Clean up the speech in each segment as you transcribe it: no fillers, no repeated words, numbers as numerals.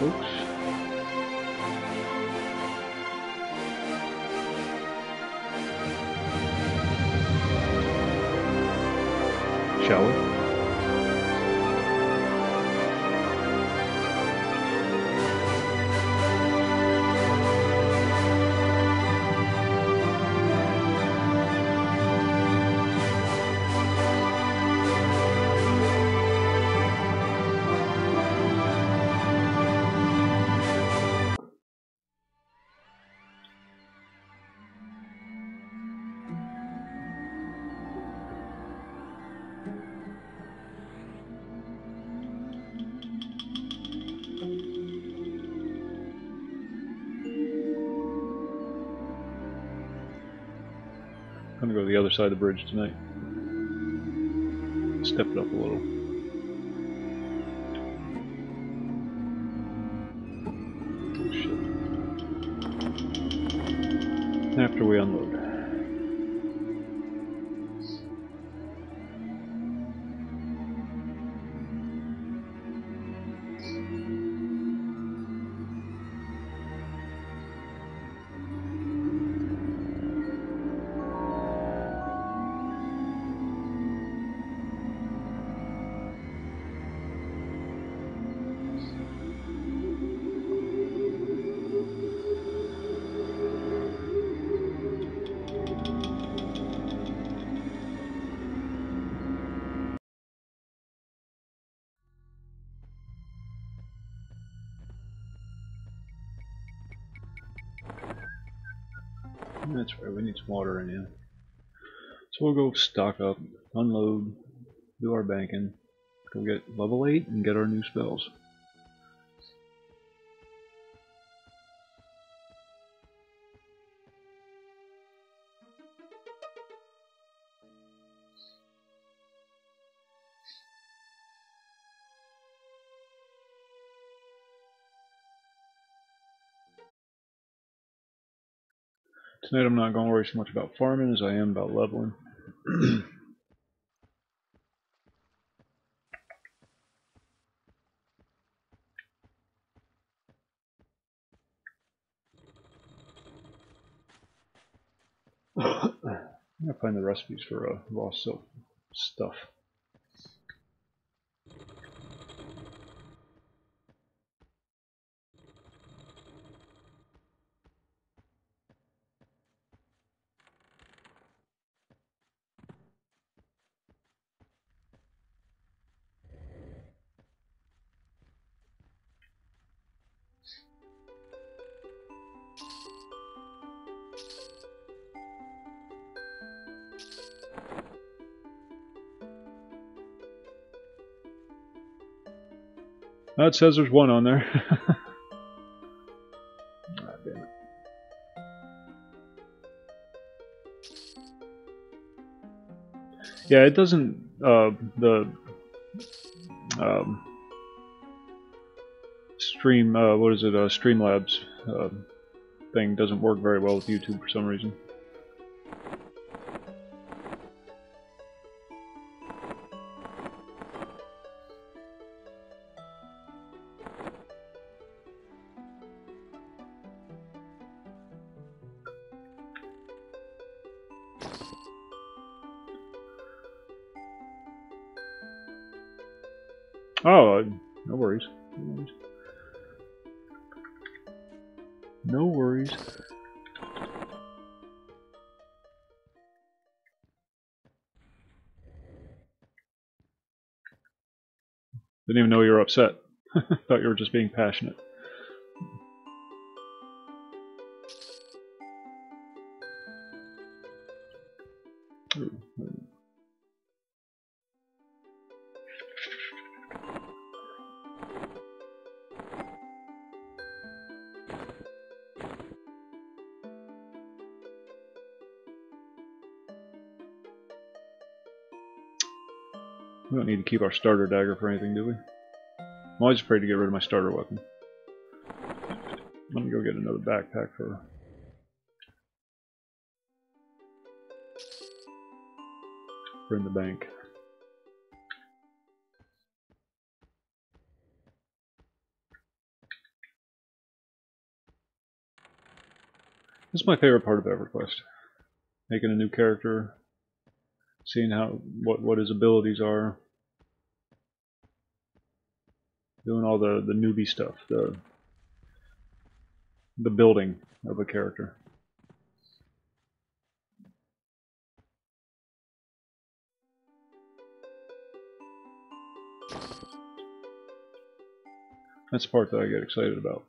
folks. Shall we? I'm gonna go to the other side of the bridge tonight. Step it up a little. Oh shit. After we unload. That's right, we need some water in here. So we'll go stock up, unload, do our banking, go get level 8 and get our new spells. Tonight I'm not going to worry so much about farming as I am about leveling. I'm gonna find the recipes for raw silk stuff. It says there's one on there. Ah, damn it. Yeah, it doesn't. The stream. What is it? Streamlabs thing doesn't work very well with YouTube for some reason. Oh, no worries. No worries. No worries. Didn't even know you were upset. Thought you were just being passionate. Ooh. We don't need to keep our starter dagger for anything, do we? I'm always afraid to get rid of my starter weapon. Let me go get another backpack for in the bank. This is my favorite part of EverQuest. Making a new character, seeing what his abilities are, doing all the newbie stuff, the building of a character. That's the part that I get excited about.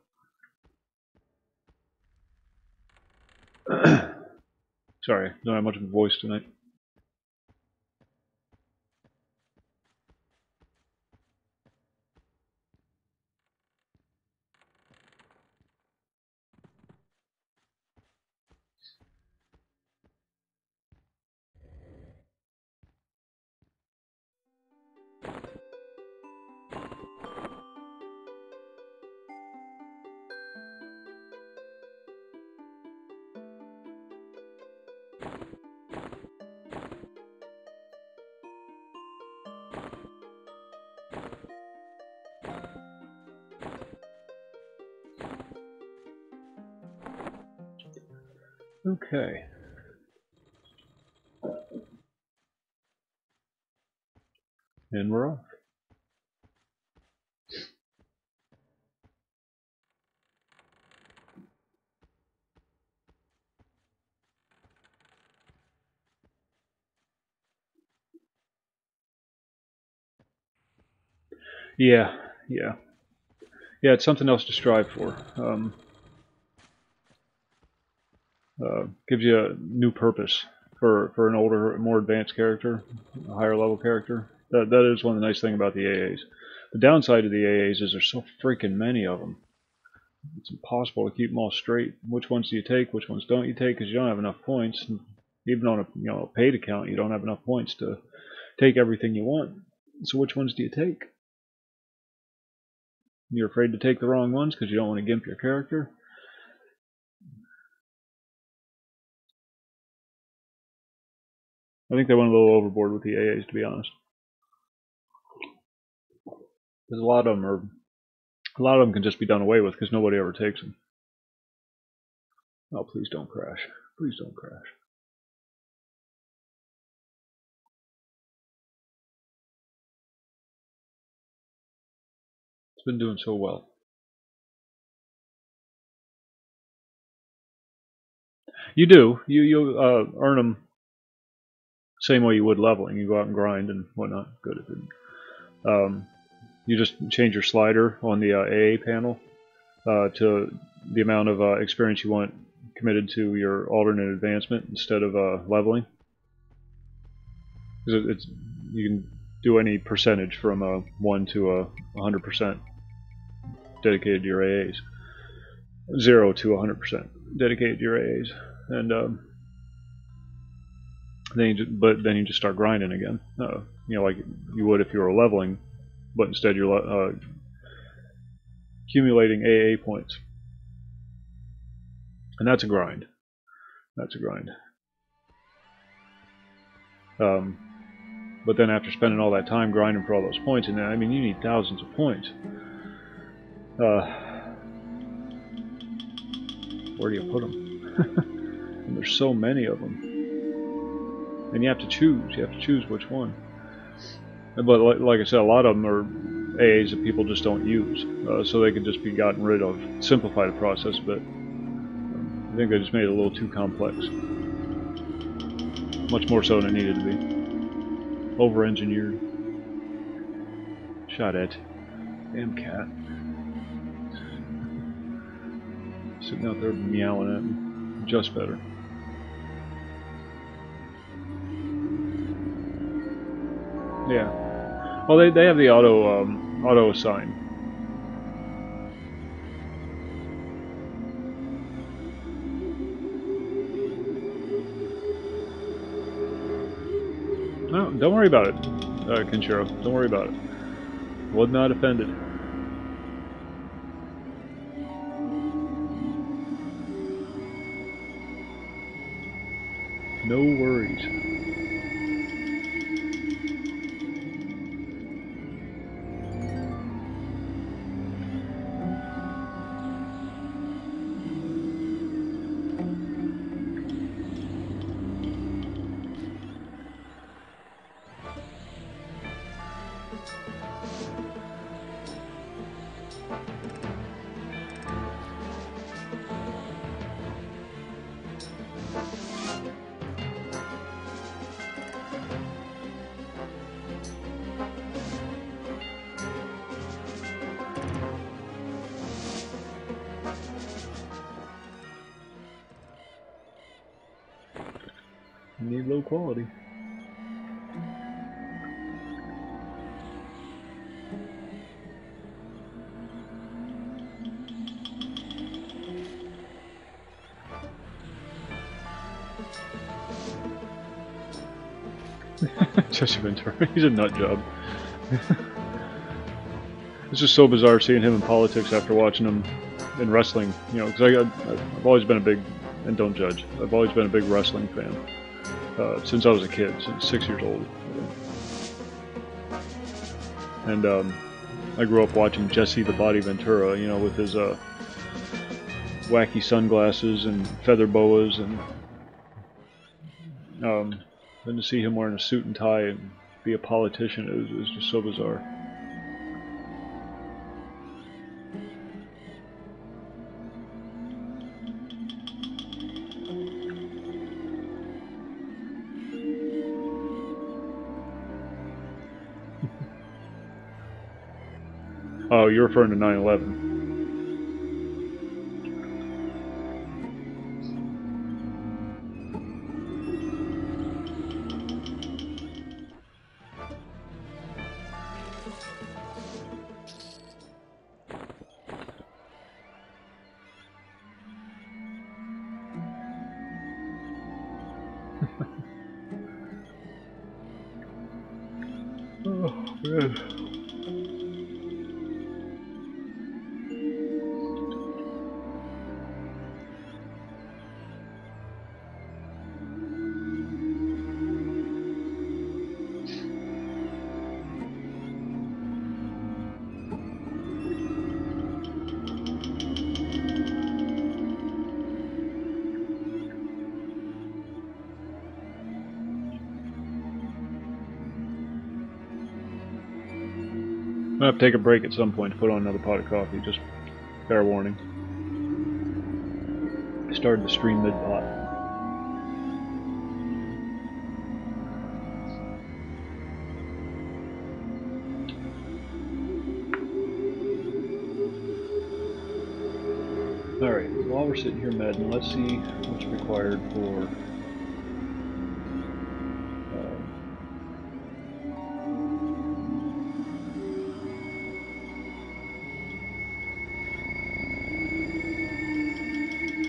Sorry, don't have much of a voice tonight. Okay. And we're off. Yeah. It's something else to strive for. Gives you a new purpose for an older, more advanced character, a higher level character. That is one of the nice things about the AAs. The downside of the AAs is there's so freaking many of them. It's impossible to keep them all straight. Which ones do you take? Which ones don't you take? Because you don't have enough points. Even on a paid account, you don't have enough points to take everything you want. So which ones do you take? You're afraid to take the wrong ones because you don't want to gimp your character. I think they went a little overboard with the AAs, to be honest. Because a lot of them can just be done away with because nobody ever takes them. Oh, please don't crash. Please don't crash. It's been doing so well. You do. You earn them same way you would leveling. You go out and grind and whatnot. Good. It didn't. You just change your slider on the AA panel to the amount of experience you want committed to your alternate advancement instead of leveling. Because you can do any percentage from 1 to 100% dedicated to your AAs. 0 to 100% dedicated to your AAs. And then you just start grinding again. Like you would if you were leveling, but instead you're accumulating AA points. And that's a grind. That's a grind. But then after spending all that time grinding for all those points, and I mean you need thousands of points. Where do you put them? And there's so many of them. And you have to choose. You have to choose which one. But like I said, a lot of them are AAs that people just don't use, so they can just be gotten rid of. Simplify the process a bit. I think they just made it a little too complex. Much more so than it needed to be. Over-engineered. Shot at. Damn cat. Sitting out there meowing at me. Just better. Yeah. Well, they have the auto assign. No, don't worry about it, Kenshiro. Don't worry about it. Was not offended. No worries. You need low quality. Jesse Ventura, he's a nut job. It's just so bizarre seeing him in politics after watching him in wrestling. You know, because I've always been a big, and don't judge, I've always been a big wrestling fan. Since I was a kid, since 6 years old. And I grew up watching Jesse the Body Ventura, you know, with his wacky sunglasses and feather boas, and then to see him wearing a suit and tie and be a politician, it was just so bizarre. Oh, you're referring to 9/11. Oh, man. I'm gonna have to take a break at some point to put on another pot of coffee, just fair warning. I started the stream mid-pot. Alright, while we're sitting here medding, let's see what's required for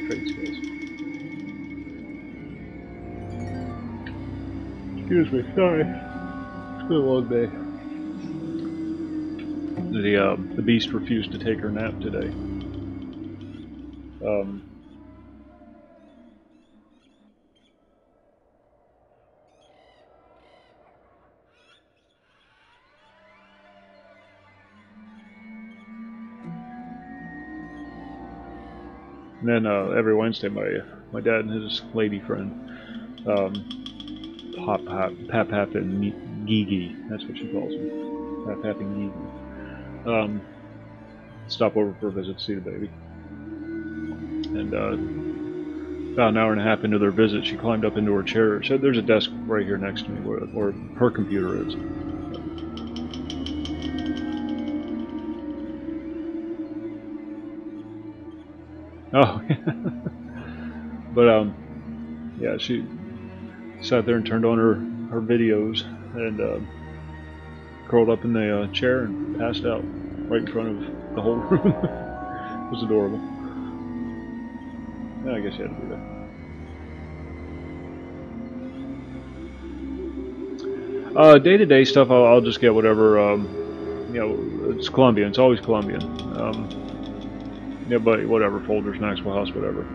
trade skills. Excuse me, sorry. It's been a long day. The beast refused to take her nap today. And then every Wednesday, my dad and his lady friend, Pap and Gigi, that's what she calls him, Pap and Gigi, stop over for a visit to see the baby. And about an hour and a half into their visit, she climbed up into her chair. She said, "There's a desk right here next to me where her computer is." Oh, but yeah, she sat there and turned on her videos and curled up in the chair and passed out right in front of the whole room. It was adorable. Yeah, I guess you had to do that. Day-to-day stuff, I'll just get whatever. You know, it's Colombian. It's always Colombian. Yeah, but whatever, folders, Maxwell House, whatever.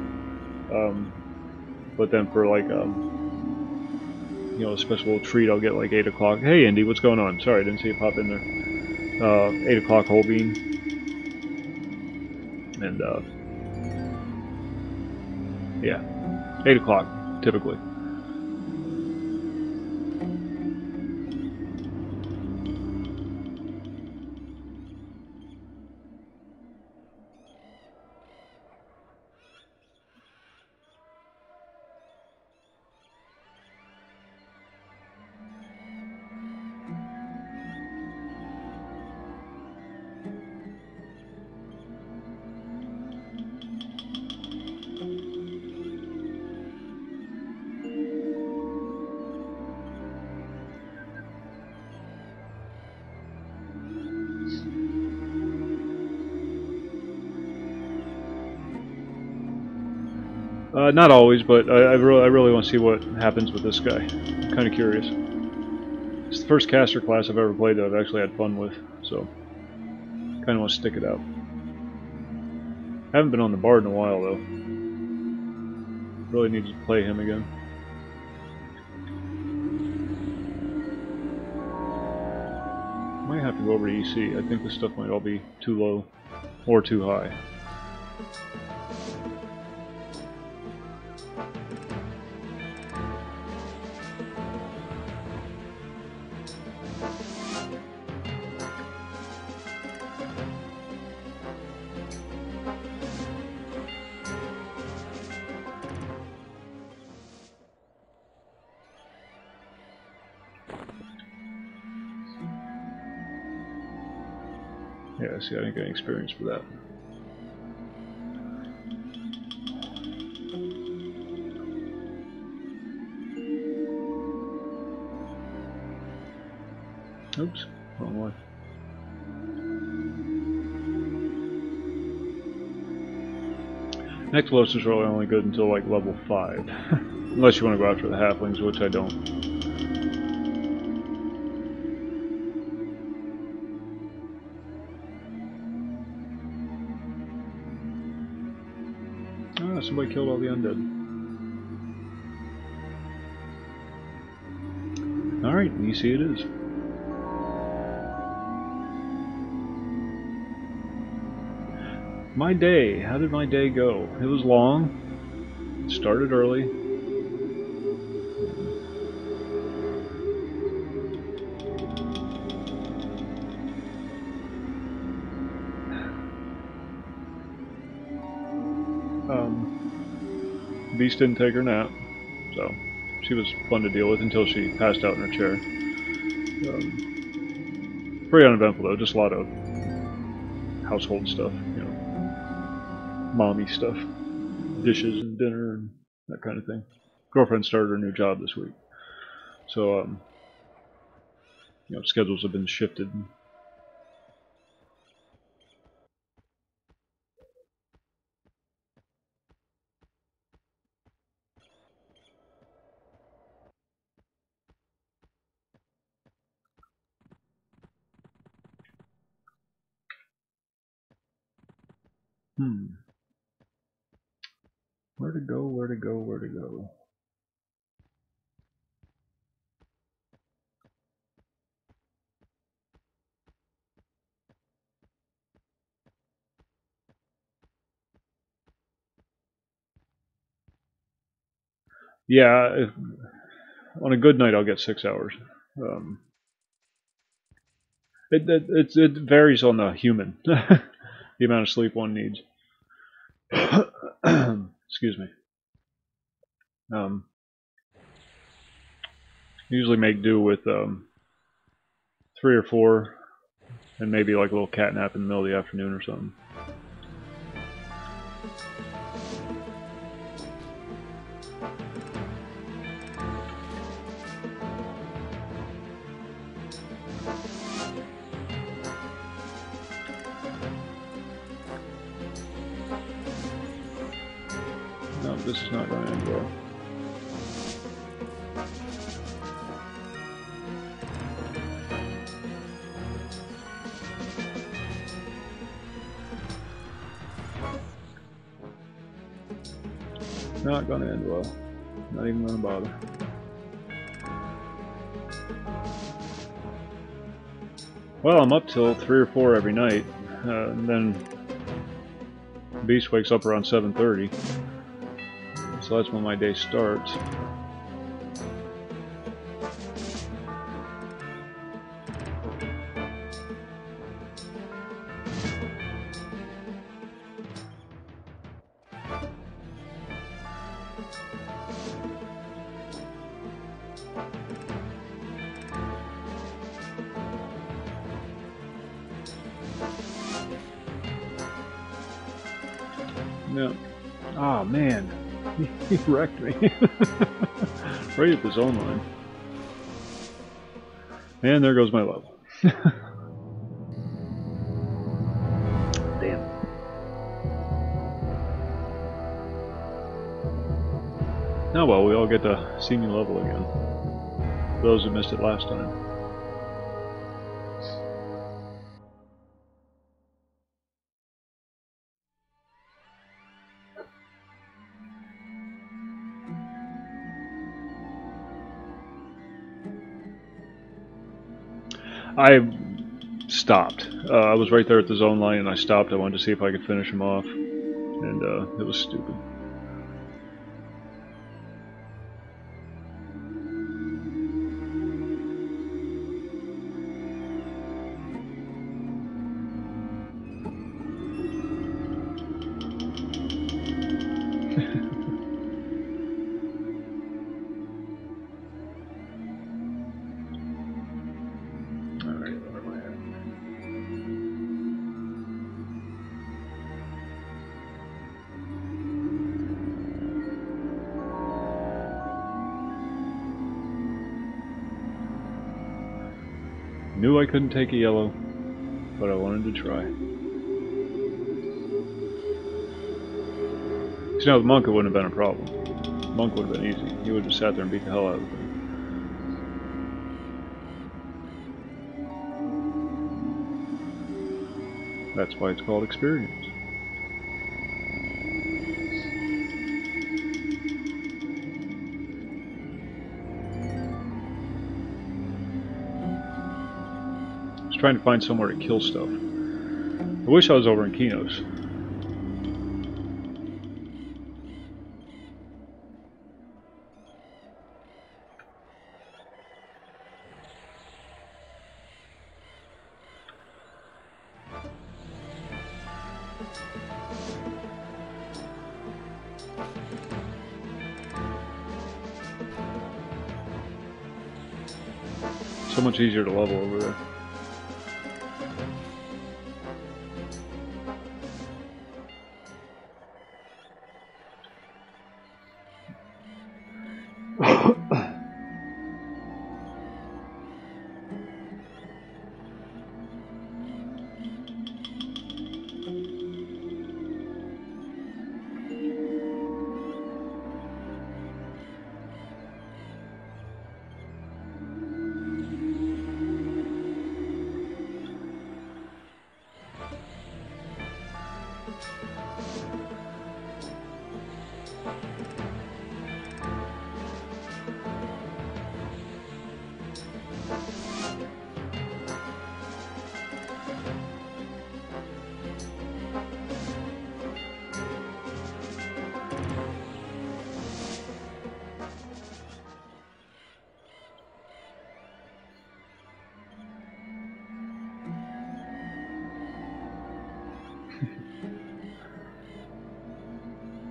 But then for like, you know, a special treat, I'll get like 8 o'clock. Hey, Indy, what's going on? Sorry, I didn't see you pop in there. 8 o'clock whole bean. And, yeah, 8 o'clock, typically. Not always, but I really want to see what happens with this guy. I'm kind of curious. It's the first caster class I've ever played that I've actually had fun with, so kind of want to stick it out. I haven't been on the Bard in a while though. Really need to play him again. Might have to go over to EC. I think this stuff might all be too low or too high. Yeah, see, I didn't get any experience for that. Oops, wrong one. MacLeod is really only good until like level 5. Unless you want to go after the halflings, which I don't. Ah, somebody killed all the undead. Alright, EC it is. My day. How did my day go? It was long. It started early. Beast didn't take her nap, so she was fun to deal with until she passed out in her chair. Pretty uneventful though, just a lot of household stuff, you know, mommy stuff, dishes and dinner and that kind of thing. Girlfriend started her new job this week, so you know, schedules have been shifted. Where to go, where to go, where to go? Yeah, on a good night I'll get 6 hours. It varies on the human, the amount of sleep one needs. Excuse me. Usually make do with 3 or 4, and maybe like a little cat nap in the middle of the afternoon or something. No, this is not going to end well. Not going to end well. Not even going to bother. Well, I'm up till 3 or 4 every night, and then Beast wakes up around 7:30, so that's when my day starts. No. Oh man, he wrecked me. Right at the zone line. And there goes my level. Damn. Oh well, we all get to see me level again. For those who missed it last time. I stopped. I was right there at the zone line and I stopped. I wanted to see if I could finish him off. And it was stupid. Knew I couldn't take a yellow, but I wanted to try. You know, the monk it wouldn't have been a problem. The monk would have been easy. He would have just sat there and beat the hell out of the thing. That's why it's called experience. Just trying to find somewhere to kill stuff. I wish I was over in Kinos. So much easier to level over there.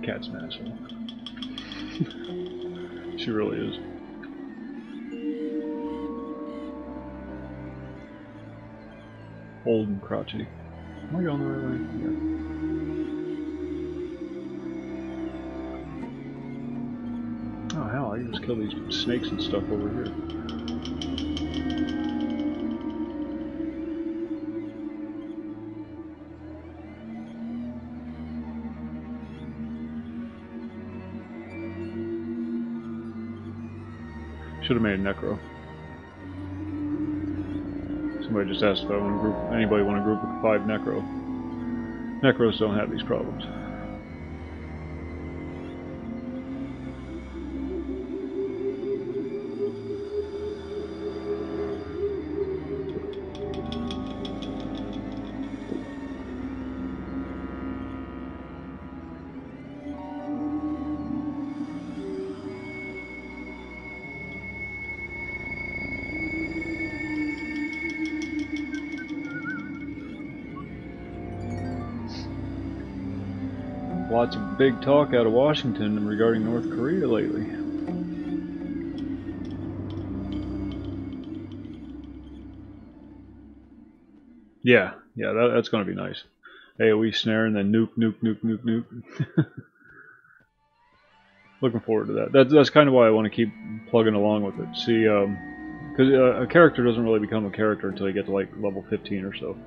Cat's an asshole. She really is. Old and crotchety. Am I going the right way? Yeah. Oh hell, I can just kill these snakes and stuff over here. Should have made a necro. Somebody just asked if I want to group. Anybody want to group with 5 necro? Necros don't have these problems. Lots of big talk out of Washington regarding North Korea lately. Yeah, that's going to be nice. AoE snare and then nuke, nuke, nuke, nuke, nuke. Looking forward to that. That's kind of why I want to keep plugging along with it. See, because a character doesn't really become a character until you get to like level 15 or so.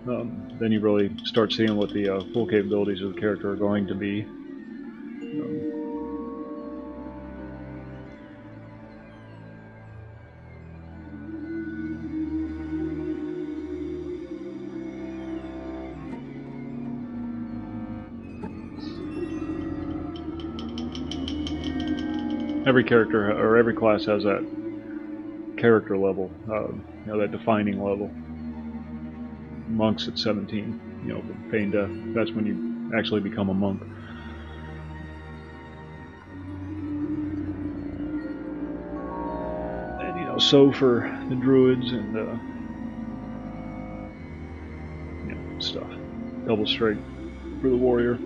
Then you really start seeing what the full capabilities of the character are going to be. every character or every class has that character level, that defining level. Monks at 17, pain death. That's when you actually become a monk. And so for the druids and stuff. Double straight for the warrior.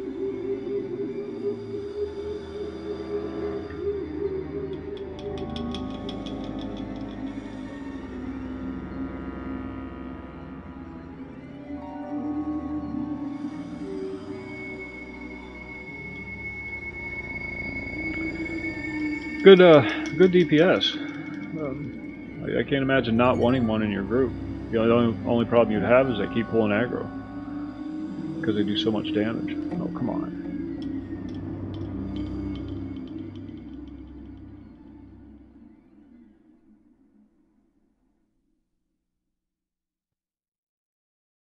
Good DPS. I can't imagine not wanting one in your group. The only problem you'd have is they keep pulling aggro because they do so much damage. Oh, come on.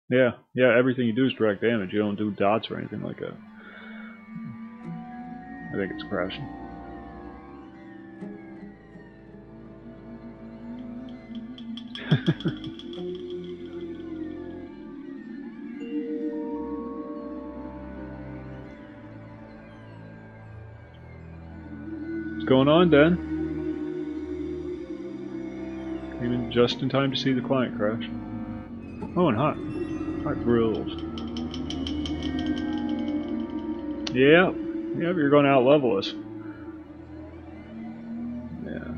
Yeah, everything you do is direct damage. You don't do dots or anything like that. I think it's crashing. What's going on, Dan? Came in just in time to see the client crash. Oh, and hot grills. Yeah, but you're going to out-level us. Yeah,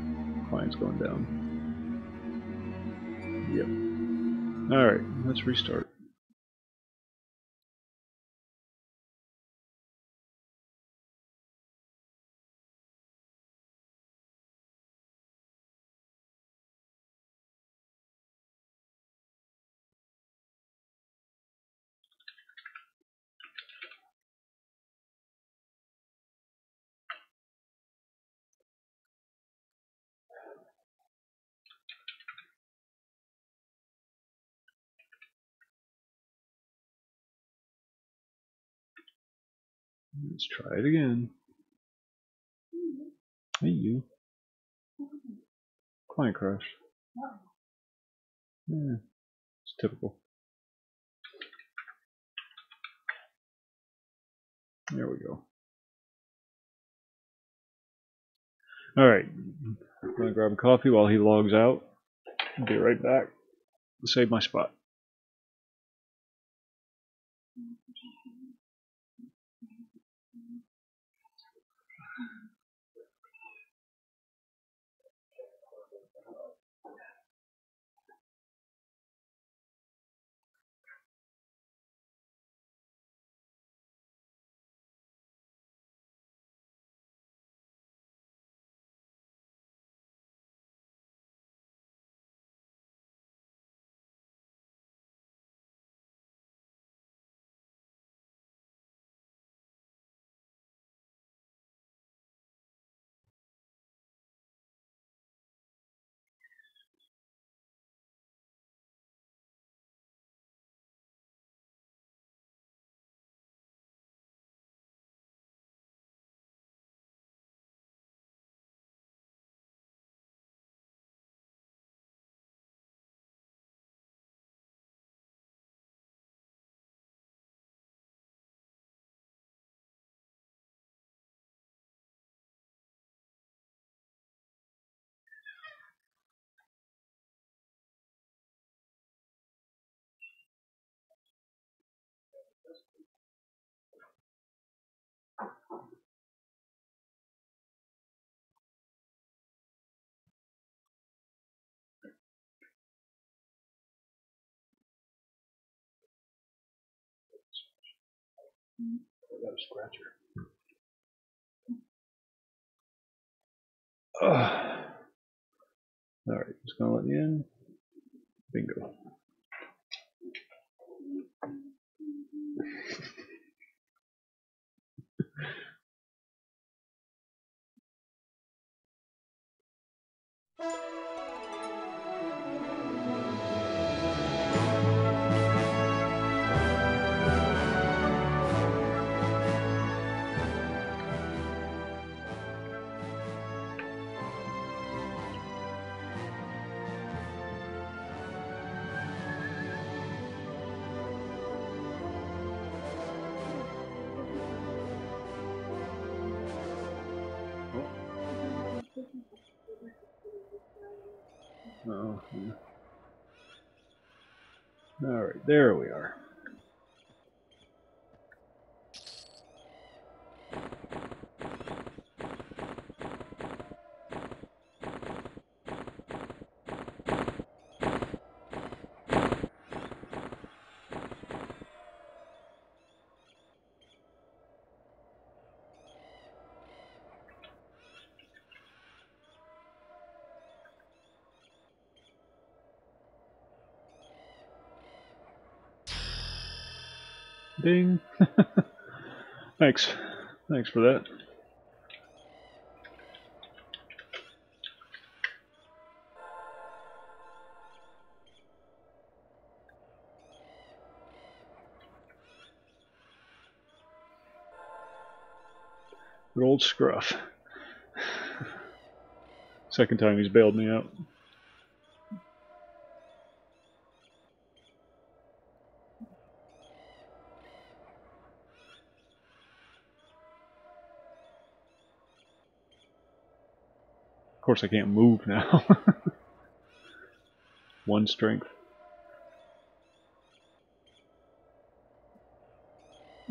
client's going down. Yep. Alright, let's restart. Let's try it again. Hey, you. Client crash. Yeah, it's typical. There we go. Alright, I'm gonna grab a coffee while he logs out. I'll be right back. Save my spot. I got a scratcher. Alright, just gonna let me in. Bingo. Oh, yeah. Alright, there we are. Ding. Thanks. Thanks for that. Good old Scruff. Second time he's bailed me out. Of course I can't move now. One strength.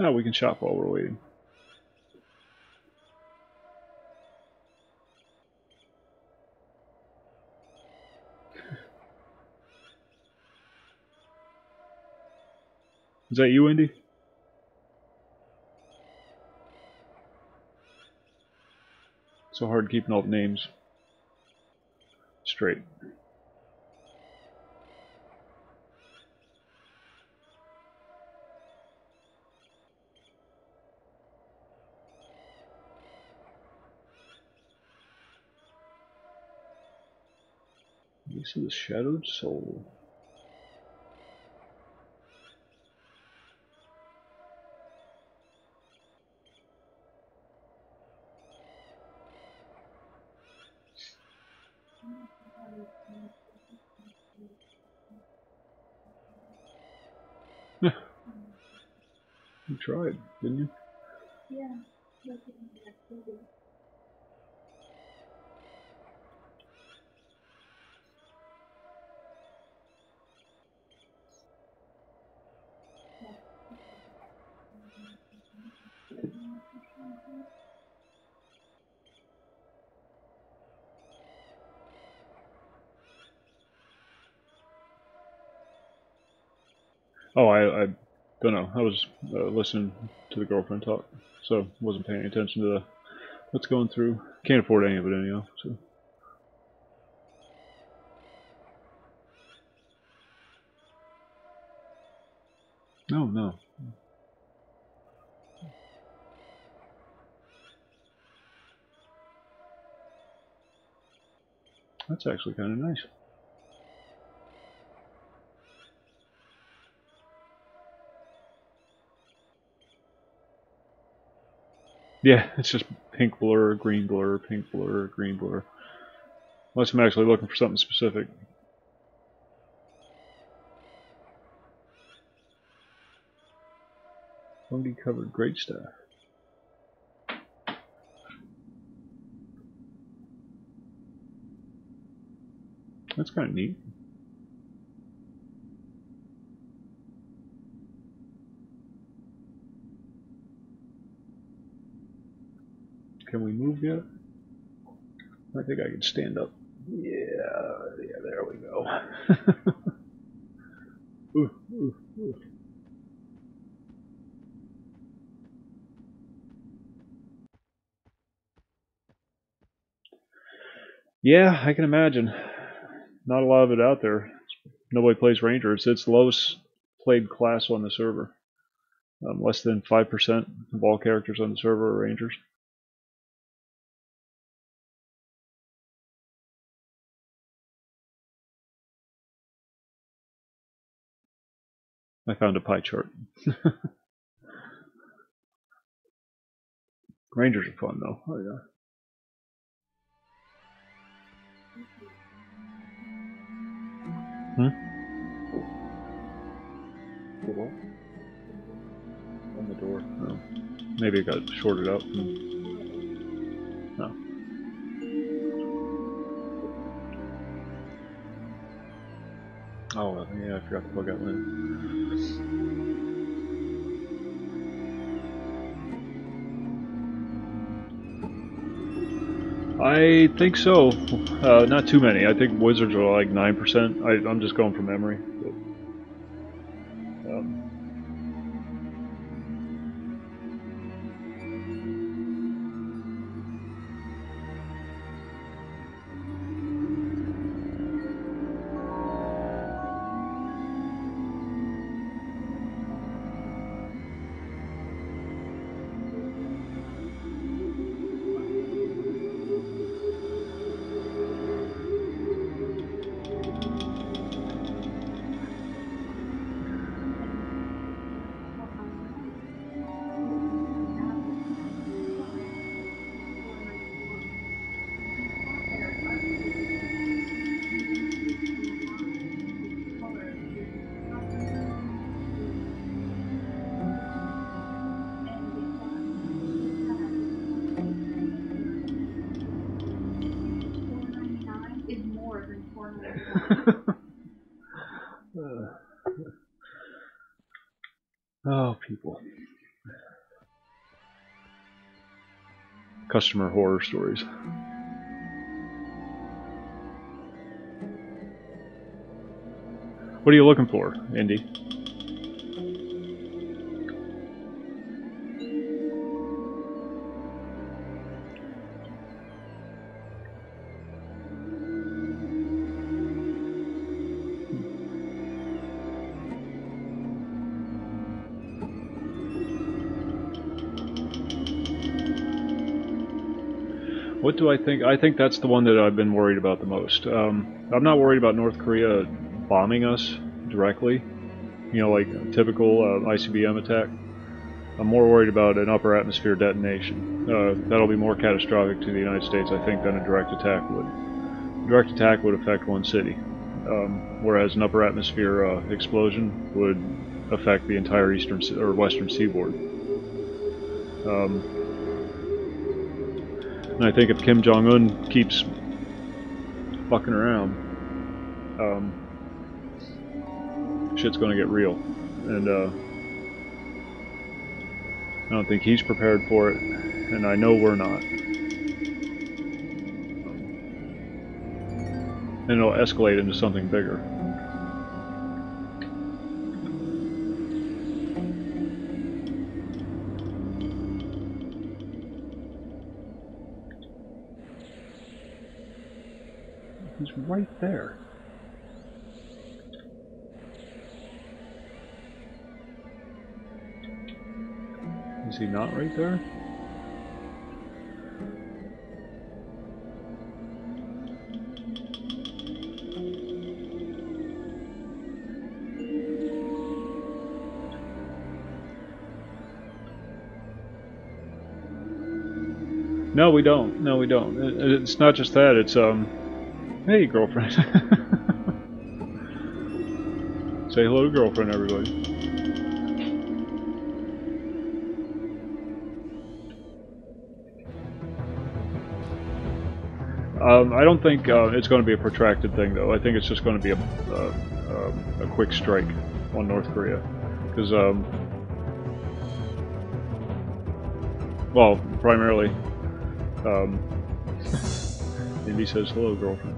Oh, we can shop while we're waiting. Is that you, Indy? So hard keeping all the names straight. This is the Shadowed Soul. You tried, didn't you? Oh, I don't know. I was listening to the girlfriend talk, so wasn't paying attention to what's going through. Can't afford any of it anyhow. So no, no, that's actually kind of nice. Yeah, it's just pink blur, green blur, pink blur, green blur. Unless I'm actually looking for something specific. Fungi covered great stuff. That's kind of neat. Can we move yet? I think I can stand up. Yeah, there we go. Ooh, ooh, ooh. Yeah, I can imagine. Not a lot of it out there. Nobody plays Ranger. It's the lowest played class on the server. Less than 5% of all characters on the server are Rangers. I found a pie chart. Rangers are fun though. Oh yeah. Hmm? What? On the door. Oh. Maybe it got shorted out. No. Oh, yeah, I forgot to plug that one in. I think so. Not too many. I think wizards are like 9%. I'm just going from memory. But, oh, people. Customer horror stories. What are you looking for, Indy? What do I think? I think that's the one that I've been worried about the most. I'm not worried about North Korea bombing us directly, you know, like a typical ICBM attack. I'm more worried about an upper atmosphere detonation. That'll be more catastrophic to the United States, I think, than a direct attack would. A direct attack would affect one city, whereas an upper atmosphere explosion would affect the entire eastern or western seaboard. And I think if Kim Jong-un keeps fucking around, shit's gonna get real. And I don't think he's prepared for it, and I know we're not. And it'll escalate into something bigger. He's right there. Is he not right there? No, we don't. No, we don't. It's not just that. It's hey, girlfriend. Say hello to girlfriend, everybody. I don't think it's going to be a protracted thing, though. I think it's just going to be a quick strike on North Korea, because well, primarily, Indy says hello, girlfriend.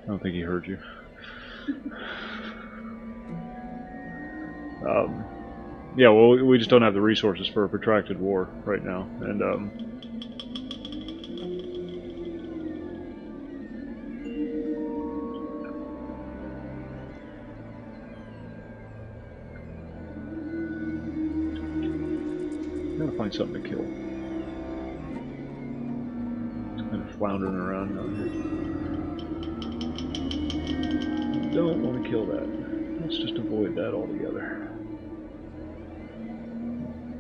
I don't think he heard you. Yeah, well, we just don't have the resources for a protracted war right now, and gotta find something to kill. Just kind of floundering around out here. Don't want to kill that. Let's just avoid that altogether.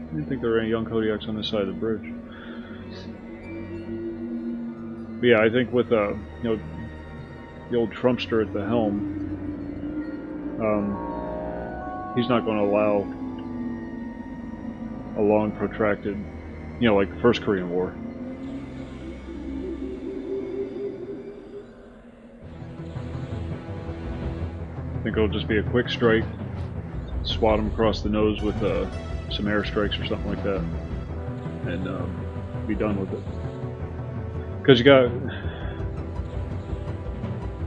I didn't think there were any young Kodiaks on this side of the bridge. But yeah, I think with you know, the old Trumpster at the helm, he's not going to allow a long, protracted, you know, like the First Korean War. I think it'll just be a quick strike, swat them across the nose with some airstrikes or something like that, and be done with it. Because you don't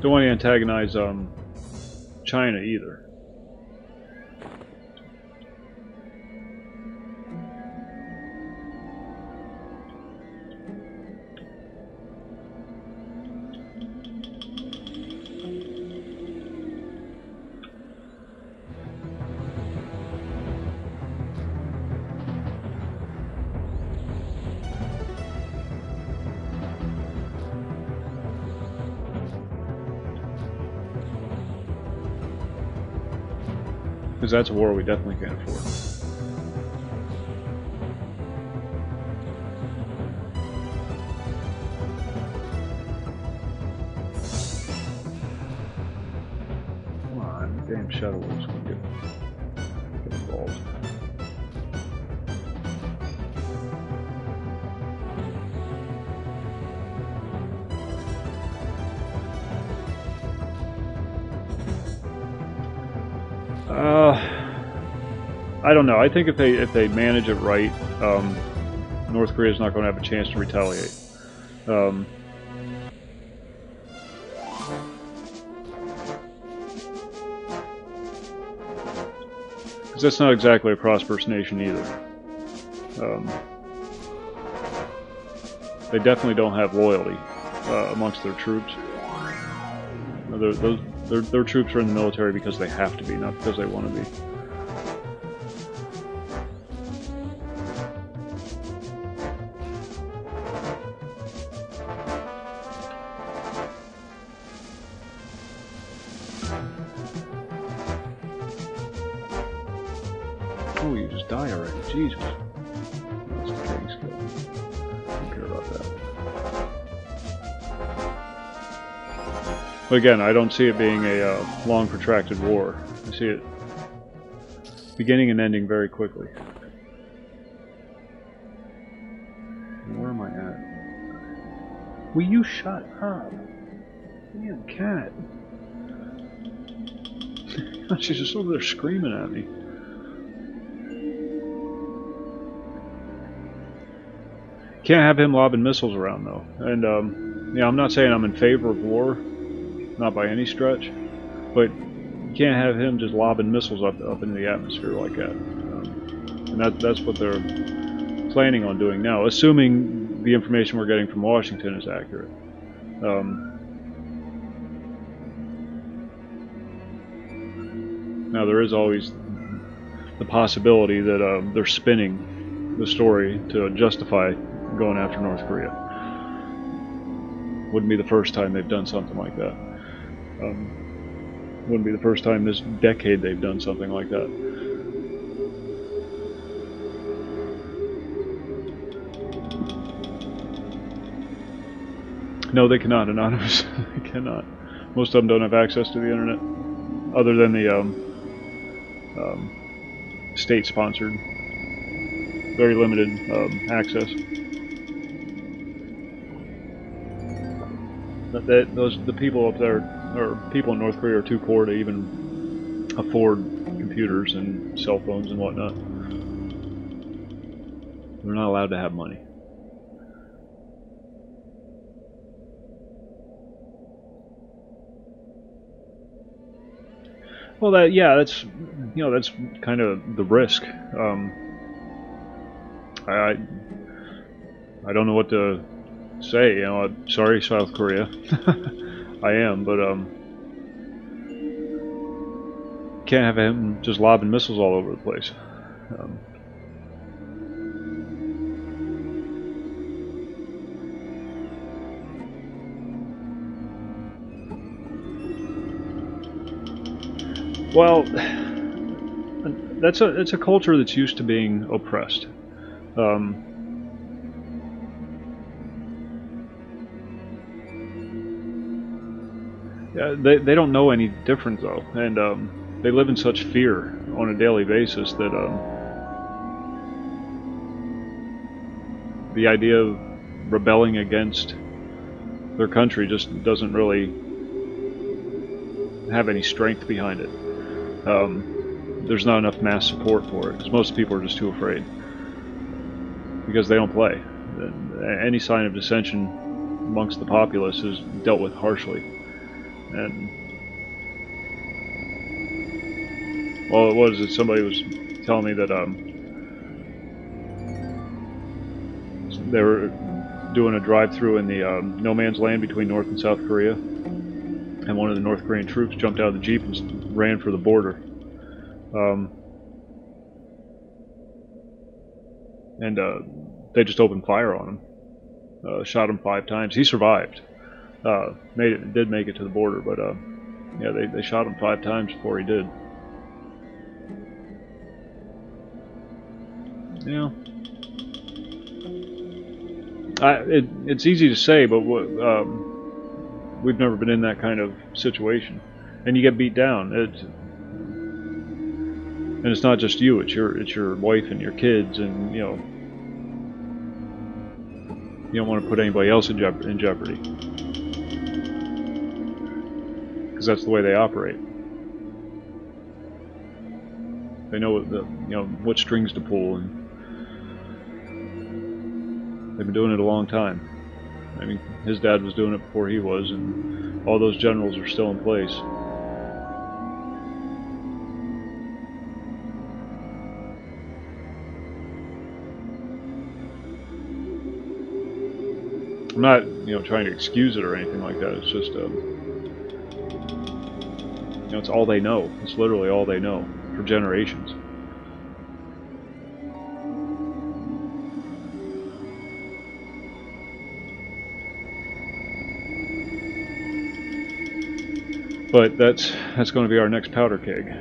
want to antagonize China either. Because that's a war we definitely can't afford. Come on, damn Shadow Wolves can get involved. I don't know. I think if they manage it right, North Korea's not going to have a chance to retaliate. Because that's not exactly a prosperous nation either. They definitely don't have loyalty amongst their troops. Their troops are in the military because they have to be, not because they want to be. Oh, you just die already. Jesus. That's a decaying skill. Don't care about that. But again, I don't see it being a long, protracted war. I see it beginning and ending very quickly. Where am I at? Will you shut up? Damn cat. She's just over there screaming at me. Can't have him lobbing missiles around though, and yeah, I'm not saying I'm in favor of war, not by any stretch, but you can't have him just lobbing missiles up into the atmosphere like that, and that's what they're planning on doing now, assuming the information we're getting from Washington is accurate. Now there is always the possibility that they're spinning the story to justify going after North Korea. Wouldn't be the first time they've done something like that. Wouldn't be the first time this decade they've done something like that. No, they cannot, Anonymous. They cannot. Most of them don't have access to the internet, other than the state-sponsored, very limited access. The people up there, or people in North Korea, are too poor to even afford computers and cell phones and whatnot. They're not allowed to have money. Well, that's that's kind of the risk. I don't know what to say. Sorry, South Korea. I am, but can't have him just lobbing missiles all over the place. Well, it's a culture that's used to being oppressed. Yeah, they don't know any different though, and they live in such fear on a daily basis that the idea of rebelling against their country just doesn't really have any strength behind it. There's not enough mass support for it, because most people are just too afraid. Because they don't play. Any sign of dissension amongst the populace is dealt with harshly. And, well, it was that somebody was telling me that they were doing a drive-through in the no man's land between North and South Korea, and one of the North Korean troops jumped out of the Jeep and ran for the border. And they just opened fire on him. Shot him 5 times. He survived. Did make it to the border, but yeah, they shot him 5 times before he did. Yeah. It's easy to say, but we've never been in that kind of situation, and you get beat down. And it's not just you; it's your wife and your kids, and you don't want to put anybody else in jeopardy, because that's the way they operate. They know what strings to pull, and they've been doing it a long time. I mean, his dad was doing it before he was, and all those generals are still in place. I'm not, trying to excuse it or anything like that. It's just, it's all they know. It's literally all they know for generations. But that's going to be our next powder keg.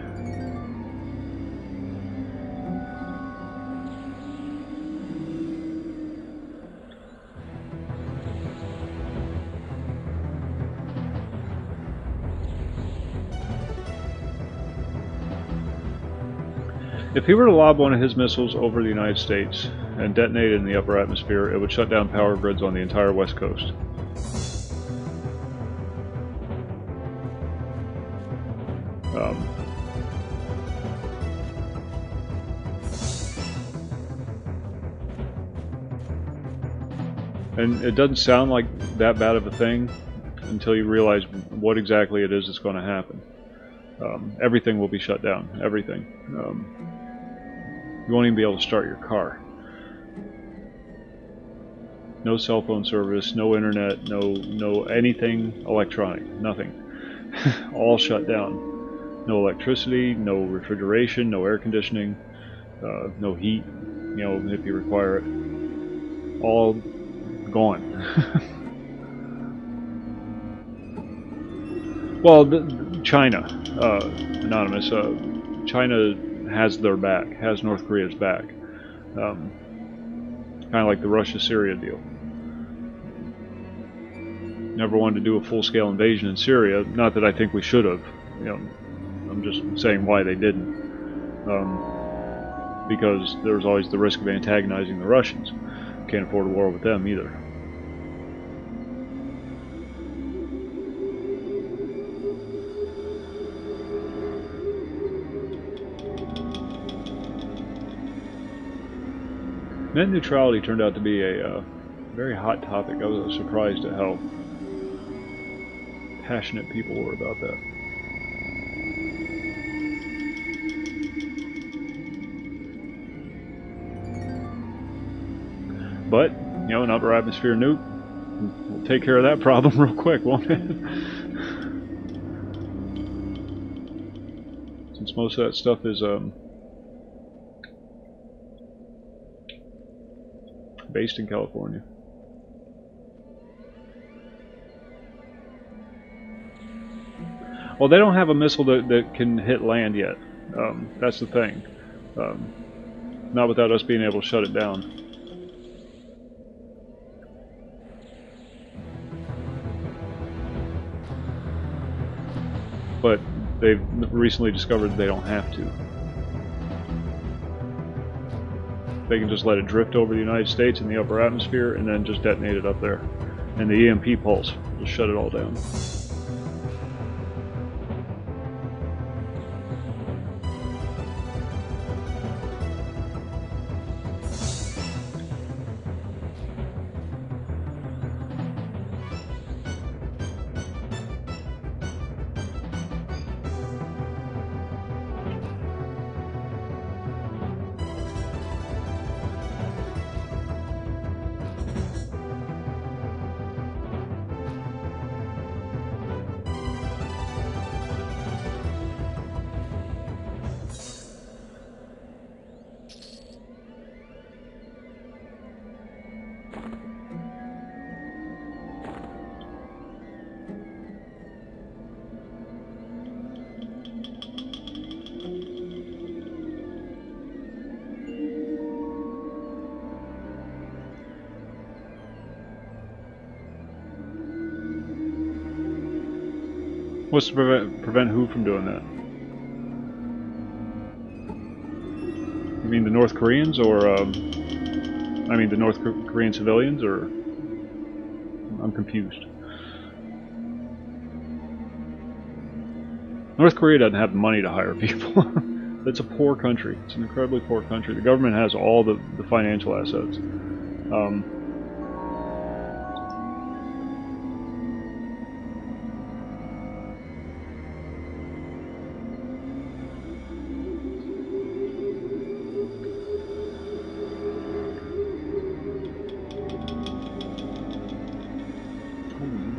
If he were to lob one of his missiles over the United States and detonate it in the upper atmosphere, it would shut down power grids on the entire West Coast. And it doesn't sound like that bad of a thing until you realize what exactly it is that's going to happen. Everything will be shut down. Everything. You won't even be able to start your car. No cell phone service, no internet, no anything electronic, nothing. All shut down. No electricity, no refrigeration, no air conditioning, no heat, if you require it. All gone. Well, China, Anonymous, China has their back, has North Korea's back. Kind of like the Russia-Syria deal. Never wanted to do a full-scale invasion in Syria, not that I think we should have. I'm just saying why they didn't. Because there was always the risk of antagonizing the Russians. Can't afford a war with them either. Net neutrality turned out to be a very hot topic. I was surprised at how passionate people were about that. But, an upper atmosphere nuke will take care of that problem real quick, won't it? Since most of that stuff is based in California. Well, they don't have a missile that can hit land yet. That's the thing. Not without us being able to shut it down. But they've recently discovered they don't have to. They can just let it drift over the United States in the upper atmosphere and then just detonate it up there. And the EMP pulse will shut it all down. What's to prevent who from doing that? You mean the North Koreans, or I mean the North Korean civilians, or I'm confused. North Korea doesn't have the money to hire people. It's a poor country. It's an incredibly poor country. The government has all the financial assets.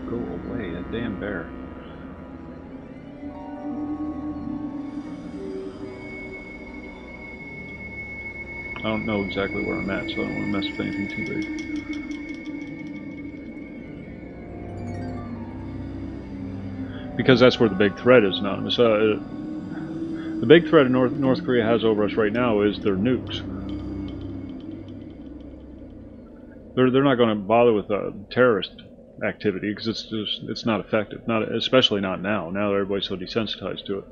Go away, that damn bear. I don't know exactly where I'm at, so I don't want to mess with anything too big. Because that's where the big threat is, Anonymous. The big threat North Korea has over us right now is their nukes. They're not going to bother with terrorist activity because it's not effective. Especially not now. Now that everybody's so desensitized to it.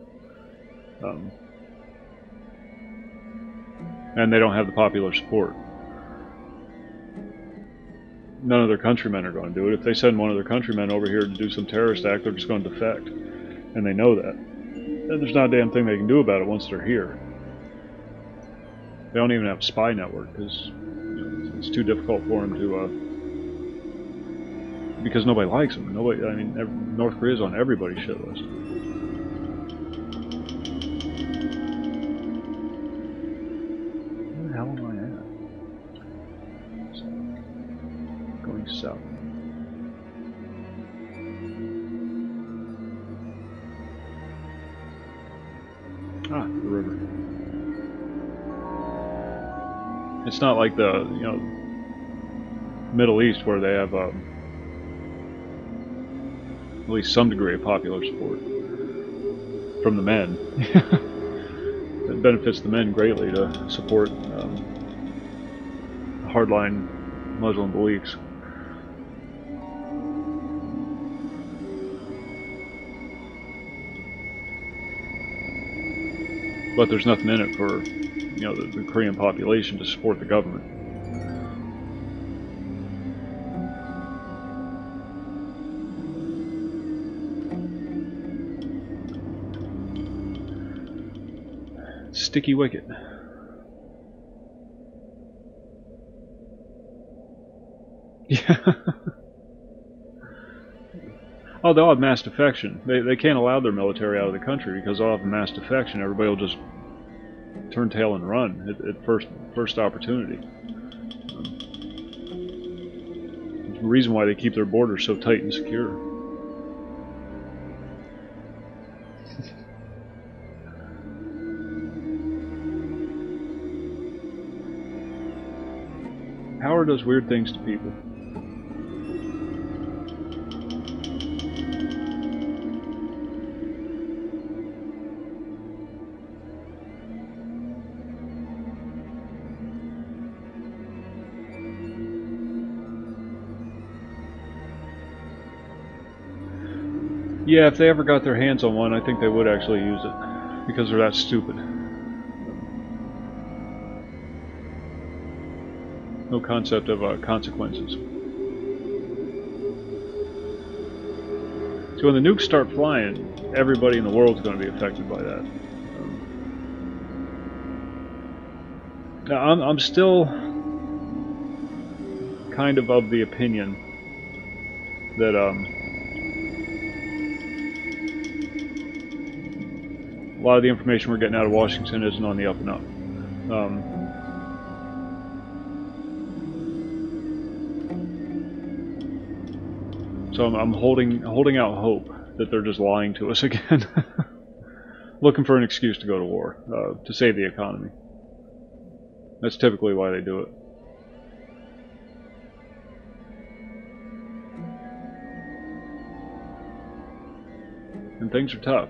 And they don't have the popular support. None of their countrymen are going to do it. If they send one of their countrymen over here to do some terrorist act, they're just going to defect. And they know that. And there's not a damn thing they can do about it once they're here. They don't even have a spy network because it's too difficult for them to... because nobody likes them. Nobody. I mean, North Korea's on everybody's shit list. How am I at? Going south. Ah, the river. It's not like the, Middle East where they have at least some degree of popular support from the men. It benefits the men greatly to support hardline Muslim beliefs. But there's nothing in it for, the Korean population to support the government. Sticky wicket. Yeah. Oh, they'll have mass defection. They can't allow their military out of the country because they'll have mass defection. Everybody will just turn tail and run at first opportunity. There's a reason why they keep their borders so tight and secure. Power does weird things to people. Yeah, if they ever got their hands on one, I think they would actually use it, because they're that stupid. No concept of consequences. So when the nukes start flying, everybody in the world is going to be affected by that. Now, I'm still kind of the opinion that a lot of the information we're getting out of Washington isn't on the up and up. So I'm holding out hope that they're just lying to us again, looking for an excuse to go to war, to save the economy. That's typically why they do it. And things are tough,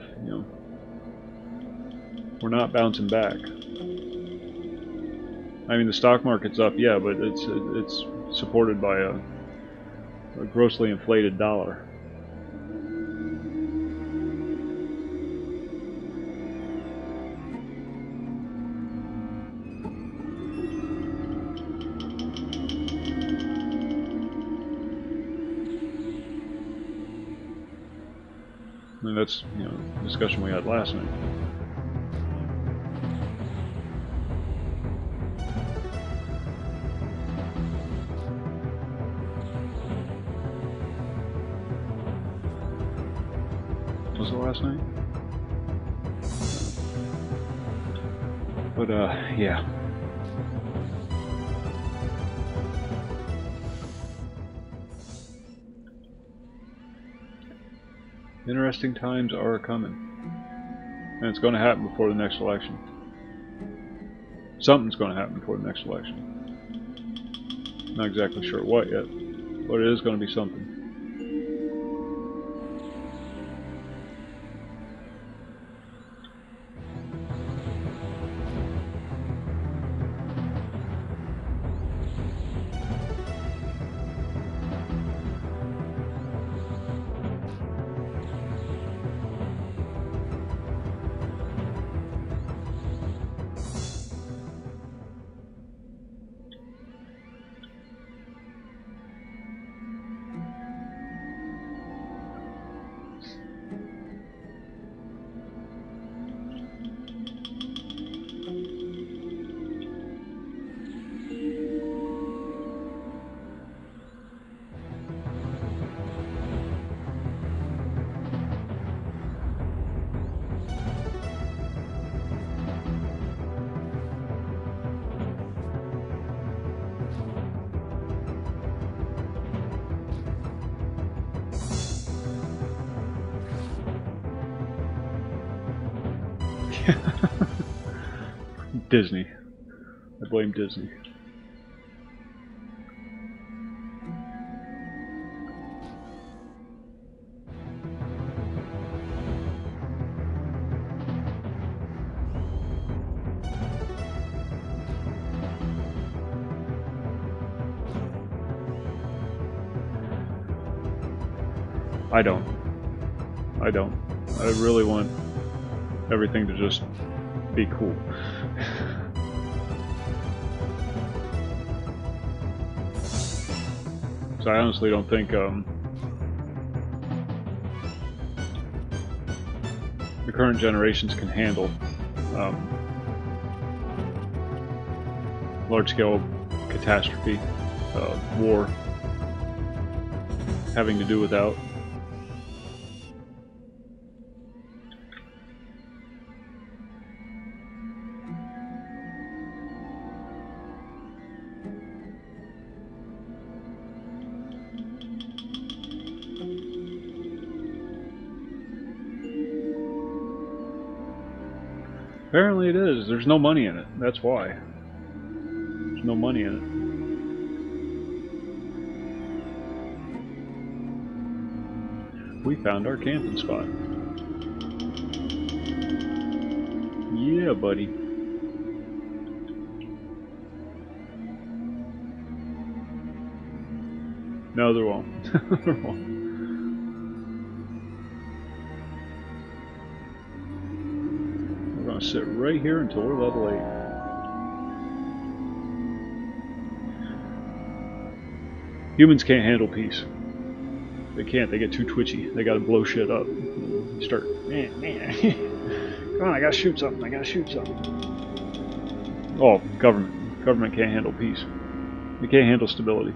We're not bouncing back. I mean, the stock market's up, yeah, but it's supported by a grossly inflated dollar. And that's, you know, the discussion we had last night. Was it last night? But yeah. Interesting times are coming. And it's going to happen before the next election. Something's going to happen before the next election. Not exactly sure what yet, but it is going to be something. Disney. I blame Disney. I don't. I really want everything to just be cool. So I honestly don't think the current generations can handle large-scale catastrophe, war, having to do without. Apparently it is. There's no money in it. That's why. There's no money in it. We found our camping spot. Yeah, buddy. No, there won't. There won't. Sit right here until we're level 8. Humans can't handle peace. They can't. They get too twitchy. They gotta blow shit up. You start, man. Come on, I gotta shoot something. Oh, government. Government can't handle peace. They can't handle stability.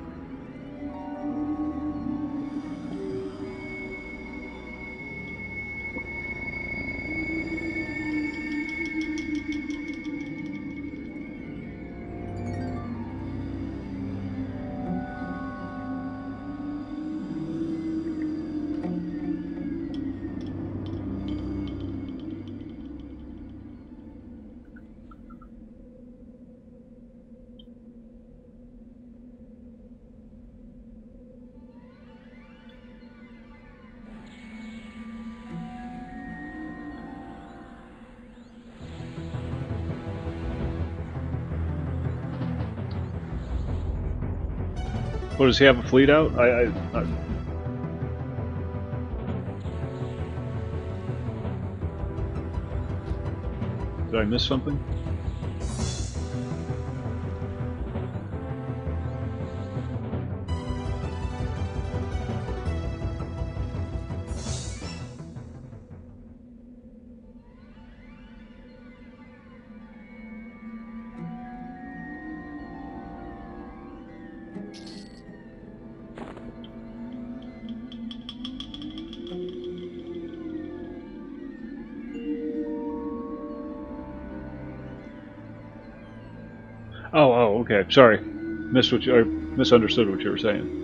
What, does he have a fleet out? Did I miss something? Oh, okay. Sorry, I misunderstood what you were saying.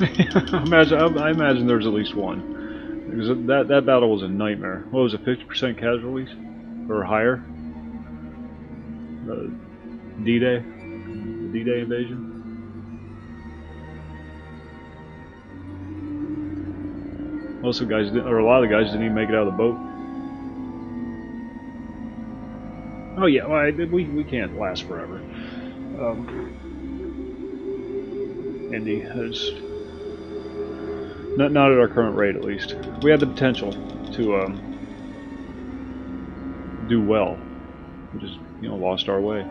I imagine there's at least one. Because that battle was a nightmare. What was it, 50% casualties? Or higher? D-Day? The D-Day invasion? Most of the guys, or a lot of the guys didn't even make it out of the boat. Oh yeah, well, we can't last forever. Indy is not at our current rate, at least. We had the potential to do well. We just lost our way.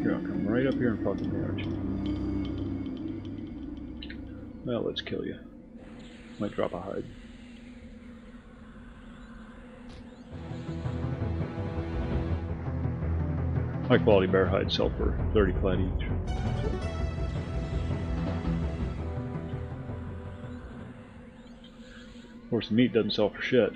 Here, I'll come right up here and fucking charge. Well, let's kill you. Might drop a hide. High quality bear hides sell for 30 flat each. So. Of course, the meat doesn't sell for shit.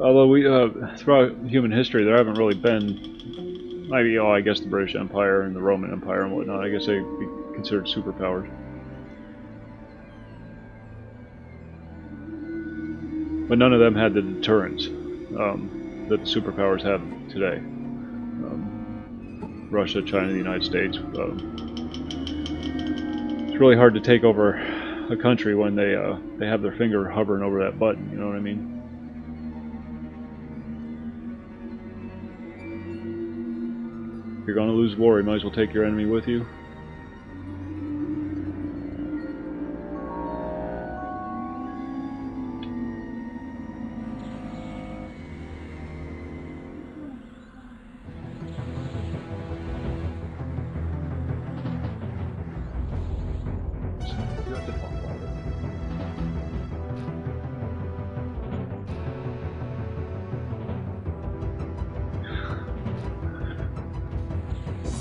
Although we, throughout human history, there haven't really been, maybe, I guess the British Empire and the Roman Empire and whatnot, I guess they'd be considered superpowers. But none of them had the deterrence that the superpowers have today. Russia, China, the United States. It's really hard to take over a country when they have their finger hovering over that button. You know what I mean? If you're going to lose war, you might as well take your enemy with you.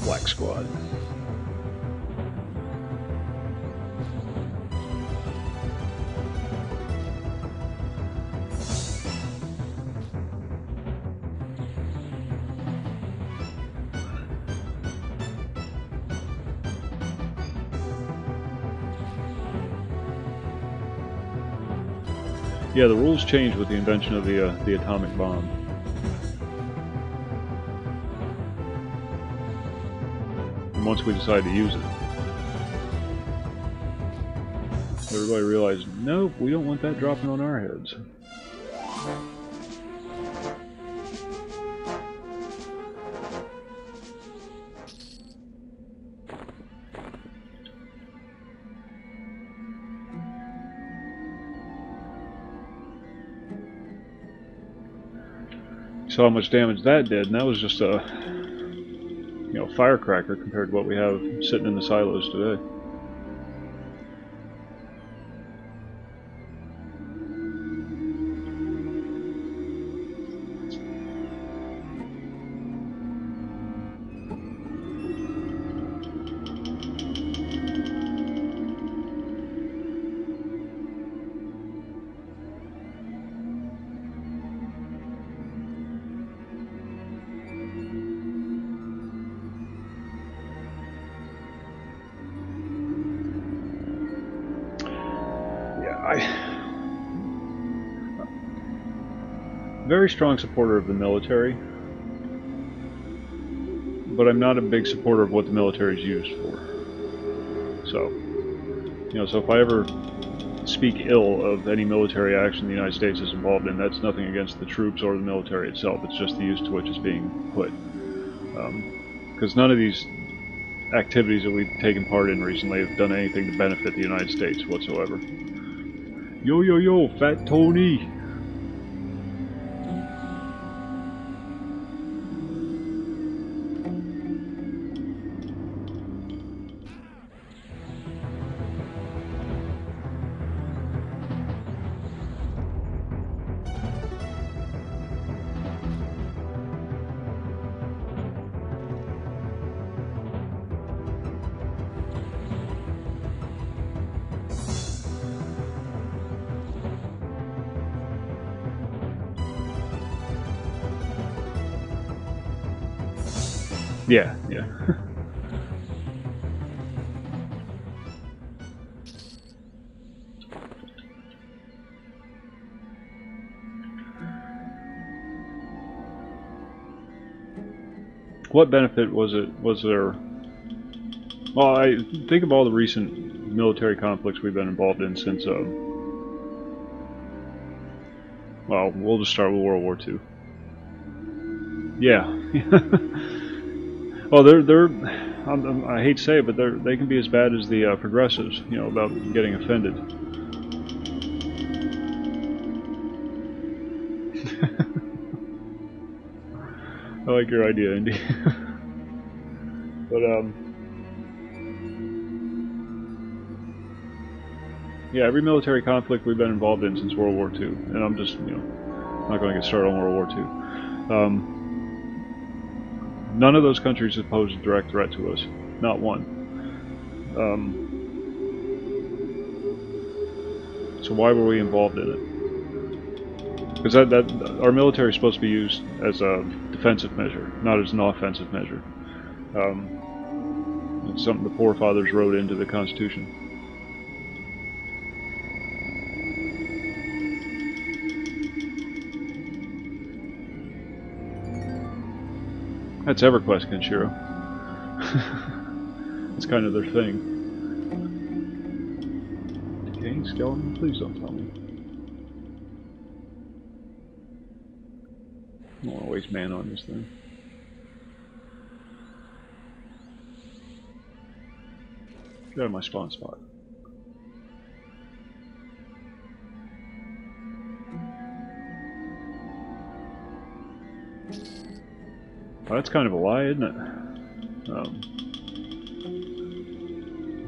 Black Squad. Yeah, the rules changed with the invention of the atomic bomb. And once we decided to use it, everybody realized, nope, we don't want that dropping on our heads. Saw how much damage that did, and that was just a firecracker compared to what we have sitting in the silos today. Very strong supporter of the military, but I'm not a big supporter of what the military is used for. So, so if I ever speak ill of any military action the United States is involved in, that's nothing against the troops or the military itself. It's just the use to which it's being put. Because none of these activities that we've taken part in recently have done anything to benefit the United States whatsoever. Yo, yo, yo, Fat Tony! Yeah, yeah. What benefit was there? Well, I think of all the recent military conflicts we've been involved in since, well, we'll just start with World War II. Yeah. Well, I hate to say it, but they can be as bad as the progressives, you know, about getting offended. I like your idea, Indy. But yeah, every military conflict we've been involved in since World War II, and I'm just, you know, not going to get started on World War II. None of those countries have posed a direct threat to us, not one. So why were we involved in it? Because our military is supposed to be used as a defensive measure, not as an offensive measure. It's something the forefathers wrote into the Constitution. That's Everquest, Kenshiro. It's kind of their thing. Decaying skeleton? Please don't tell me. I don't want to waste mana on this thing. Get out of my spawn spot. Well, that's kind of a lie, isn't it?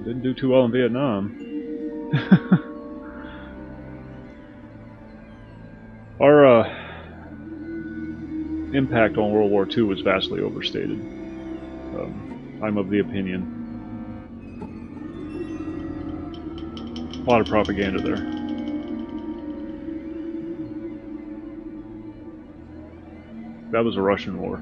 Didn't do too well in Vietnam. Our impact on World War II was vastly overstated. I'm of the opinion. A lot of propaganda there. That was a Russian war.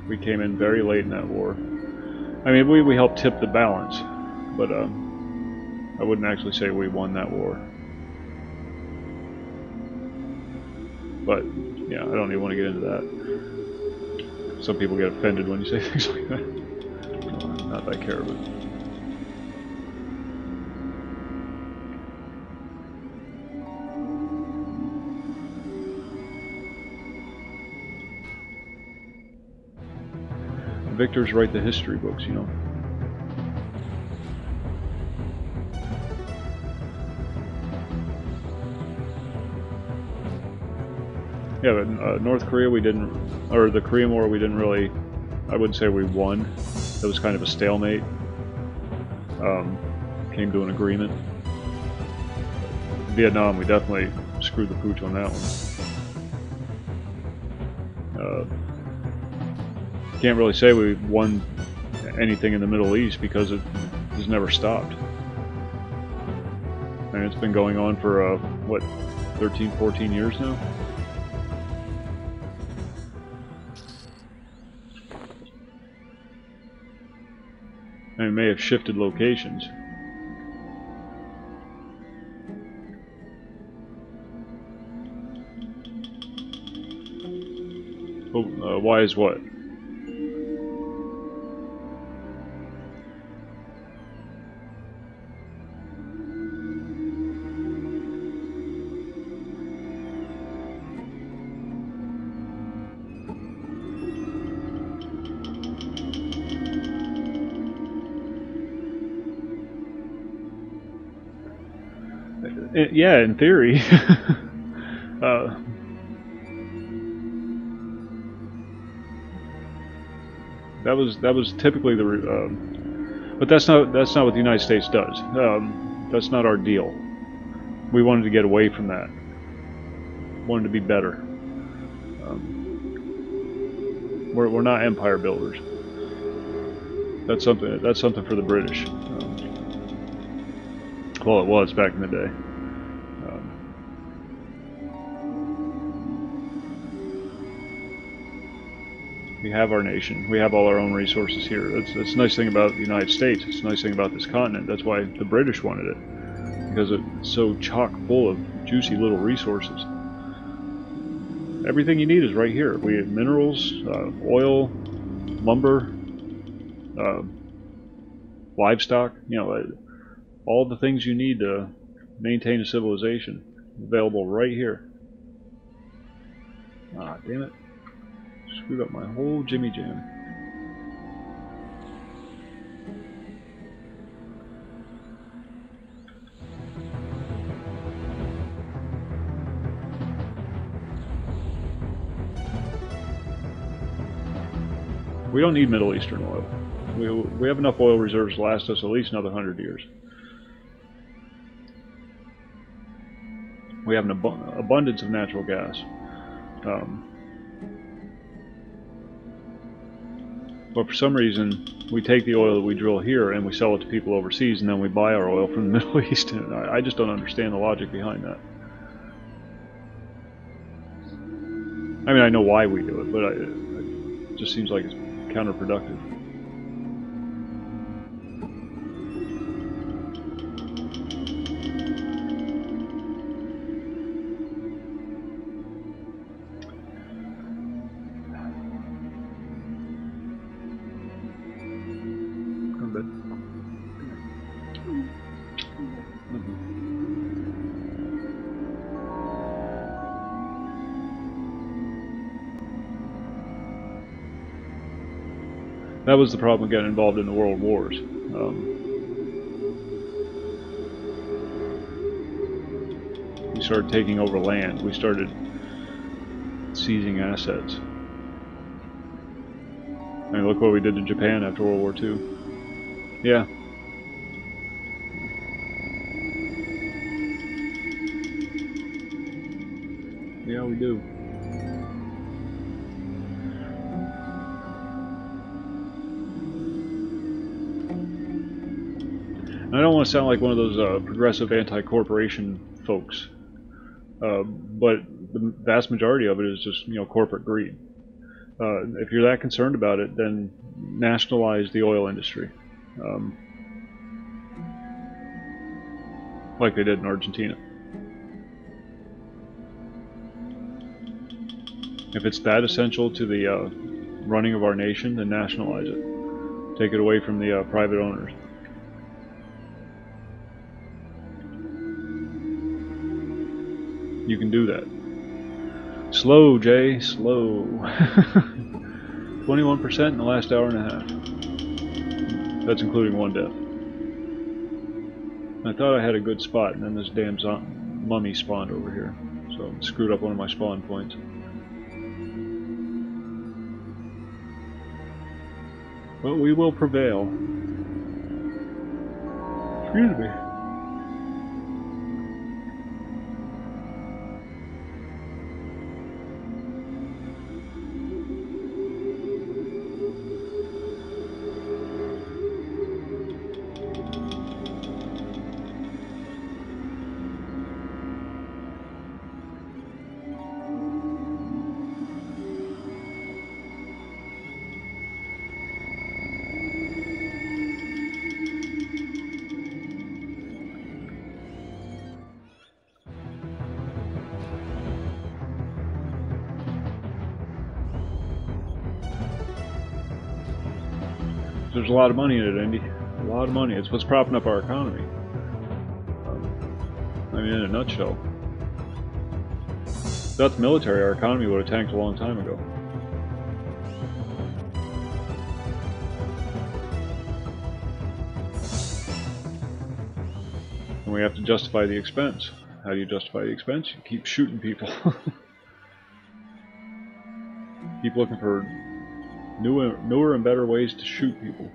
We came in very late in that war. I mean, we helped tip the balance, but I wouldn't actually say we won that war. But yeah, I don't even want to get into that. Some people get offended when you say things like that. Not that I care, but. Victors write the history books, you know. Yeah, but North Korea we didn't, or the Korean War we didn't really, I wouldn't say we won. It was kind of a stalemate. Came to an agreement. Vietnam, we definitely screwed the pooch on that one. Can't really say we won anything in the Middle East because it has never stopped. I mean, it's been going on for, what, 13, 14 years now? And it may have shifted locations. Oh, why is what? Yeah, in theory. That was typically the, but that's not what the United States does. That's not our deal. We wanted to get away from that. Wanted to be better. We're not empire builders. That's something for the British. Well, it was back in the day. We have our nation. We have all our own resources here. That's the nice thing about the United States. It's the nice thing about this continent. That's why the British wanted it, because it's so chock full of juicy little resources. Everything you need is right here. We have minerals, oil, lumber, uh, livestock. You know, all the things you need to maintain a civilization available right here. Ah, damn it. Screwed up my whole jimmy jam. We don't need Middle Eastern oil. We have enough oil reserves to last us at least another 100 years. We have an abundance of natural gas. But for some reason, we take the oil that we drill here and we sell it to people overseas, and then we buy our oil from the Middle East. And I just don't understand the logic behind that. I mean, I know why we do it, but it just seems like it's counterproductive. That was the problem getting involved in the world wars. We started taking over land. We started seizing assets. I mean, look what we did to Japan after World War II. Yeah. Yeah, we do. And I don't want to sound like one of those progressive anti-corporation folks, but the vast majority of it is just, you know, corporate greed. If you're that concerned about it, then nationalize the oil industry, like they did in Argentina. If it's that essential to the running of our nation, then nationalize it. Take it away from the private owners. You can do that. Slow, Jay, slow. 21% in the last hour and a half. That's including one death. I thought I had a good spot, and then this damn mummy spawned over here. So I screwed up one of my spawn points. But we will prevail. Excuse me. There's a lot of money in it, Indy. A lot of money. It's what's propping up our economy. I mean, in a nutshell. Without the military, our economy would have tanked a long time ago. And we have to justify the expense. How do you justify the expense? You keep shooting people. Keep looking for newer and better ways to shoot people.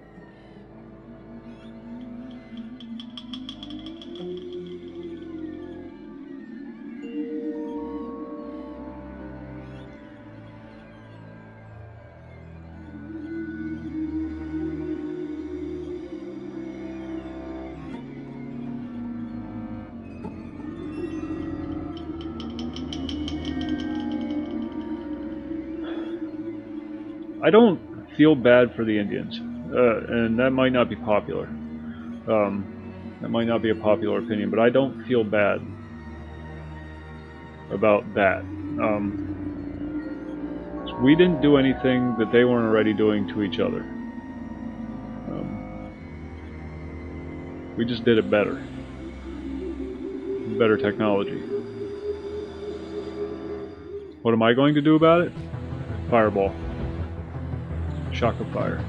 I don't feel bad for the Indians, and that might not be popular. That might not be a popular opinion, but I don't feel bad about that. We didn't do anything that they weren't already doing to each other. We just did it better. Better technology. What am I going to do about it? Fireball. Shock of fire.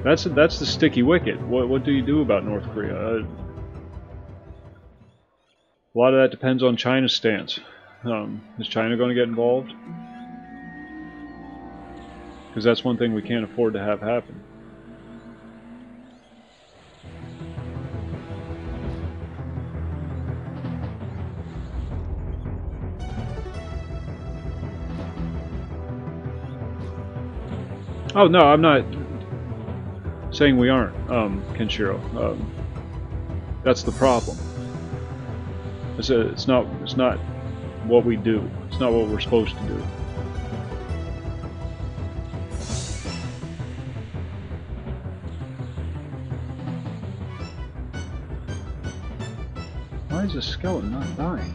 That's the sticky wicket. What do you do about North Korea? A lot of that depends on China's stance. Is China going to get involved? Because that's one thing we can't afford to have happen. Oh no, I'm not saying we aren't, Kenshiro. That's the problem. It's not what we do. It's not what we're supposed to do. Why is this skeleton not dying?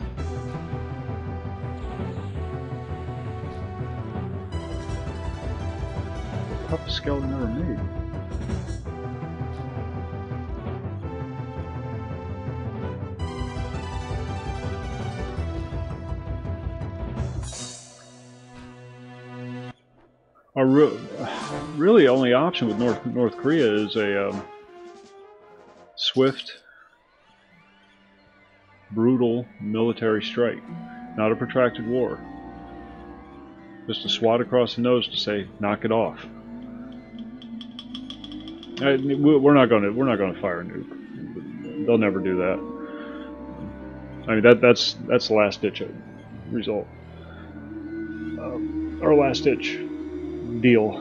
Toughest skeleton ever made. Our really only option with North Korea is a swift, brutal military strike, not a protracted war. Just a swat across the nose to say, knock it off. We're not going to fire a nuke. They'll never do that. I mean that's the last ditch result. Our last ditch deal.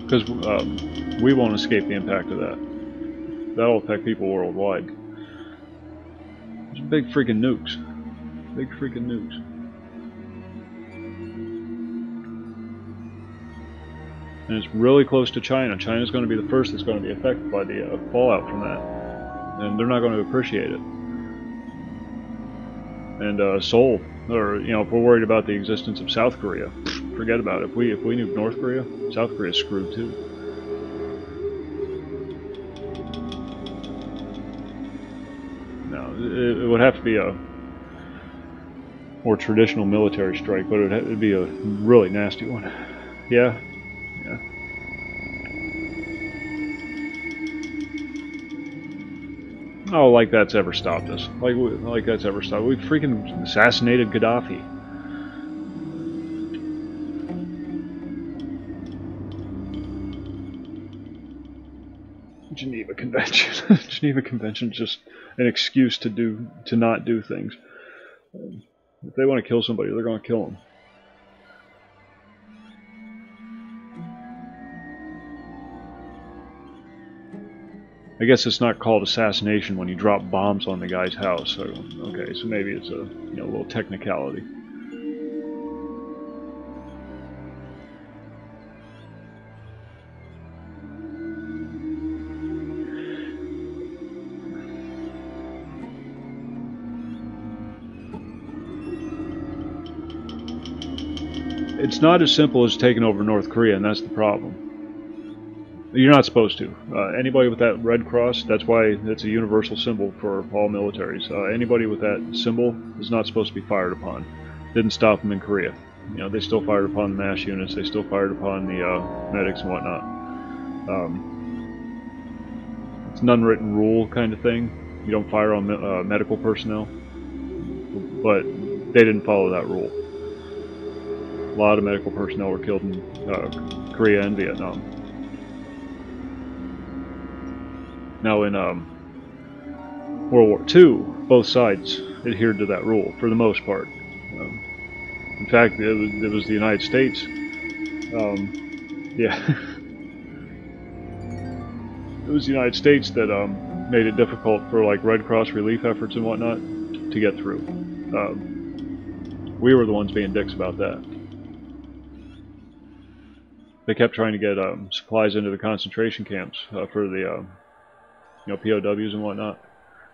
Because we won't escape the impact of that. That'll affect people worldwide. There's big freaking nukes. Big freaking nukes. And it's really close to China. China's going to be the first that's going to be affected by the fallout from that. And they're not going to appreciate it. And Seoul, or if we're worried about the existence of South Korea, forget about it. If we nuke North Korea, South Korea's screwed too. No, it would have to be a more traditional military strike, but it'd be a really nasty one. Yeah. Oh, like that's ever stopped us. Like that's ever stopped. We freaking assassinated Gaddafi. Geneva Convention. Geneva Convention is just an excuse to not do things. If they want to kill somebody, they're going to kill them. I guess it's not called assassination when you drop bombs on the guy's house. So, okay, so maybe it's a little technicality. It's not as simple as taking over North Korea, and that's the problem. You're not supposed to. Anybody with that red cross, that's why it's a universal symbol for all militaries. Anybody with that symbol is not supposed to be fired upon. Didn't stop them in Korea. They still fired upon the MASH units, they still fired upon the medics and whatnot. It's an unwritten rule kind of thing. You don't fire on medical personnel. But they didn't follow that rule. A lot of medical personnel were killed in Korea and Vietnam. Now in World War II, both sides adhered to that rule for the most part. In fact, it was the United States. Yeah, it was the United States that made it difficult for like Red Cross relief efforts and whatnot to get through. We were the ones being dicks about that. They kept trying to get supplies into the concentration camps for the POWs and whatnot,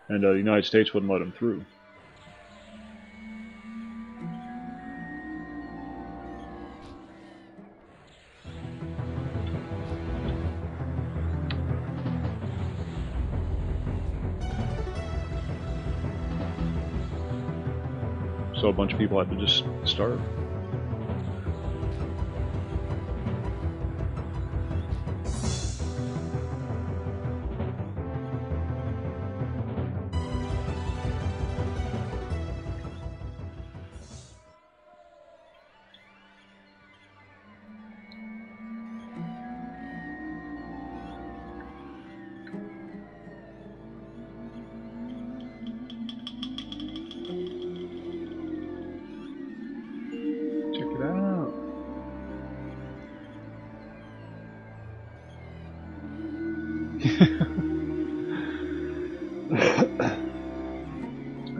and the United States wouldn't let them through. So a bunch of people had to just starve.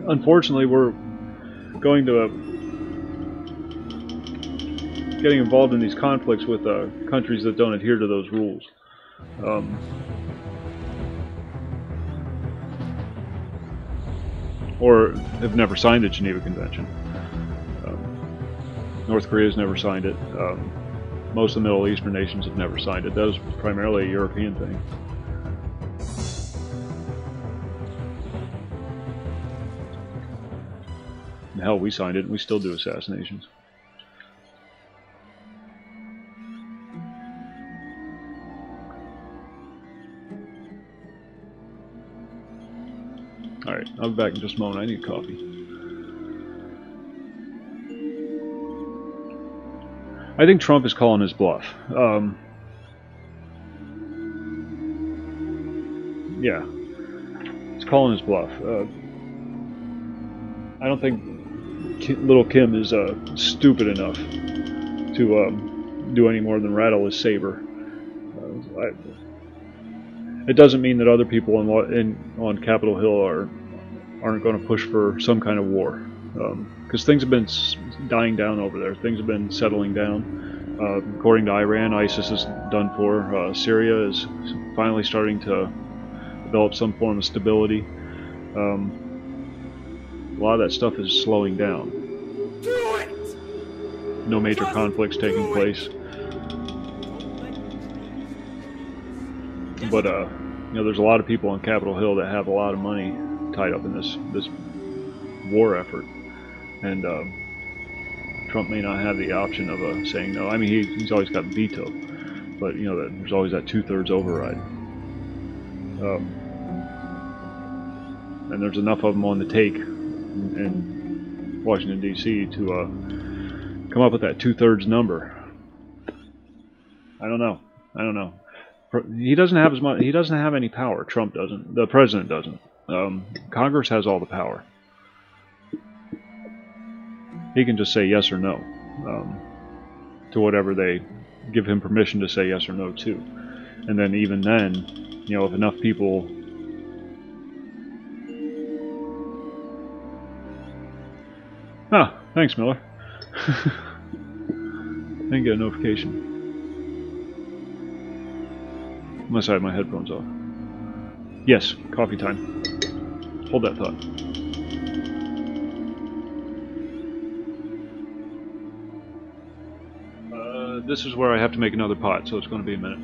Unfortunately, we're going to getting involved in these conflicts with countries that don't adhere to those rules. Or have never signed the Geneva Convention. North Korea's never signed it. Most of the Middle Eastern nations have never signed it. That was primarily a European thing. And hell, we signed it and we still do assassinations. Alright, I'll be back in just a moment. I need coffee. I think Trump is calling his bluff. Yeah, he's calling his bluff. I don't think little Kim is stupid enough to do any more than rattle his saber. It doesn't mean that other people on Capitol Hill aren't going to push for some kind of war, because things have been dying down over there. Things have been settling down. According to Iran, ISIS is done for. Syria is finally starting to develop some form of stability. A lot of that stuff is slowing down. No major conflicts taking place. But there's a lot of people on Capitol Hill that have a lot of money tied up in this war effort, and Trump may not have the option of saying no. I mean, he's always got veto, but there's always that 2/3 override, and there's enough of them on the take in Washington D.C. to come up with that 2/3 number. I don't know. He doesn't have as much. He doesn't have any power. Trump doesn't. The president doesn't. Congress has all the power. He can just say yes or no to whatever they give him permission to say yes or no to, and then even then, if enough people. Ah, thanks, Miller. I didn't get a notification. Unless I have my headphones off. Yes, coffee time. Hold that thought. This is where I have to make another pot, so it's going to be a minute.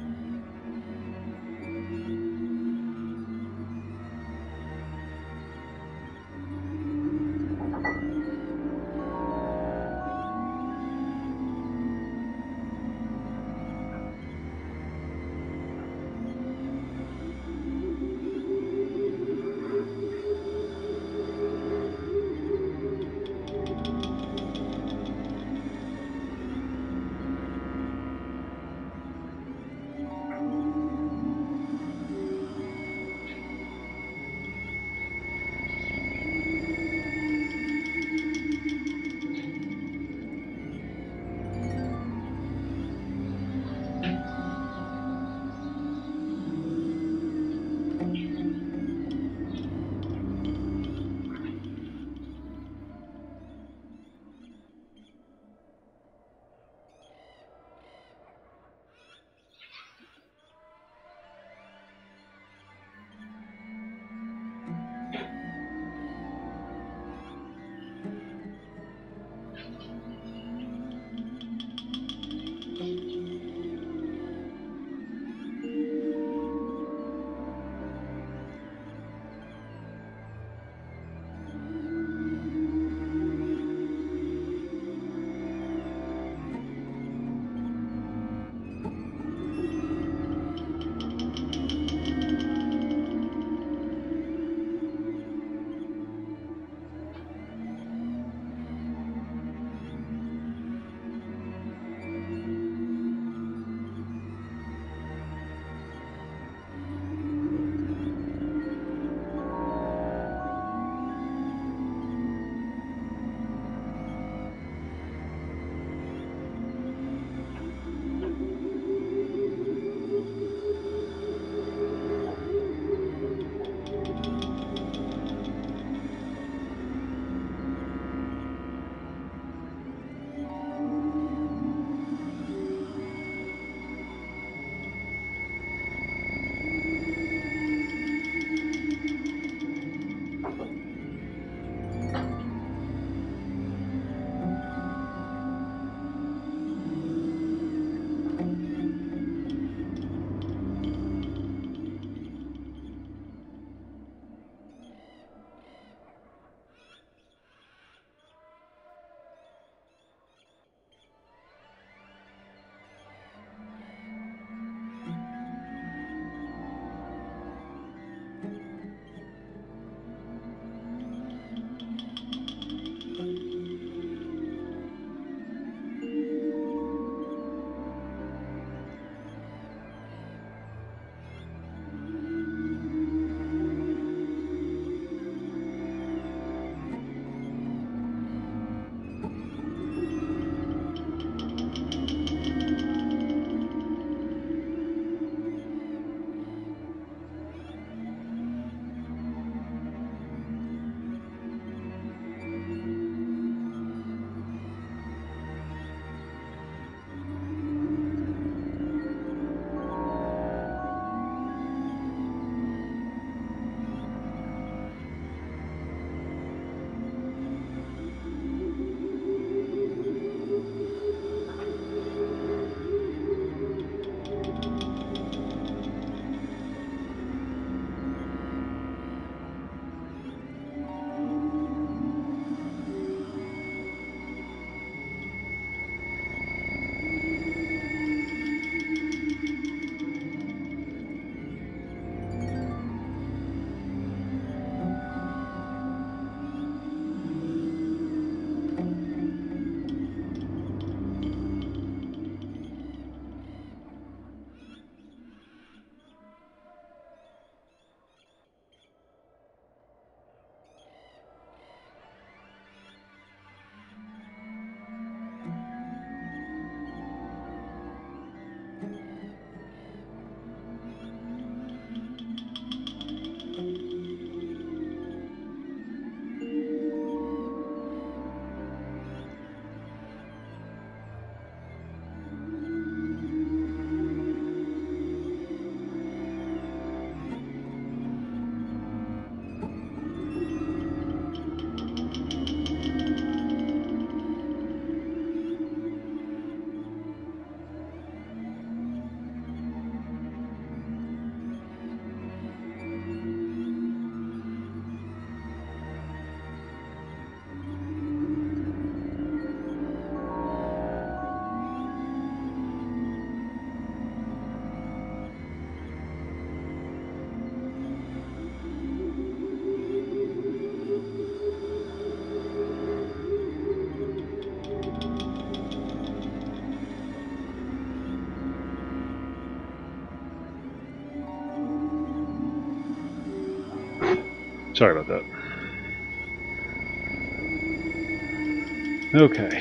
Sorry about that. Okay.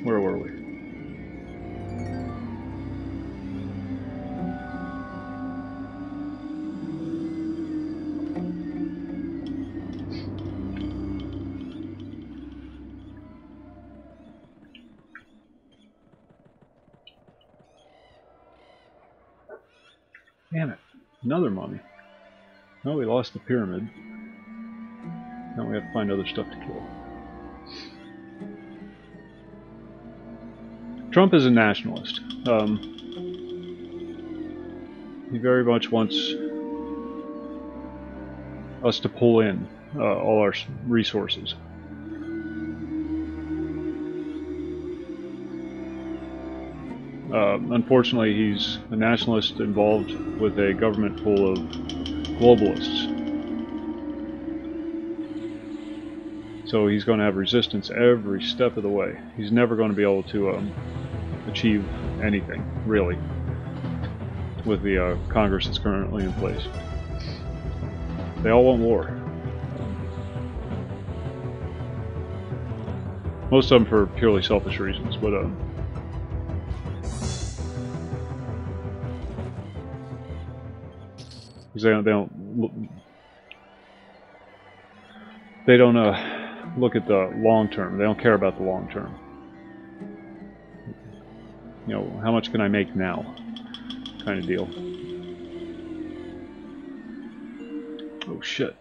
Where were we? Damn it. Another mummy. Well, we lost the pyramid. Now we have to find other stuff to kill. Trump is a nationalist. He very much wants us to pull in all our resources. Unfortunately, he's a nationalist involved with a government full of globalists. So he's going to have resistance every step of the way. He's never going to be able to achieve anything, really, with the Congress that's currently in place. They all want war. Most of them for purely selfish reasons, but because they don't look at the long term. They don't care about the long term. You know, how much can I make now? Kind of deal. Oh shit.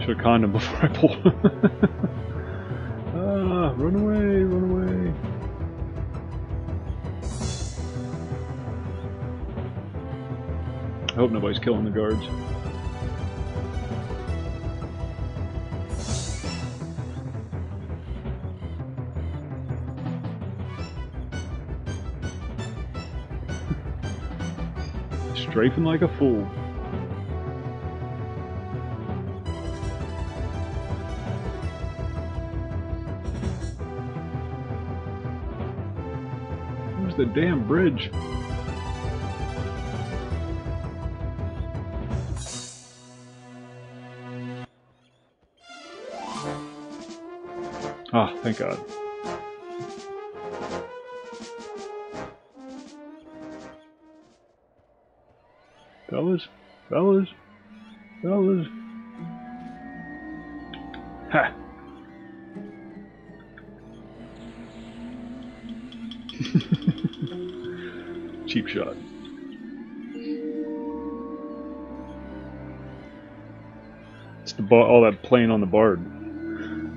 Should have conned him before I pulled. Ah, run away, run away. I hope nobody's killing the guards. Strafing like a fool. Where's the damn bridge? Ah, thank God. Fellas, fellas, fellas. Ha! Cheap shot. It's the all that playing on the bard.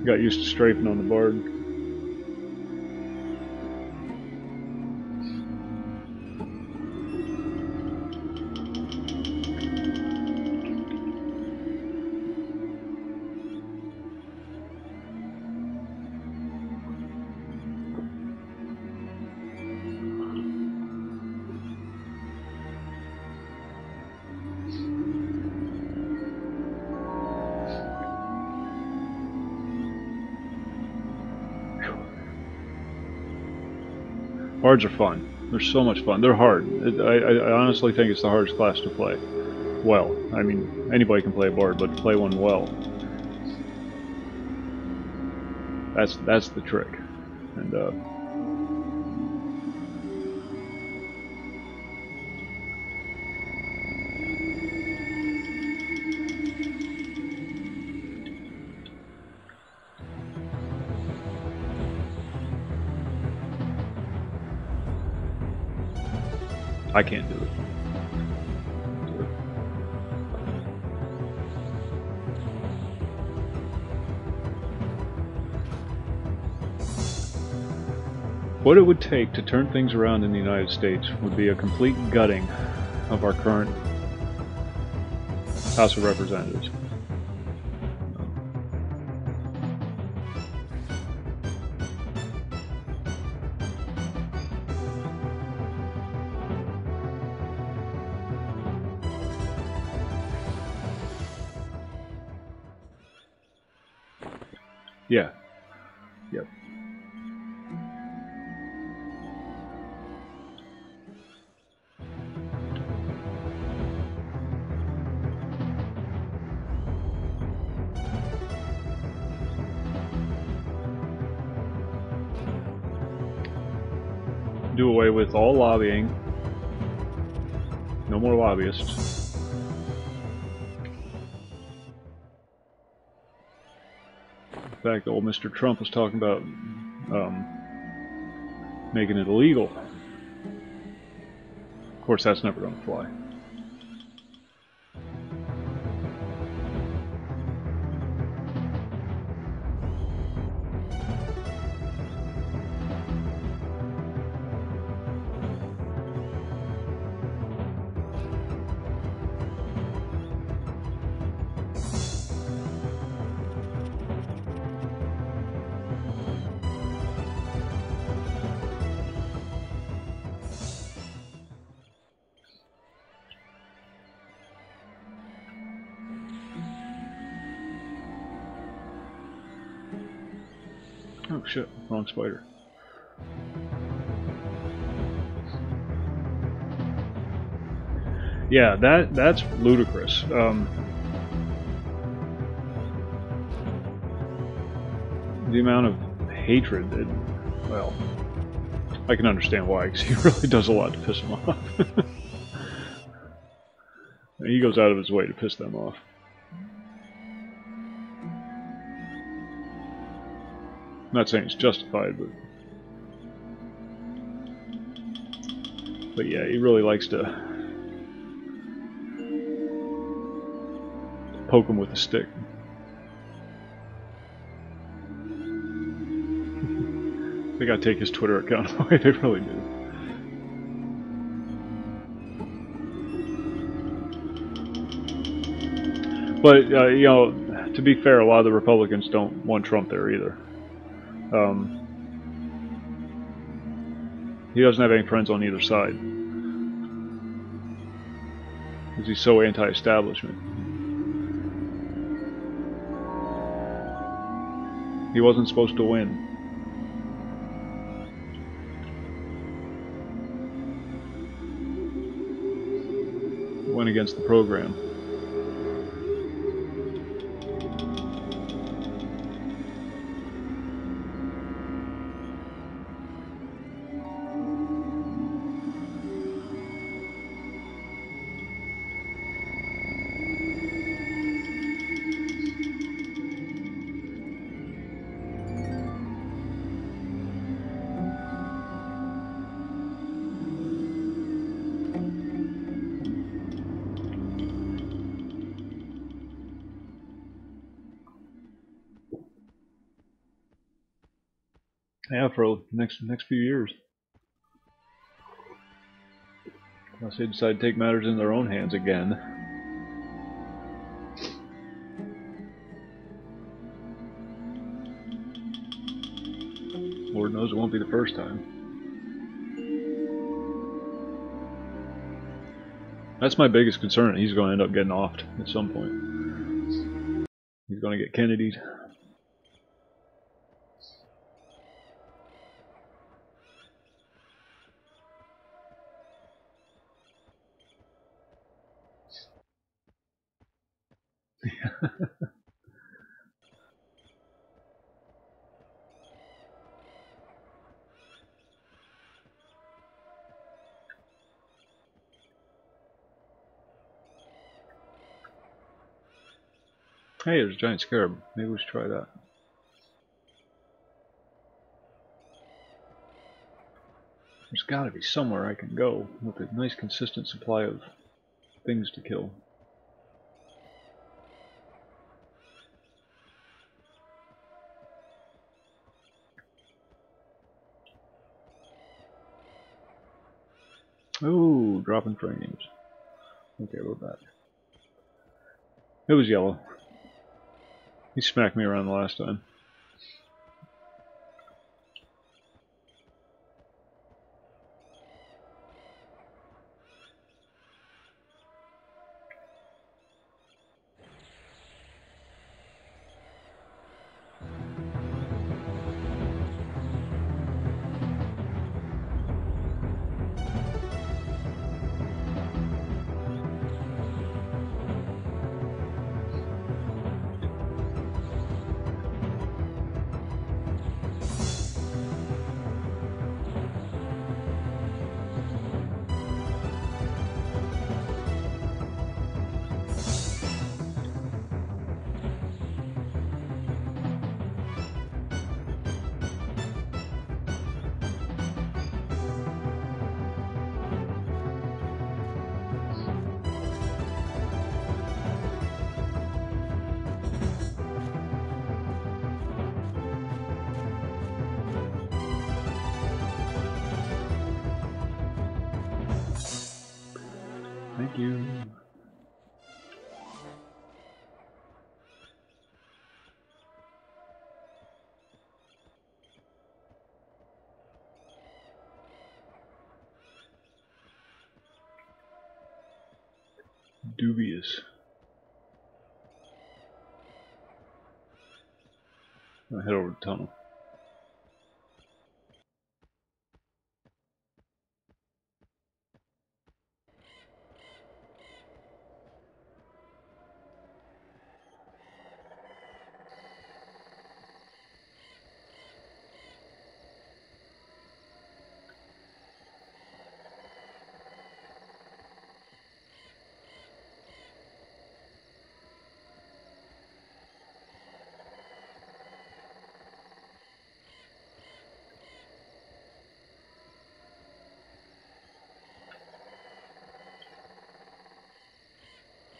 Got used to strafing on the bard. Bards are fun. They're so much fun. They're hard. I honestly think it's the hardest class to play. Well, I mean, anybody can play a bard, but to play one well, that's the trick. And I can't do it. What it would take to turn things around in the United States would be a complete gutting of our current House of Representatives. Yeah. Yep. do away with all lobbying. No more lobbyists. In fact, old Mr. Trump was talking about making it illegal. Of course, that's never going to fly. Oh shit, wrong spider. Yeah, that's ludicrous. The amount of hatred that, well, I can understand why, because he really does a lot to piss them off. He goes out of his way to piss them off. I'm not saying it's justified, but yeah, he really likes to poke him with a stick. They gotta take his Twitter account away, they really do. But, you know, to be fair, a lot of the Republicans don't want Trump there either. He doesn't have any friends on either side. Because he's so anti-establishment. He wasn't supposed to win. Went against the program. Yeah, for the next few years. Unless they decide to take matters in their own hands again. Lord knows it won't be the first time. That's my biggest concern. He's going to end up getting offed at some point. He's going to get Kennedy'd. Hey, there's a giant scarab. Maybe we should try that. There's got to be somewhere I can go with a nice consistent supply of things to kill. Ooh, dropping frames. Okay, we're back. It was yellow. He smacked me around the last time. you. Dubious. I'll head over the tunnel.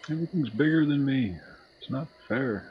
Everything's bigger than me. It's not fair.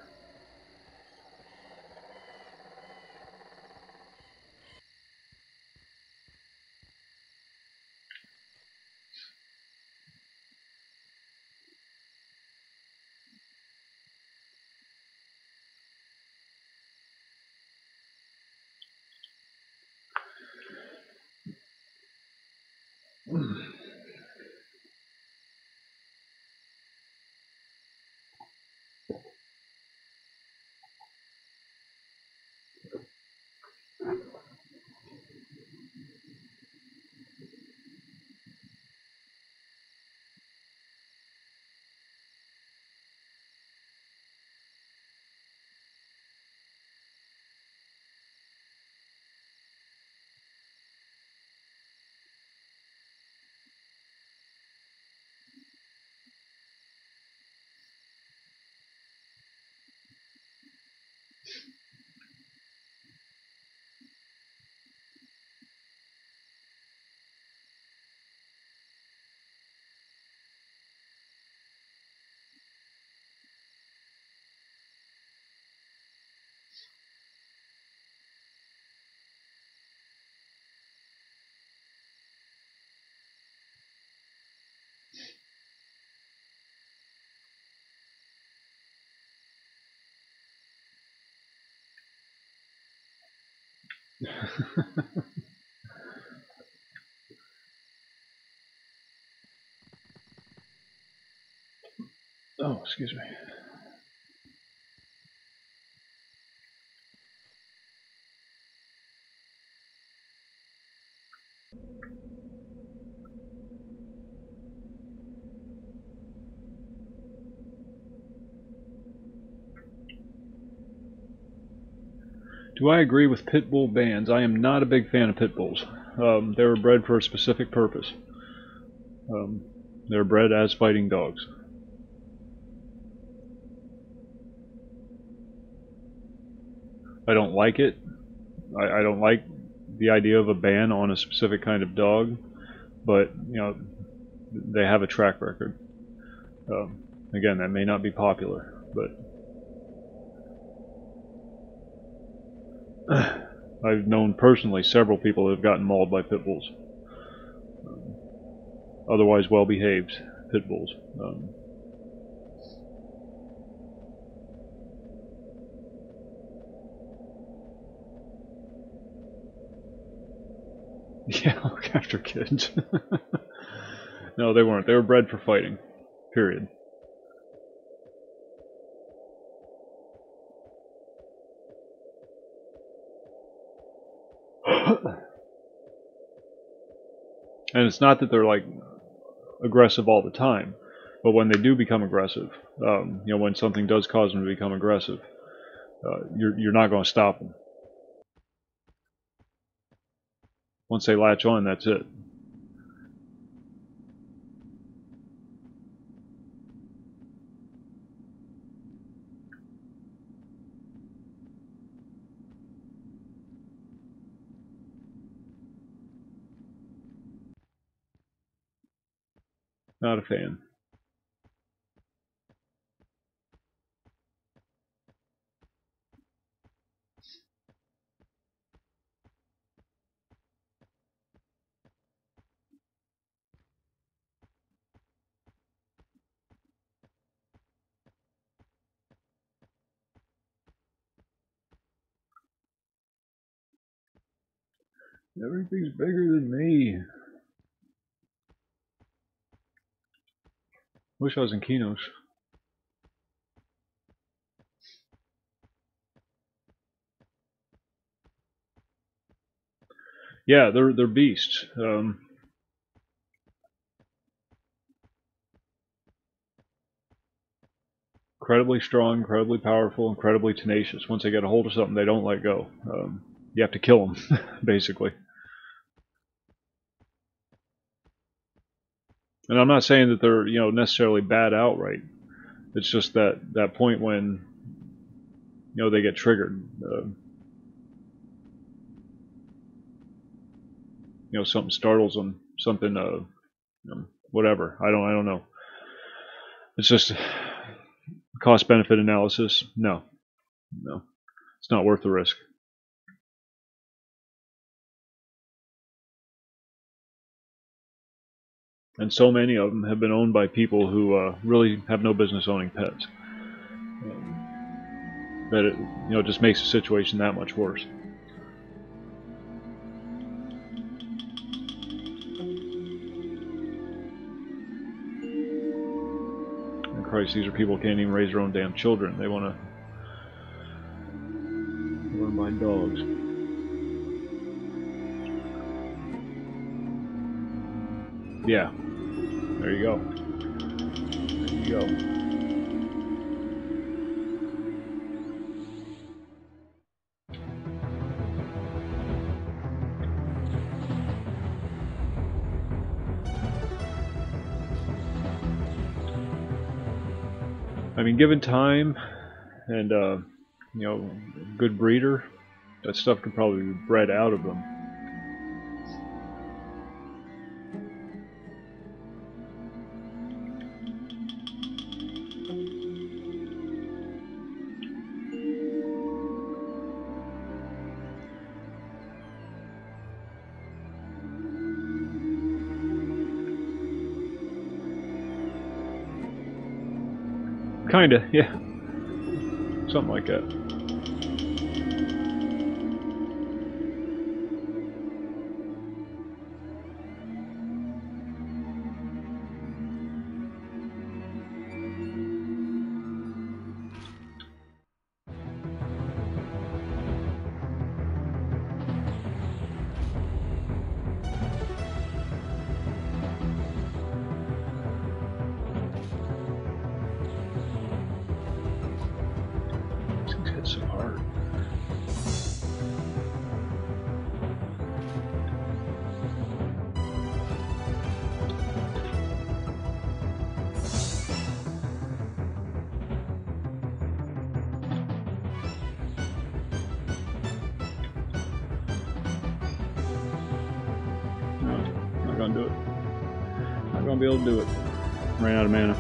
Oh, excuse me. Do I agree with pit bull bans? I am not a big fan of pit bulls. They were bred for a specific purpose. They're bred as fighting dogs. I don't like it. I don't like the idea of a ban on a specific kind of dog, but you know, they have a track record. Again, that may not be popular, but I've known personally several people that have gotten mauled by pit bulls. Otherwise well-behaved pit bulls. Yeah, look after kids. No, they weren't. They were bred for fighting. Period. And it's not that they're like aggressive all the time, but when they do become aggressive, you know, when something does cause them to become aggressive, you're not going to stop them. Once they latch on, that's it. Not a fan. Everything's bigger than me. Wish I was in Kinos. Yeah, they're beasts. Incredibly strong, incredibly powerful, incredibly tenacious. Once they get a hold of something, they don't let go. You have to kill them, basically. And I'm not saying that they're necessarily bad outright. It's just that point when they get triggered. Something startles them, something whatever. I don't know. It's just cost benefit analysis. No, it's not worth the risk. And so many of them have been owned by people who really have no business owning pets. That it just makes the situation that much worse. And Christ, these are people who can't even raise their own damn children. They want to buy dogs. Yeah, there you go. There you go. I mean, given time and good breeder, that stuff could probably be bred out of them. Kinda, yeah. Something like that. Things hit so hard. No, not gonna do it. Not gonna be able to do it. Ran out of mana.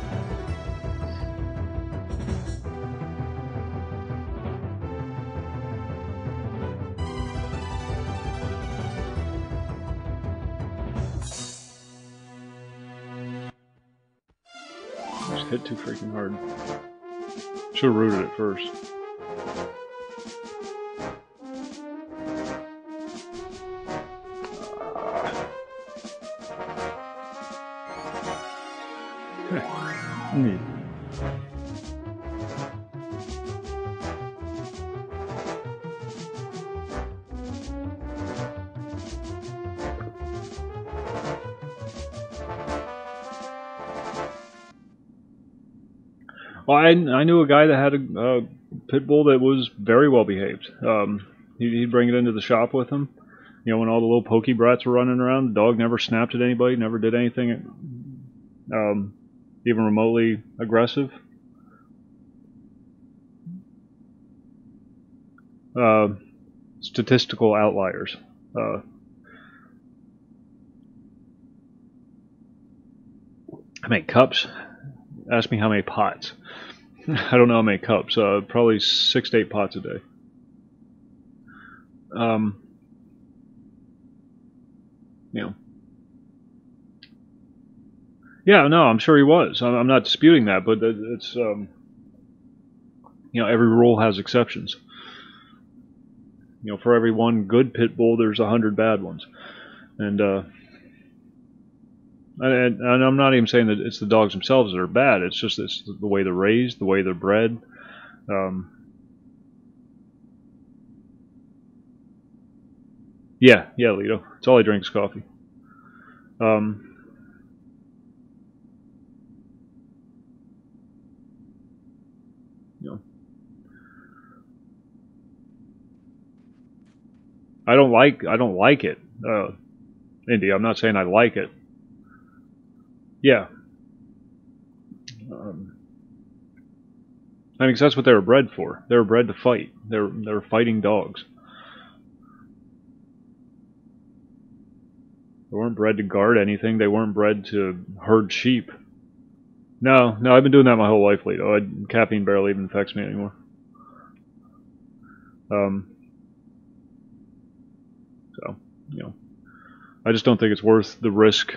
Just hit too freaking hard. Should have rooted it first. Neat. Well, I knew a guy that had a pit bull that was very well behaved. He'd bring it into the shop with him. When all the little pokey brats were running around, the dog never snapped at anybody, never did anything even remotely aggressive. Statistical outliers. How many cups? Ask me how many pots. I don't know how many cups. Probably 6 to 8 pots a day. Yeah, no, I'm sure he was. I'm not disputing that, but it's every rule has exceptions. You know, for every one good pit bull, there's 100 bad ones. And I'm not even saying that it's the dogs themselves that are bad. It's just the way they're raised, the way they're bred. Yeah, Lito. It's all I drink is coffee. You know, I don't like it, Indy. I'm not saying I like it. Yeah. I mean, 'cause that's what they were bred for. They were bred to fight. They're fighting dogs. They weren't bred to guard anything. They weren't bred to herd sheep. No, I've been doing that my whole life, Lito. Caffeine barely even affects me anymore. So, you know, I just don't think it's worth the risk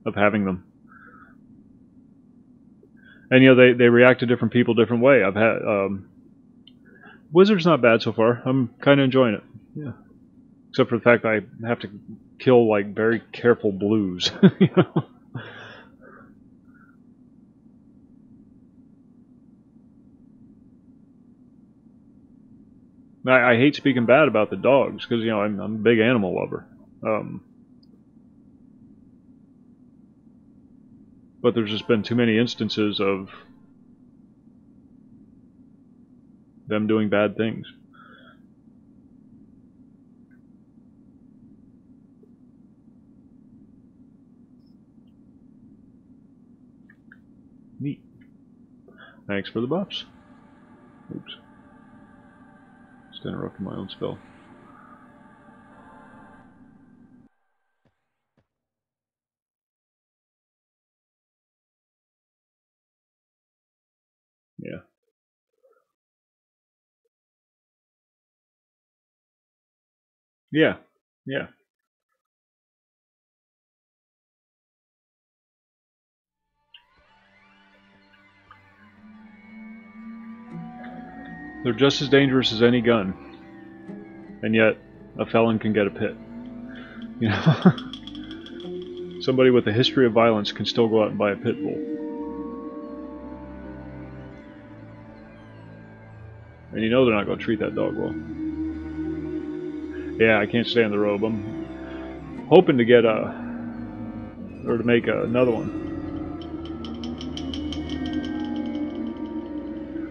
of having them. And you know, they react to different people different way. I've had Wizard's not bad so far. I'm kind of enjoying it. Yeah. Except for the fact I have to kill like very careful blues. You know? I hate speaking bad about the dogs because you know I'm a big animal lover. But there's just been too many instances of them doing bad things. Neat. Thanks for the buffs. Oops. Just interrupted my own spell. Yeah. Yeah. Yeah. They're just as dangerous as any gun. And yet, a felon can get a pit. You know? Somebody with a history of violence can still go out and buy a pit bull. And you know they're not going to treat that dog well. Yeah, I can't stand the robe. I'm hoping to get or to make another one.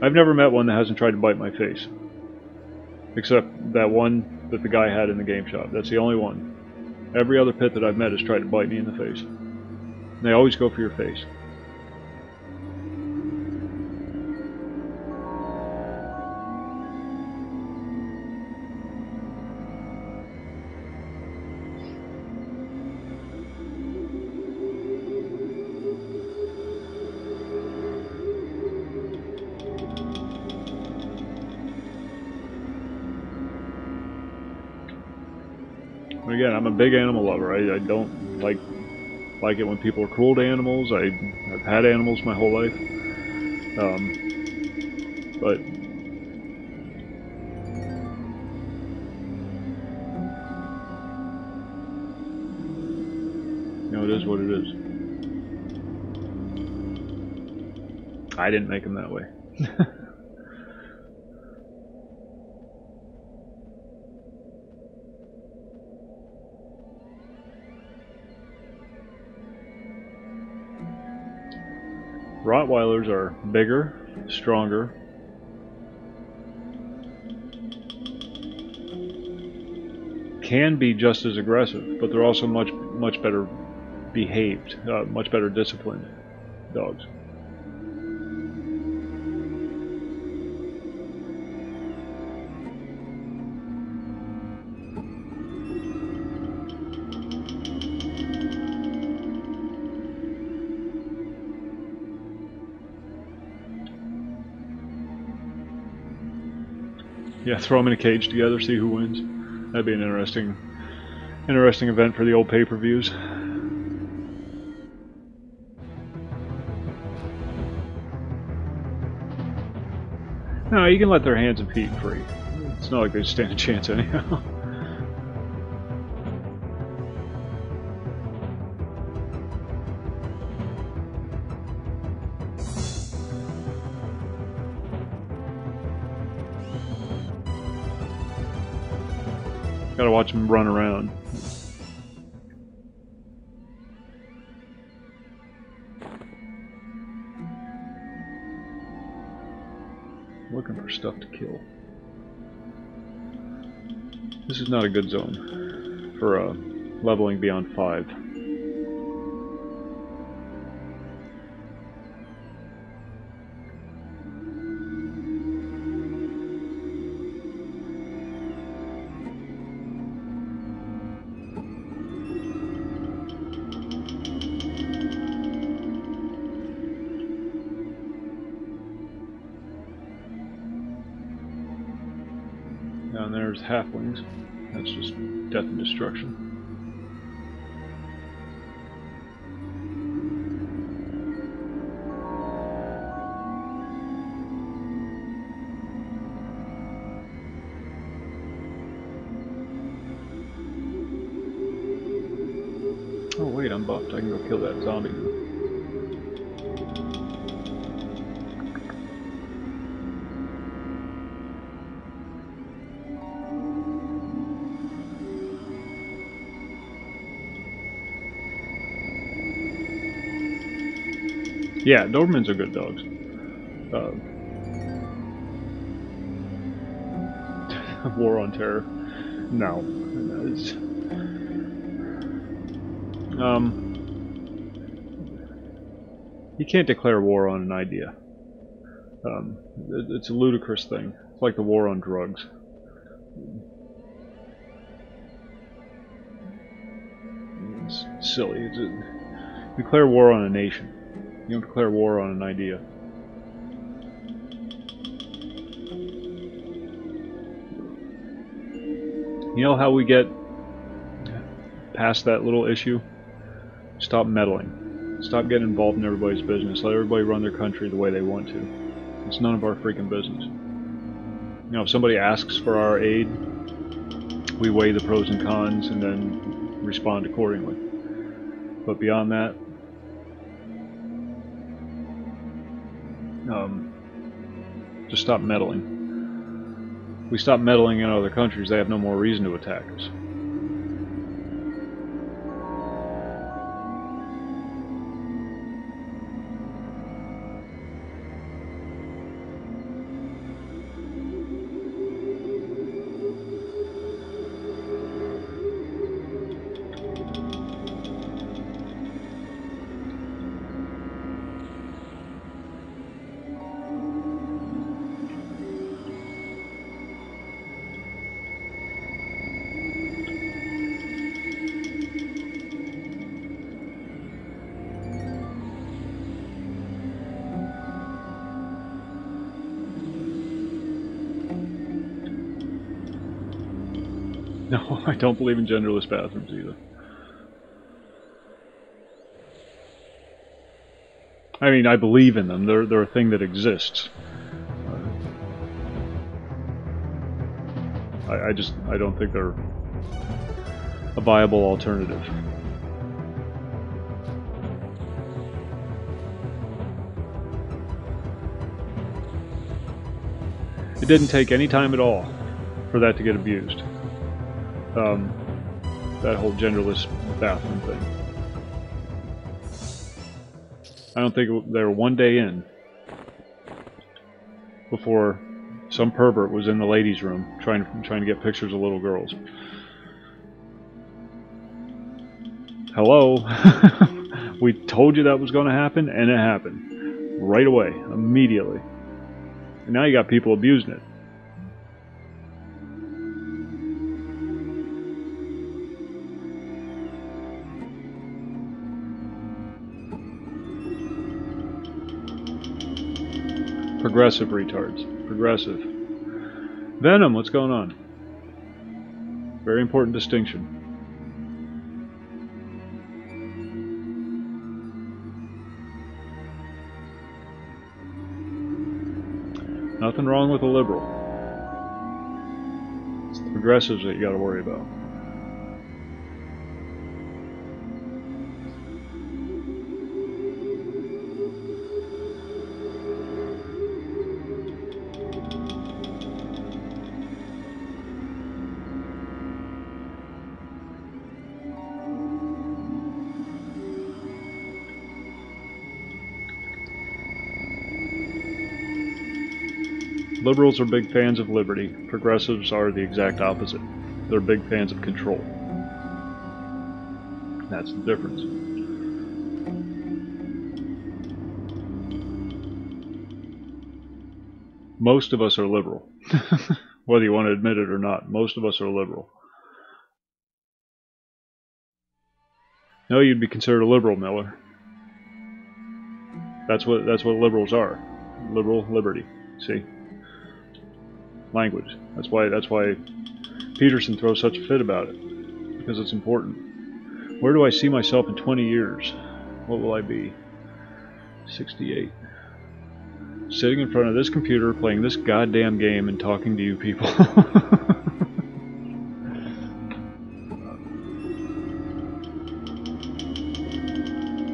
I've never met one that hasn't tried to bite my face. Except that one that the guy had in the game shop. That's the only one. Every other pit that I've met has tried to bite me in the face. And they always go for your face. Again, I'm a big animal lover. I don't like it when people are cruel to animals. I've had animals my whole life. But you know, it is what it is. I didn't make them that way. Rottweilers are bigger, stronger, can be just as aggressive, but they're also much better behaved, much better disciplined dogs. Yeah, throw them in a cage together, see who wins. That'd be an interesting event for the old pay-per-views. No, you can let their hands and feet free. It's not like they stand a chance anyhow. Gotta watch them run around. Looking for stuff to kill. This is not a good zone for leveling beyond 5. Down there's halflings. That's just death and destruction. Oh wait, I'm buffed. I can go kill that zombie now. Yeah, Dobermans are good dogs. War on Terror. No. It's, you can't declare war on an idea. It's a ludicrous thing. It's like the war on drugs. It's silly. Declare war on a nation. You don't declare war on an idea. You know how we get past that little issue? Stop meddling. Stop getting involved in everybody's business. Let everybody run their country the way they want to. It's none of our freaking business. You know, if somebody asks for our aid, we weigh the pros and cons and then respond accordingly. But beyond that, just stop meddling. If we stop meddling in other countries, they have no more reason to attack us. No, I don't believe in genderless bathrooms either. I mean, I believe in them. They're a thing that exists. I don't think they're a viable alternative. It didn't take any time at all for that to get abused. That whole genderless bathroom thing. I don't think they were one day in before some pervert was in the ladies' room trying to get pictures of little girls. Hello? We told you that was going to happen, and it happened. Right away. Immediately. And now you got people abusing it. Progressive retards. Progressive. Venom, what's going on? Very important distinction. Nothing wrong with a liberal. Progressives that you got to worry about. Liberals are big fans of liberty. Progressives are the exact opposite. They're big fans of control. That's the difference. Most of us are liberal. Whether you want to admit it or not, most of us are liberal. No, you'd be considered a liberal, Miller. That's what liberals are. Liberal liberty. See? Language. That's why Peterson throws such a fit about it, because it's important. Where do I see myself in 20 years? What will I be? 68. Sitting in front of this computer, playing this goddamn game, and talking to you people.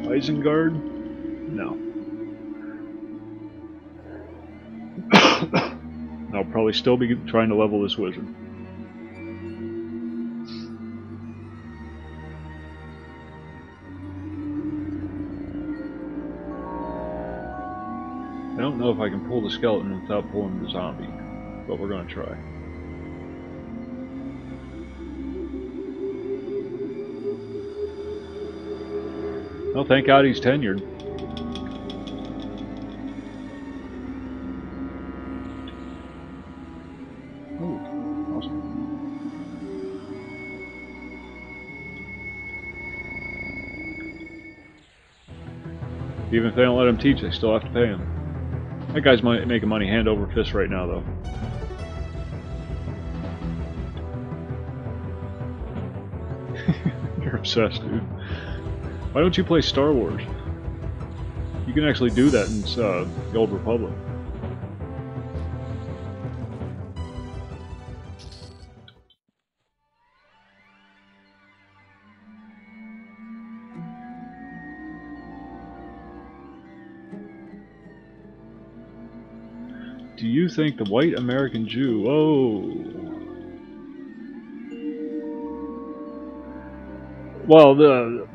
Isengard? No. I'll probably still be trying to level this wizard. I don't know if I can pull the skeleton without pulling the zombie, but we're going to try. Well, thank God he's tenured. Ooh, awesome. Even if they don't let him teach, they still have to pay him. That guy's making money hand over fist right now, though. You're obsessed, dude. Why don't you play Star Wars? You can actually do that in the Old Republic. Do you think the white American Jew... Whoa... Well, the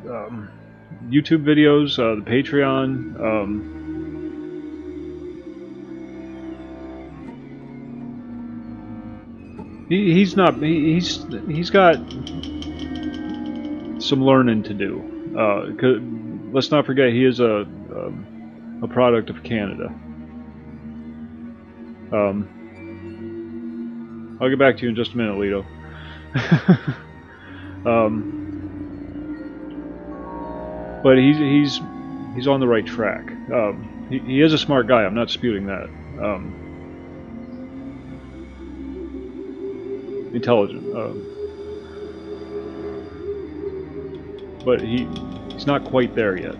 YouTube videos, the Patreon, he's got some learning to do. Let's not forget he is a product of Canada. I'll get back to you in just a minute, Lito. But he's on the right track. He is a smart guy. I'm not disputing that. Intelligent. But he's not quite there yet.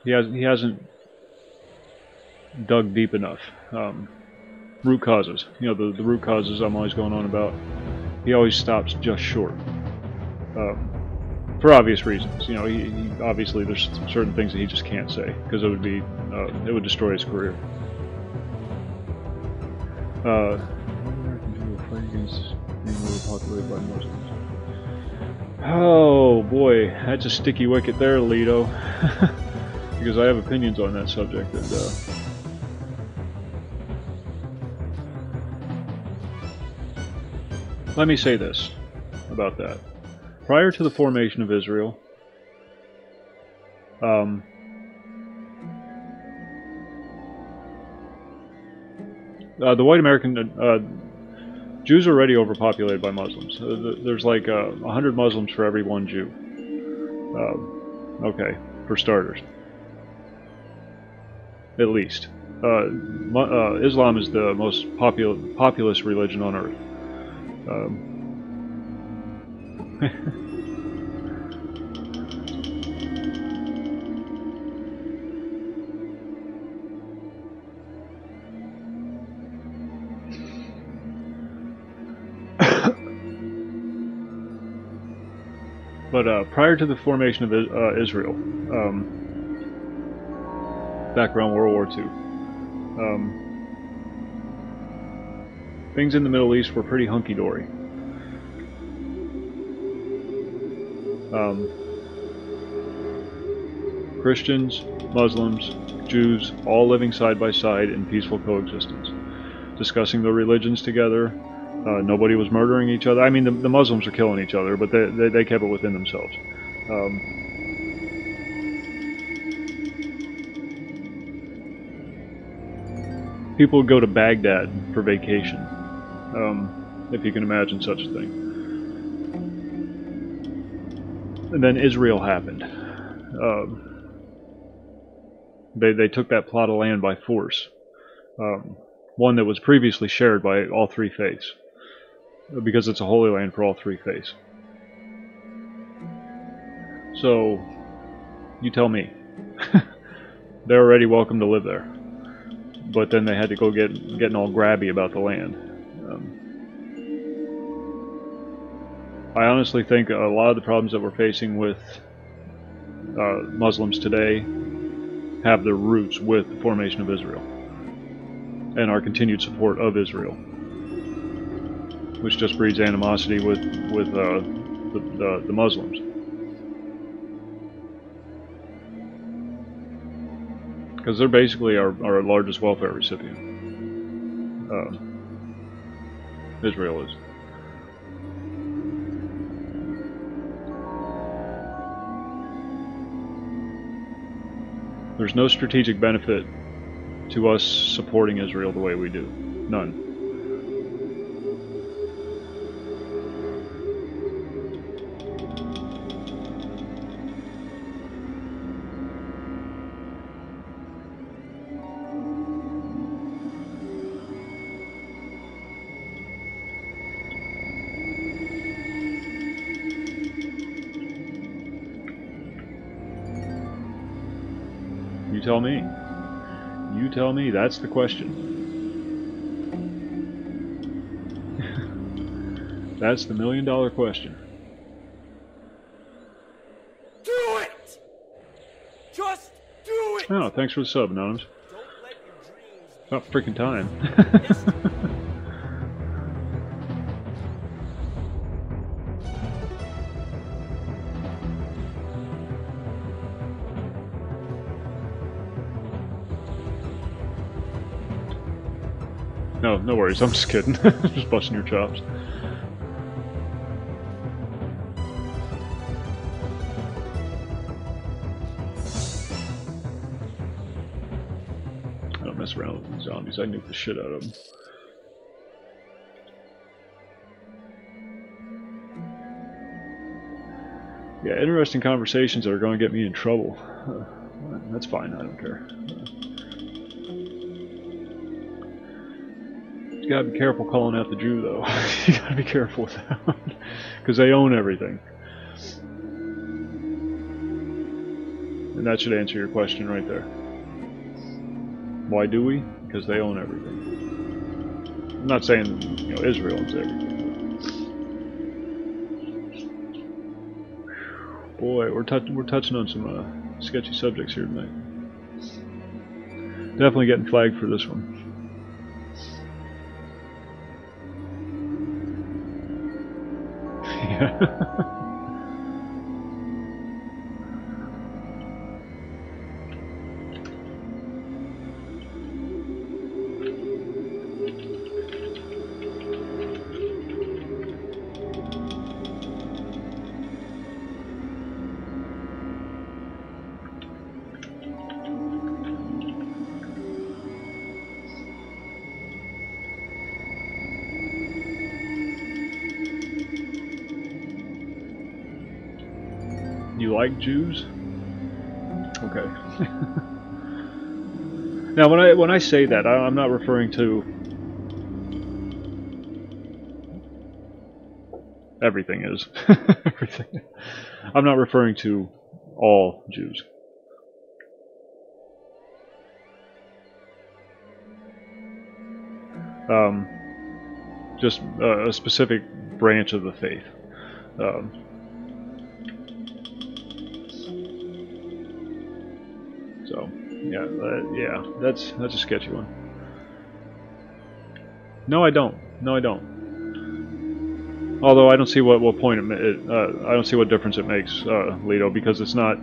He hasn't dug deep enough. Root causes. You know, the root causes I'm always going on about. He always stops just short. For obvious reasons. You know, he obviously there's certain things that he just can't say because it would destroy his career. Fight against being overpopulated by Muslims. Oh boy, that's a sticky wicket there, Lito. Because I have opinions on that subject, and let me say this about that. Prior to the formation of Israel, The white American Jews are already overpopulated by Muslims. There's like 100 Muslims for every one Jew. Okay, for starters, at least. Islam is the most populous religion on earth. But prior to the formation of Israel, back around World War II, things in the Middle East were pretty hunky-dory. Christians, Muslims, Jews, all living side by side in peaceful coexistence, discussing their religions together. Nobody was murdering each other. I mean, the Muslims were killing each other, but they kept it within themselves. People would go to Baghdad for vacation, if you can imagine such a thing. And then Israel happened. They took that plot of land by force, one that was previously shared by all three faiths, because it's a holy land for all three faiths. So, you tell me. They're already welcome to live there, but then they had to go getting all grabby about the land. I honestly think a lot of the problems that we're facing with Muslims today have their roots with the formation of Israel and our continued support of Israel, which just breeds animosity with the Muslims. Because they're basically our largest welfare recipient. Israel is. There's no strategic benefit to us supporting Israel the way we do. None. You tell me. You tell me. That's the question. That's the million-dollar question. Do it! Just do it! Oh, thanks for the sub, Anonymous. Don't let your dreams be About freaking time. No, no worries. I'm just kidding. Just busting your chops. I don't mess around with these zombies. I nuke the shit out of them. Yeah, interesting conversations that are going to get me in trouble. That's fine. I don't care. You gotta be careful calling out the Jew, though. You gotta be careful with that one. Because they own everything. And that should answer your question right there. Why do we? Because they own everything. I'm not saying, you know, Israel owns everything. Boy, we're touching on some sketchy subjects here tonight. Definitely getting flagged for this one. Yeah. You like Jews? Okay. Now, when I say that, I'm not referring to everything is everything. I'm not referring to all Jews. Just a specific branch of the faith. So, yeah, that's a sketchy one. No, I don't. No, I don't. Although I don't see what point I don't see what difference it makes, Leto, because it's not.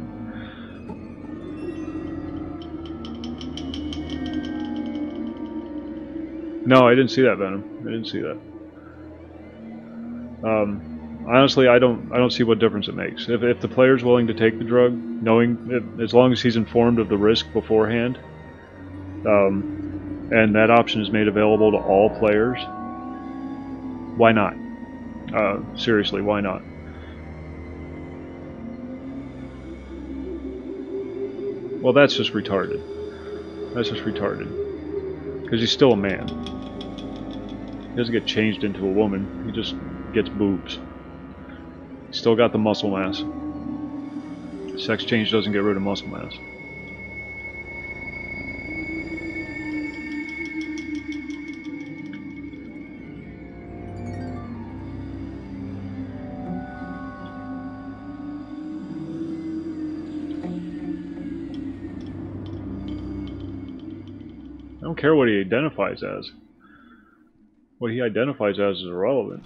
No, I didn't see that, Venom. I didn't see that. Honestly, I don't see what difference it makes. If the player's willing to take the drug, knowing as long as he's informed of the risk beforehand, and that option is made available to all players, why not? Seriously, why not? Well, that's just retarded. That's just retarded. Because he's still a man. He doesn't get changed into a woman. He just gets boobs. He's still got the muscle mass. Sex change doesn't get rid of muscle mass. I don't care what he identifies as. What he identifies as is irrelevant.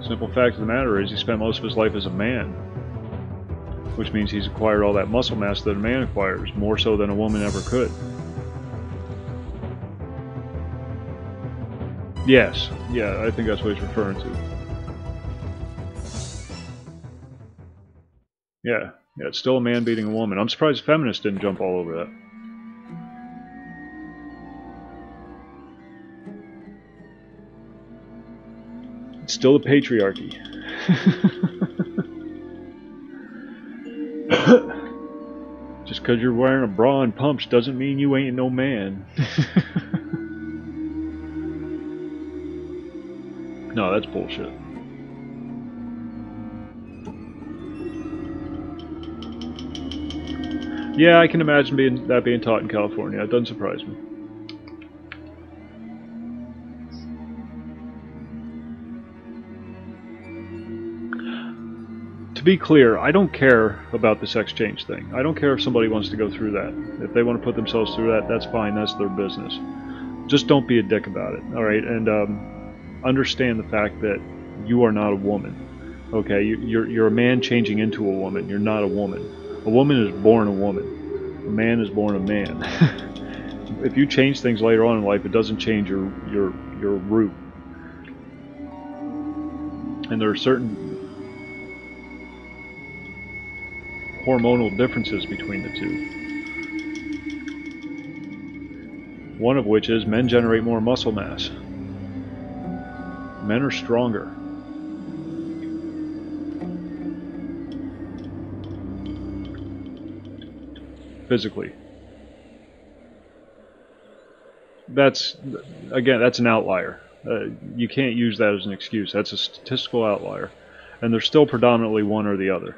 Simple fact of the matter is he spent most of his life as a man, which means he's acquired all that muscle mass that a man acquires, more so than a woman ever could. Yes, yeah, I think that's what he's referring to. Yeah, it's still a man beating a woman. I'm surprised feminists didn't jump all over that. It's still a patriarchy. Just because you're wearing a bra and pumps doesn't mean you ain't no man. No, that's bullshit. Yeah, I can imagine that being taught in California. It doesn't surprise me. To be clear, I don't care about the sex change thing. I don't care if somebody wants to go through that. If they want to put themselves through that, that's fine. That's their business. Just don't be a dick about it, all right? And understand the fact that you are not a woman. Okay, you're a man changing into a woman. You're not a woman. A woman is born a woman. A man is born a man. If you change things later on in life, it doesn't change your root. And there are certain hormonal differences between the two. One of which is men generate more muscle mass. Men are stronger. Physically. That's an outlier. You can't use that as an excuse. That's a statistical outlier. And they're still predominantly one or the other.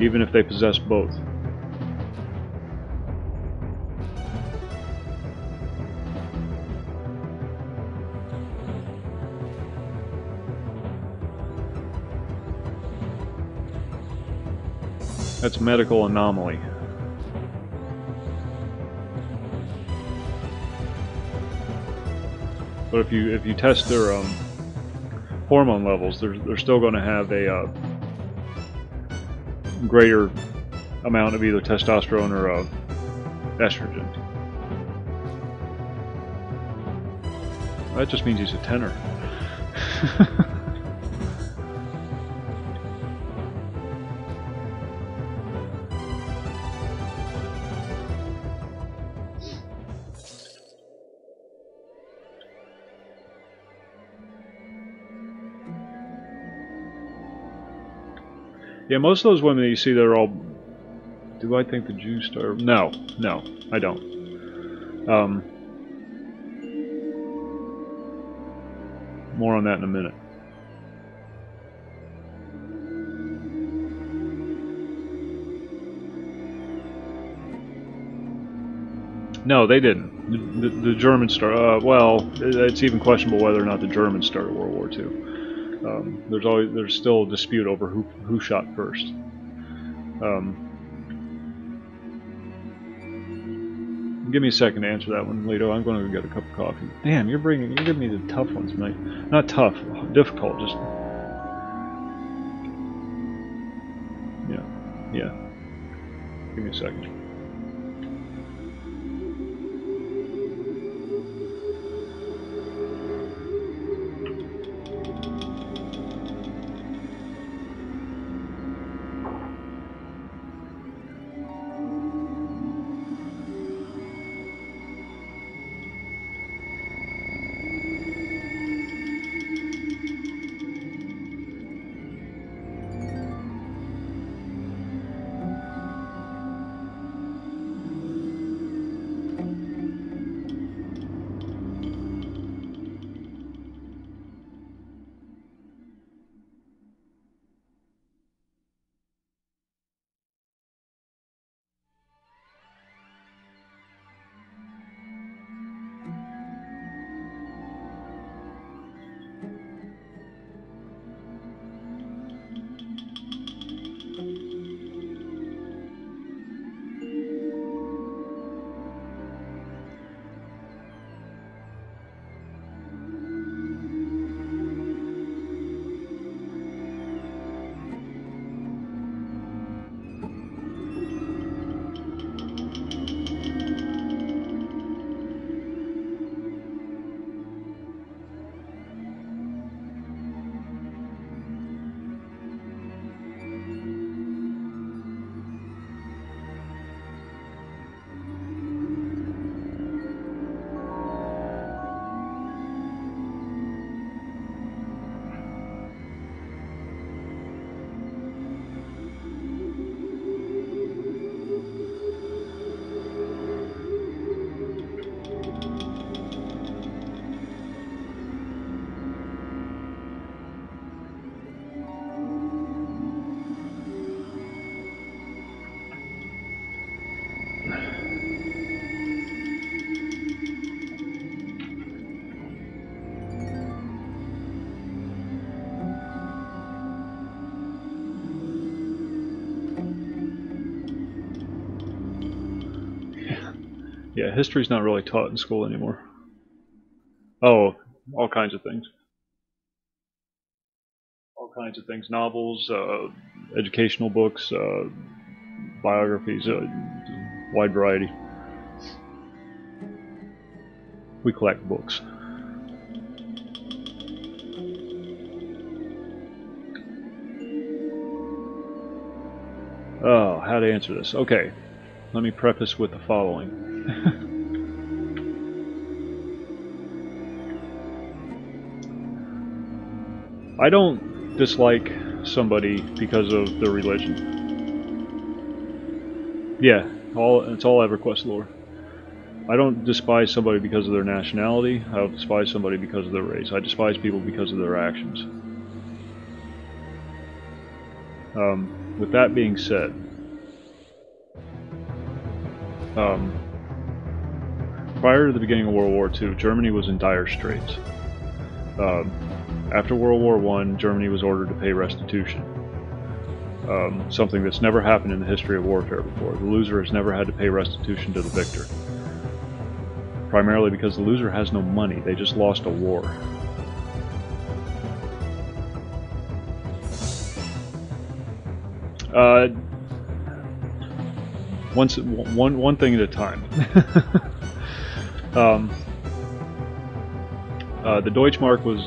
Even if they possess both. That's a medical anomaly. But if you test their hormone levels, they're still going to have a greater amount of either testosterone or estrogen. That just means he's a tenor. Yeah, most of those women that you see, they're all. Do I think the Jews started? No, no, I don't. More on that in a minute. No, they didn't. The Germans started. Well, it's even questionable whether or not the Germans started World War II. There's still a dispute over who shot first. Give me a second to answer that one, Lito. I'm going to go get a cup of coffee. Damn, you're giving me the tough ones tonight. Not tough, difficult. Just yeah. Give me a second. Yeah, history's not really taught in school anymore. Oh, all kinds of things. All kinds of things. Novels, educational books, biographies, wide variety. We collect books. Oh, how to answer this. Okay, let me preface with the following. I don't dislike somebody because of their religion. Yeah, it's all Everquest lore. I don't despise somebody because of their nationality. I don't despise somebody because of their race. I despise people because of their actions. With that being said, prior to the beginning of World War II, Germany was in dire straits. After World War I, Germany was ordered to pay restitution. Something that's never happened in the history of warfare before. The loser has never had to pay restitution to the victor. Primarily because the loser has no money. They just lost a war. One thing at a time. The Deutschmark was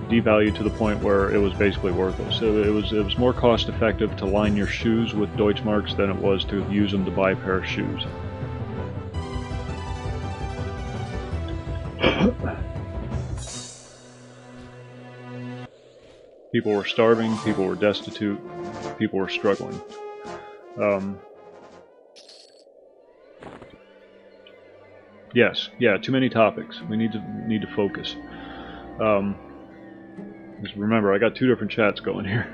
devalued to the point where it was basically worthless. So it was more cost effective to line your shoes with Deutschmarks than it was to use them to buy a pair of shoes. People were starving, people were destitute. people were struggling. Yes, yeah, too many topics. We need to focus. Just remember, I got 2 different chats going here.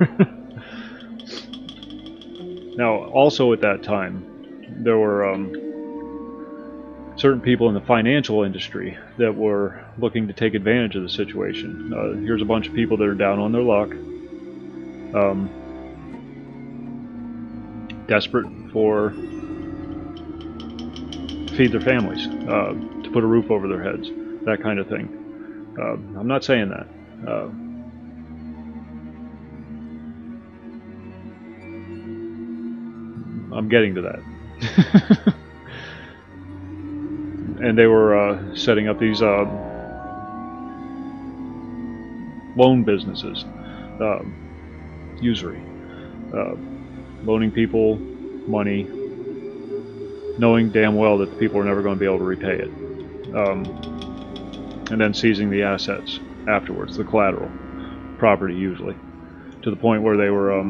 Now, also at that time, there were certain people in the financial industry that were looking to take advantage of the situation. Here's a bunch of people that are down on their luck, desperate for to feed their families, to put a roof over their heads, that kind of thing. I'm not saying that. I'm getting to that. And they were setting up these loan businesses, usury, loaning people money, knowing damn well that the people are never going to be able to repay it, and then seizing the assets afterwards, the collateral, property usually, to the point where they were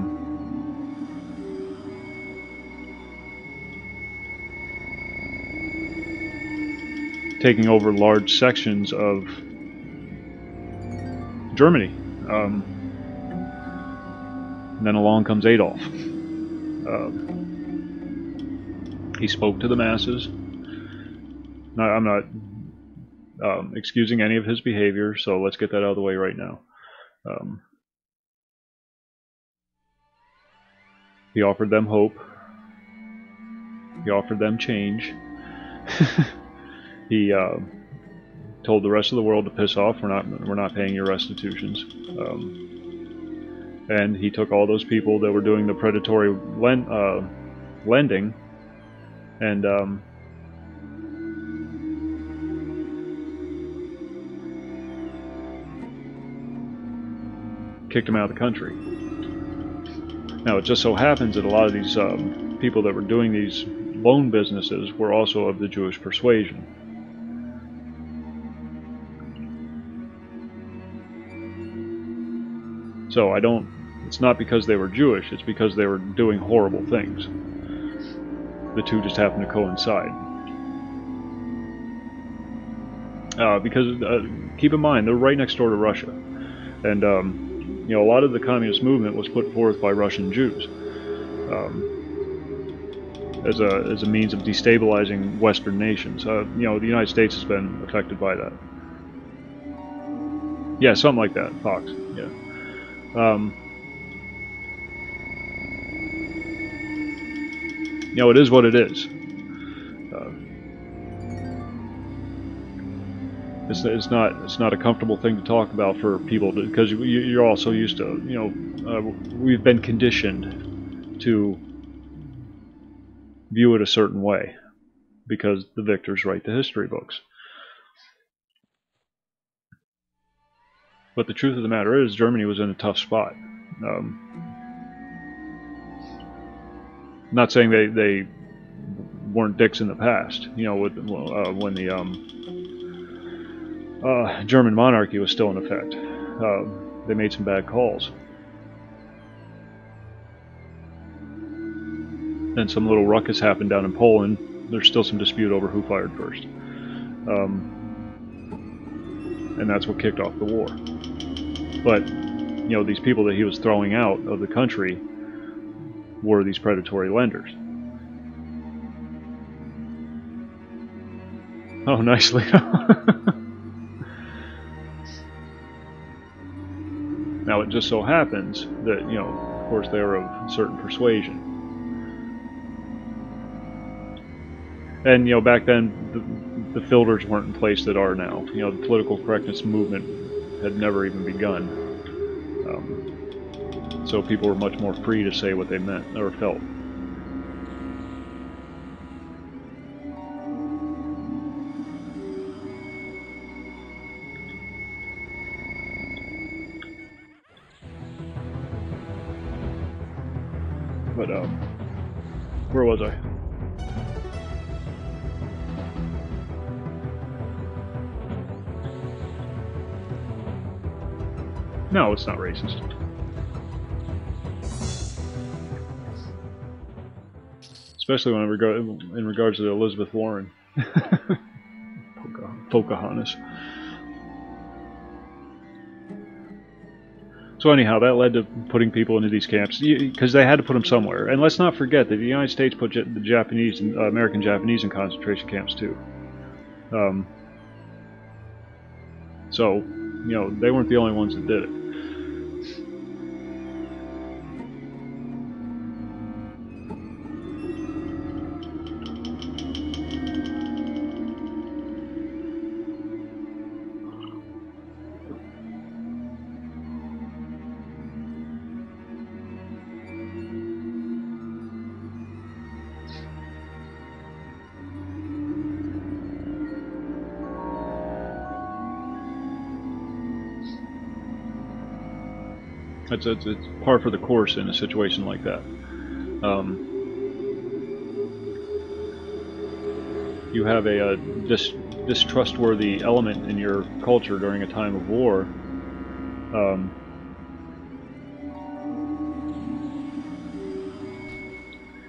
taking over large sections of Germany. And then along comes Adolf. He spoke to the masses. Now, I'm not excusing any of his behavior, so let's get that out of the way right now. He offered them hope. He offered them change. He told the rest of the world to piss off. We're not paying your restitutions. And he took all those people that were doing the predatory lending and kicked them out of the country. Now, it just so happens that a lot of these people that were doing these loan businesses were also of the Jewish persuasion. So it's not because they were Jewish, it's because they were doing horrible things. The two just happen to coincide. Because keep in mind, they're right next door to Russia. And a lot of the communist movement was put forth by Russian Jews as a means of destabilizing Western nations. The United States has been affected by that. Yeah, something like that, Fox, yeah. It is what it is. It's not a comfortable thing to talk about for people because you're also used to, we've been conditioned to view it a certain way because the victors write the history books. But the truth of the matter is, Germany was in a tough spot. Not saying they weren't dicks in the past. When the German monarchy was still in effect, they made some bad calls. And some little ruckus happened down in Poland. There's still some dispute over who fired first. And that's what kicked off the war. But, these people that he was throwing out of the country were these predatory lenders. Oh, nicely. Now, it just so happens that, of course, they are of certain persuasion. And, back then, the filters weren't in place that are now. The political correctness movement had never even begun. So people were much more free to say what they meant or felt. But, where was I? No, it's not racist. especially when in regards to Elizabeth Warren. Pocahontas. So anyhow, that led to putting people into these camps because they had to put them somewhere. And let's not forget that the United States put the Japanese and American Japanese in concentration camps too. So, you know, they weren't the only ones that did it. It's par for the course in a situation like that. You have a distrustworthy element in your culture during a time of war.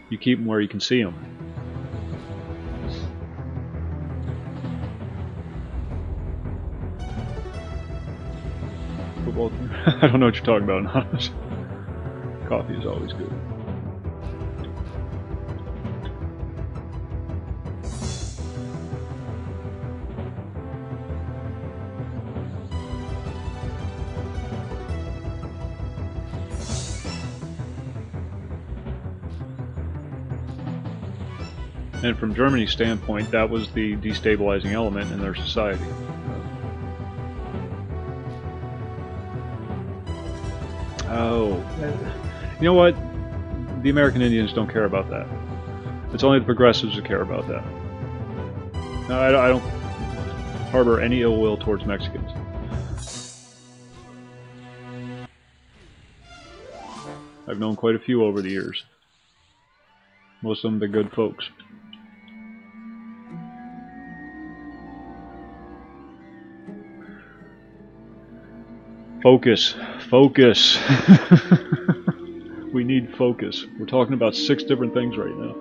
You keep them where you can see them. Football team? I don't know what you're talking about, Anonymous. Coffee is always good. And from Germany's standpoint, that was the destabilizing element in their society. Oh, you know what? The American Indians don't care about that. It's only the progressives that care about that. No, I don't harbor any ill will towards Mexicans. I've known quite a few over the years. Most of them, they're good folks. Focus. Focus. We need focus. We're talking about 6 different things right now.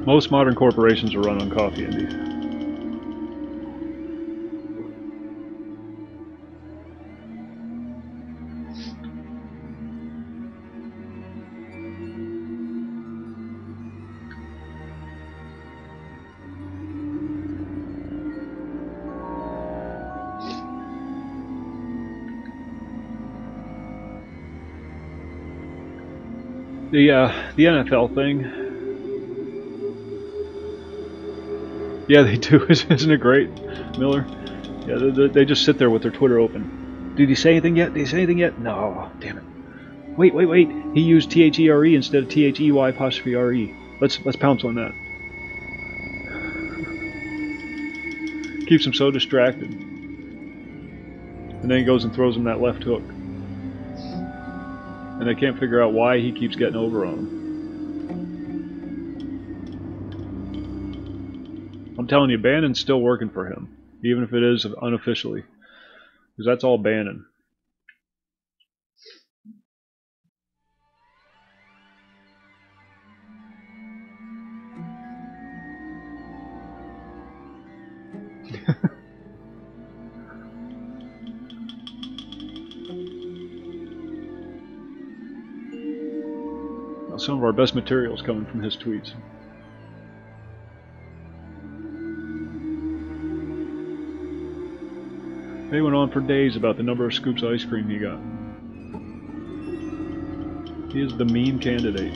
Most modern corporations are run on coffee, indeed. The NFL thing. Yeah, they do. Isn't it great, Miller? Yeah, they just sit there with their Twitter open. Did he say anything yet? Did he say anything yet? No, damn it. Wait. He used THERE instead of THEY''RE. Let's pounce on that. Keeps him so distracted. And then he goes and throws him that left hook. And they can't figure out why he keeps getting over on them. I'm telling you, Bannon's still working for him, even if it is unofficially, because that's all Bannon. Some of our best material is coming from his tweets. They went on for days about the number of scoops of ice cream he got. He is the meme candidate.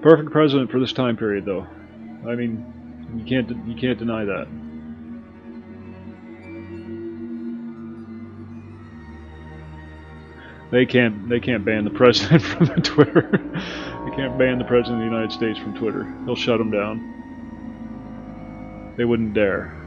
Perfect president for this time period, though. I mean, you can't deny that. They can't ban the president from Twitter. They can't ban the president of the United States from Twitter. They'll shut him down. They wouldn't dare.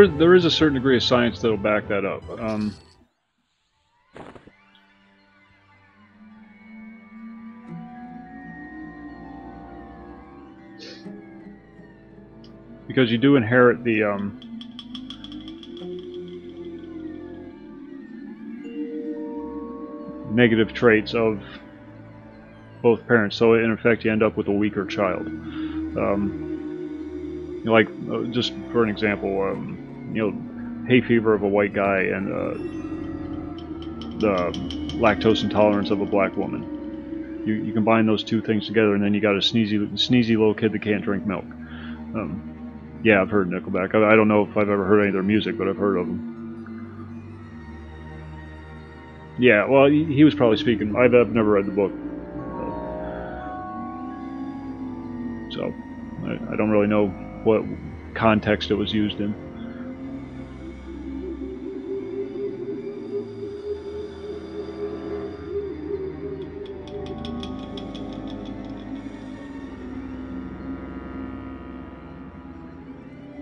There is a certain degree of science that'll back that up. Because you do inherit the negative traits of both parents, so in effect you end up with a weaker child. Like, just for an example, you know, hay fever of a white guy and the lactose intolerance of a black woman. You combine those two things together, and then you got a sneezy little kid that can't drink milk. Yeah, I've heard Nickelback. I don't know if I've ever heard any of their music, but I've heard of them. Yeah, well, he was probably speaking. I've never read the book, so I don't really know what context it was used in.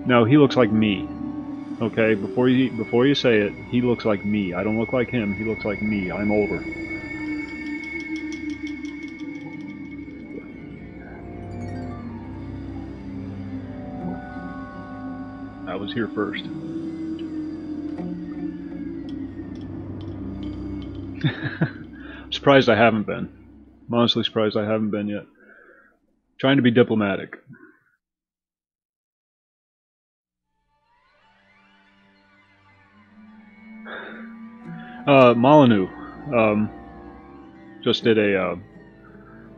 No, he looks like me. Okay, before you say it, he looks like me. I don't look like him. He looks like me. I'm older. I was here first. I'm surprised I haven't been. I'm honestly surprised I haven't been yet. Trying to be diplomatic. Molyneux just did a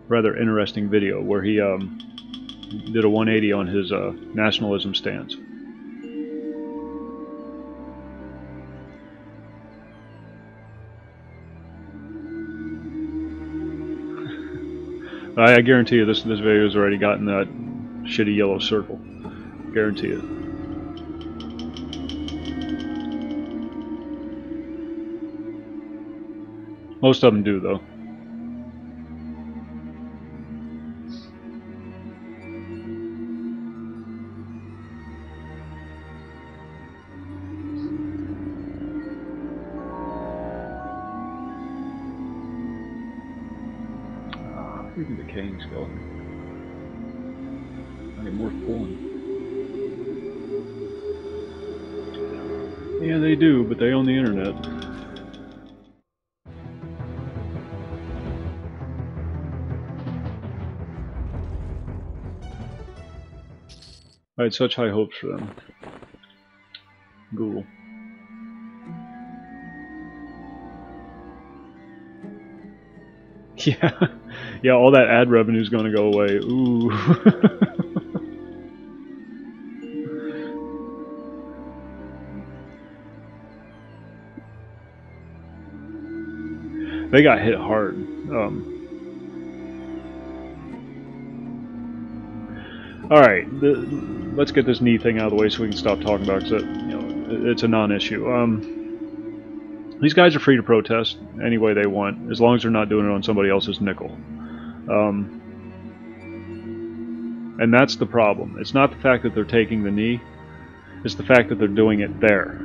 rather interesting video where he did a 180 on his nationalism stance. I guarantee you this video has already gotten that shitty yellow circle. Guarantee it. Most of them do, though. Freaking decaying skeleton. I need more pulling. Yeah, they do, but they own the internet. I had such high hopes for them. Google. Yeah, yeah, all that ad revenue is going to go away. Ooh. They got hit hard. All right, let's get this knee thing out of the way so we can stop talking about it, because it's a non-issue. These guys are free to protest any way they want, as long as they're not doing it on somebody else's nickel. And that's the problem. It's not the fact that they're taking the knee, it's the fact that they're doing it there,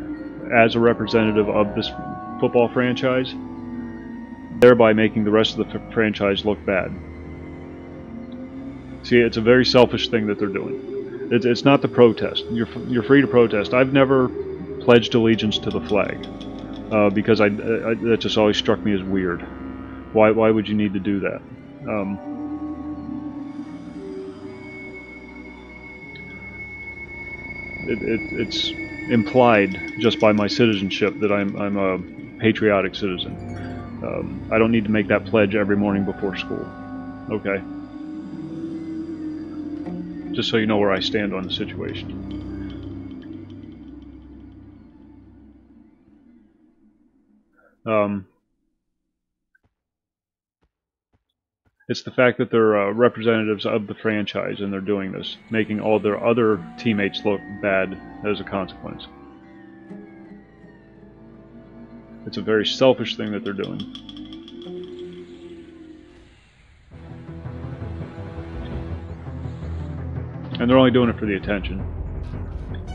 as a representative of this football franchise, thereby making the rest of the franchise look bad. See, it's a very selfish thing that they're doing. It's not the protest. You're free to protest. I've never pledged allegiance to the flag. Because that just always struck me as weird. Why would you need to do that? It's implied just by my citizenship that I'm a patriotic citizen. I don't need to make that pledge every morning before school. Okay? Just so you know where I stand on the situation. It's the fact that they're representatives of the franchise and they're doing this, making all their other teammates look bad as a consequence. It's a very selfish thing that they're doing. And they're only doing it for the attention.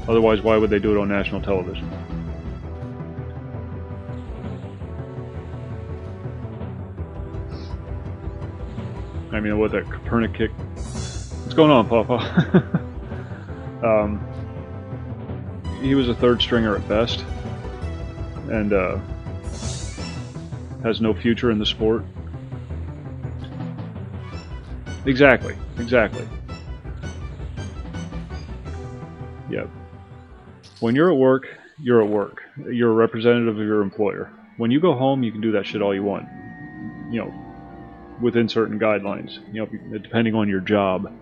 Otherwise, why would they do it on national television? I mean, what, that Copernic? What's going on, Papa? He was a third stringer at best, and has no future in the sport. Exactly. Yep. When you're at work, you're at work. You're a representative of your employer. When you go home, you can do that shit all you want. You know, within certain guidelines. You know, depending on your job.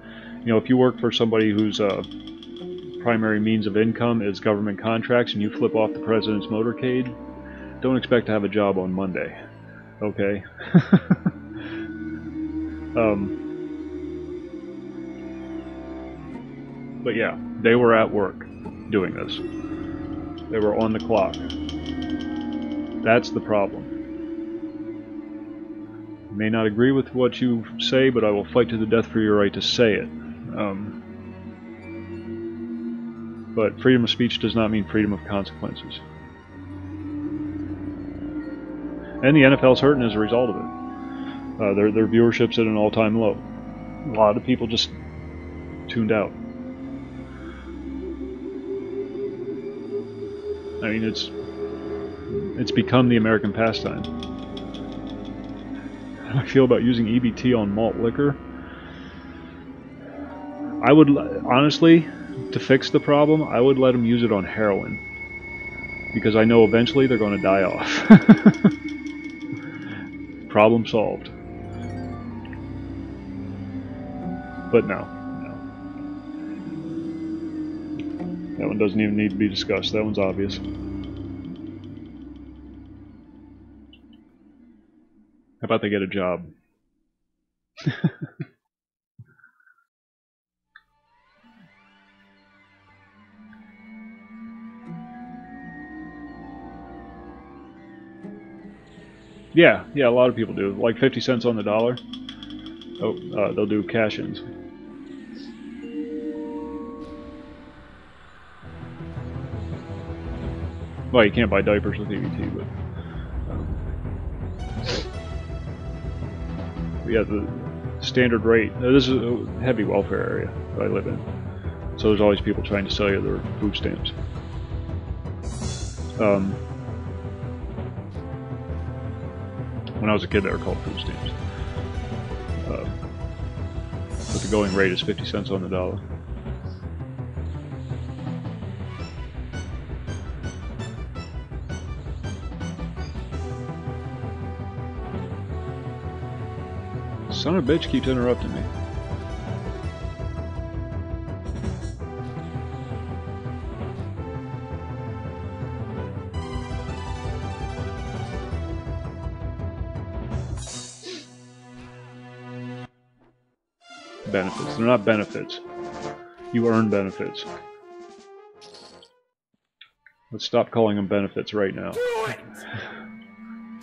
You know, if you work for somebody whose primary means of income is government contracts, and you flip off the president's motorcade, don't expect to have a job on Monday. Okay. But yeah, they were at work doing this. They were on the clock. That's the problem. I may not agree with what you say, but I will fight to the death for your right to say it. But freedom of speech does not mean freedom of consequences. And the NFL's hurting as a result of it. Their viewership's at an all-time low. A lot of people just tuned out. I mean, it's become the American pastime. How do I feel about using EBT on malt liquor? I would, honestly, to fix the problem, I would let them use it on heroin. Because I know eventually they're going to die off. Problem solved. But no. That one doesn't even need to be discussed. That one's obvious. How about they get a job? Yeah, a lot of people do. Like 50 cents on the dollar. Oh, they'll do cash-ins. Well, you can't buy diapers with EBT, but yeah, the standard rate. This is a heavy welfare area that I live in, so there's always people trying to sell you their food stamps. When I was a kid, they were called food stamps. But the going rate is 50 cents on the dollar. Son of a bitch keeps interrupting me. Benefits. They're not benefits. You earn benefits. Let's stop calling them benefits right now.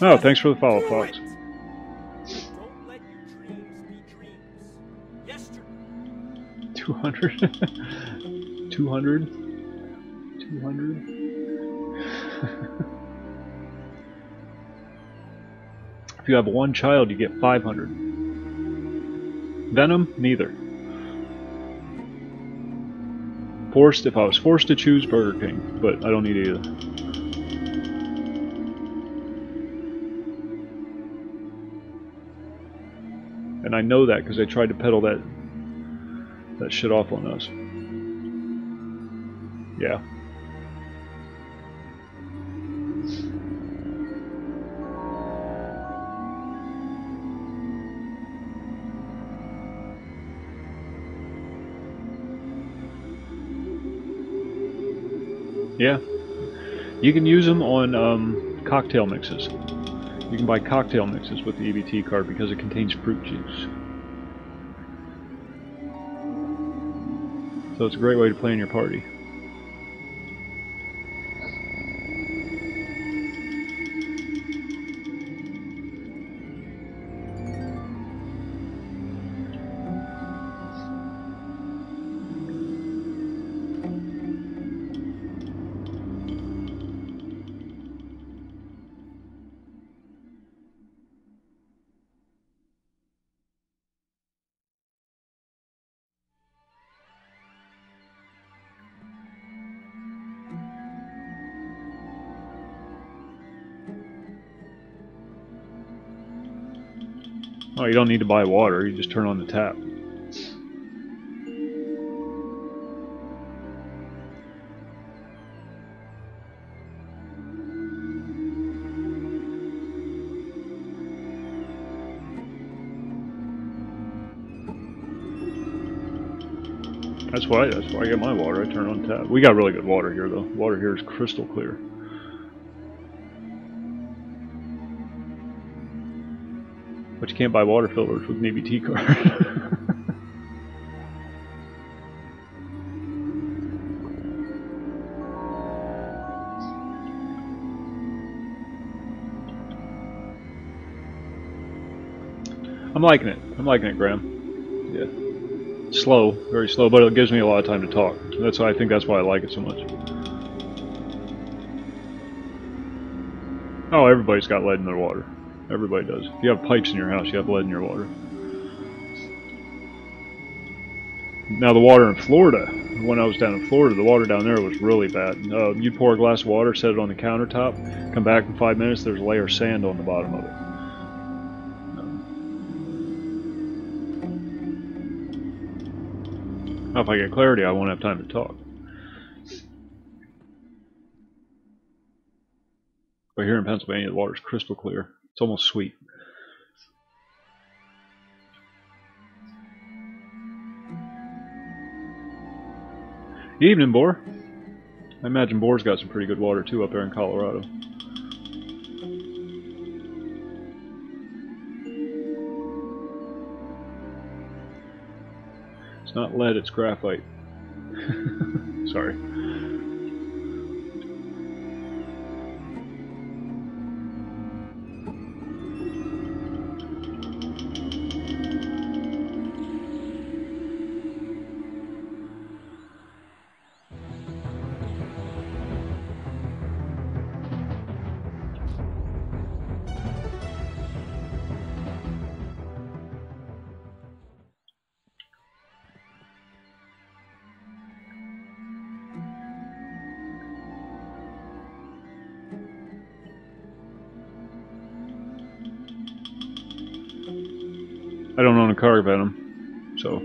Oh, thanks for the follow, Fox. Don't let your dreams be dreams. Yesterday. 200? 200? 200? If you have one child, you get 500. Venom? Neither. Forced, if I was forced to choose, Burger King, but I don't need either. And I know that because they tried to peddle that shit off on us. Yeah. Yeah. You can use them on cocktail mixes. You can buy cocktail mixes with the EBT card because it contains fruit juice. So it's a great way to plan your party. Oh, you don't need to buy water, you just turn on the tap. That's why I get my water. I turn on tap. We got really good water here, though. Water here is crystal clear. But you can't buy water filters with an EBT card. I'm liking it. I'm liking it, Graham. Yeah. Slow, very slow, but it gives me a lot of time to talk. That's why I think that's why I like it so much. Oh, everybody's got lead in their water. Everybody does. If you have pipes in your house, you have lead in your water. Now the water in Florida, when I was down in Florida, the water down there was really bad. You'd pour a glass of water, set it on the countertop, come back in 5 minutes, there's a layer of sand on the bottom of it. Now if I get clarity, I won't have time to talk. But here in Pennsylvania, the water's crystal clear. It's almost sweet. Evening, Boar. I imagine Boar's got some pretty good water too up there in Colorado. It's not lead, it's graphite. Sorry. I don't own a car Venom, so.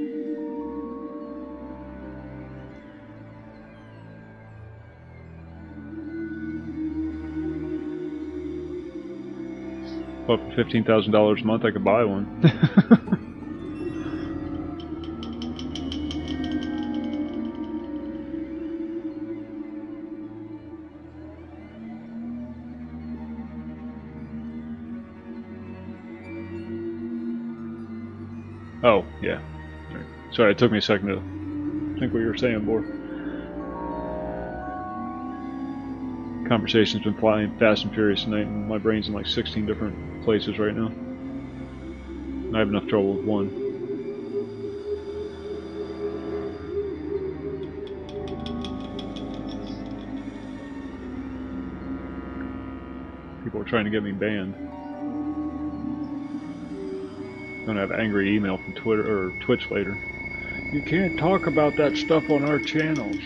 But for $15,000 a month, I could buy one. Oh, yeah. Sorry, it took me a second to think what you were saying, Boar. Conversation's been flying fast and furious tonight, and my brain's in like 16 different places right now. I have enough trouble with one. People are trying to get me banned. I'm gonna have angry email from Twitter or Twitch later. You can't talk about that stuff on our channels.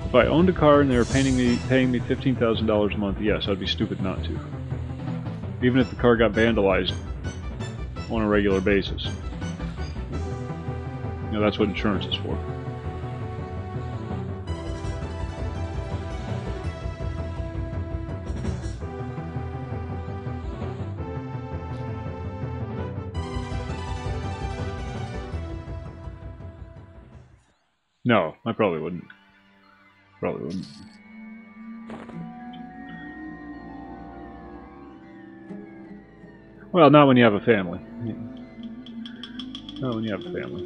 If I owned a car and they were paying me $15,000 a month, yes, I'd be stupid not to. Even if the car got vandalized on a regular basis. You know, that's what insurance is for. No, I probably wouldn't. Probably wouldn't. Well, not when you have a family. Not when you have a family.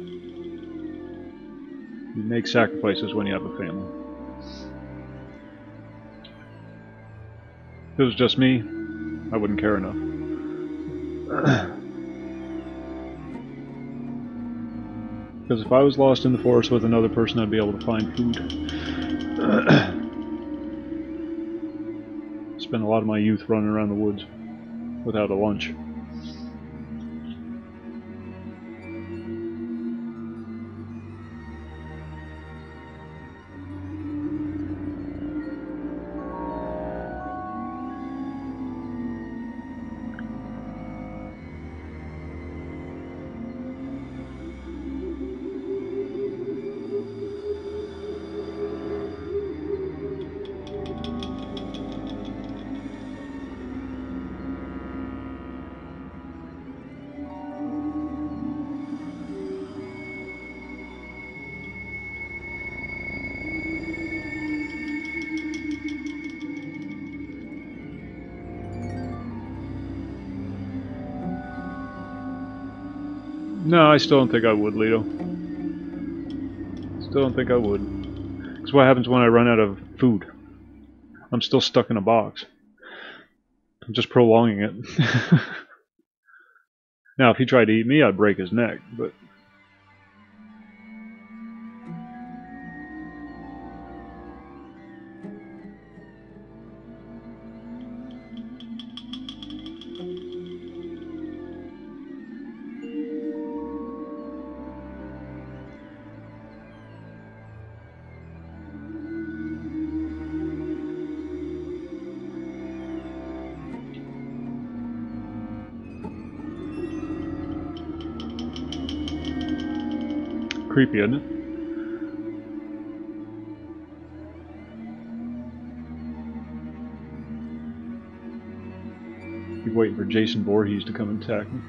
You make sacrifices when you have a family. If it was just me, I wouldn't care enough. Because if I was lost in the forest with another person, I'd be able to find food. Spent a lot of my youth running around the woods without a lunch. No, I still don't think I would, Lito. Still don't think I would. Because what happens when I run out of food? I'm still stuck in a box. I'm just prolonging it. Now, if he tried to eat me, I'd break his neck, but... creepy, isn't it? Keep waiting for Jason Voorhees to come and attack me.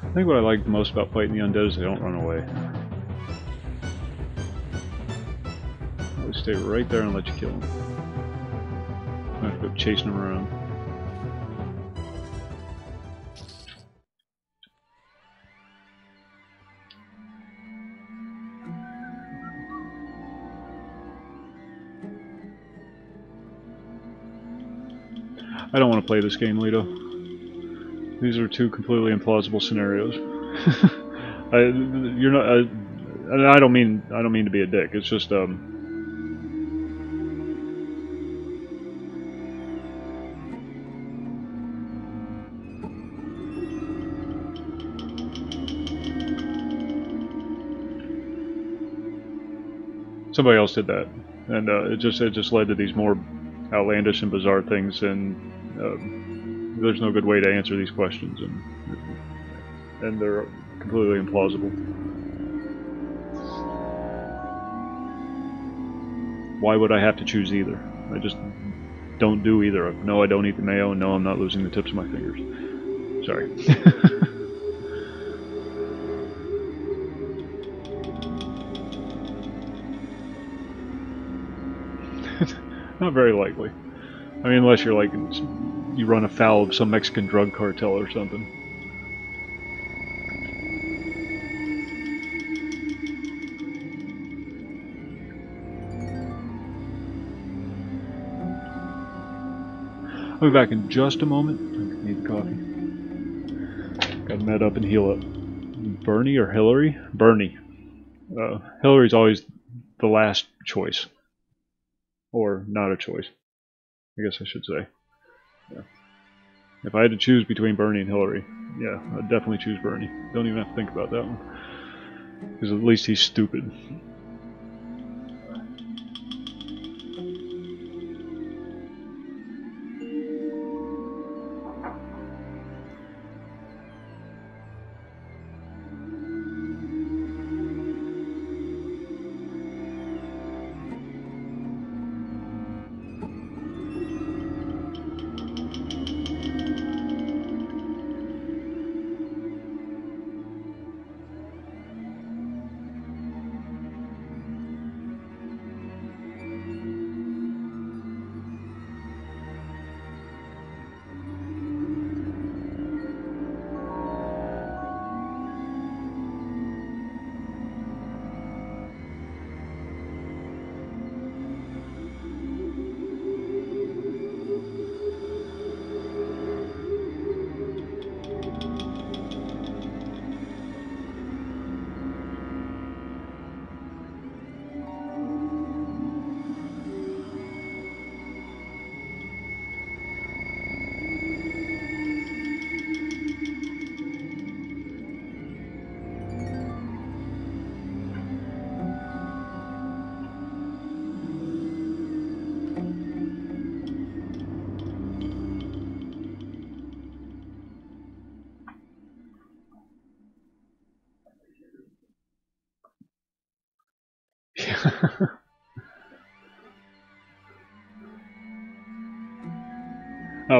I think what I like the most about fighting the undead is they don't run away. They stay right there and let you kill them. I have to go chasing them around. I don't want to play this game, Lito. These are two completely implausible scenarios. You're not. I don't mean to be a dick. It's just somebody else did that, and it just led to these more outlandish and bizarre things, and there's no good way to answer these questions, and they're completely implausible. Why would I have to choose either? I just don't do either. No, I don't eat the mayo, and no, I'm not losing the tips of my fingers. Sorry. Not very likely. I mean, unless you're like, you run afoul of some Mexican drug cartel or something. I'll be back in just a moment. I need coffee. Gotta med up and heal up. Bernie or Hillary? Bernie. Hillary's always the last choice, or not a choice, I guess I should say. Yeah. If I had to choose between Bernie and Hillary, yeah, I'd definitely choose Bernie. Don't even have to think about that one, because at least he's stupid.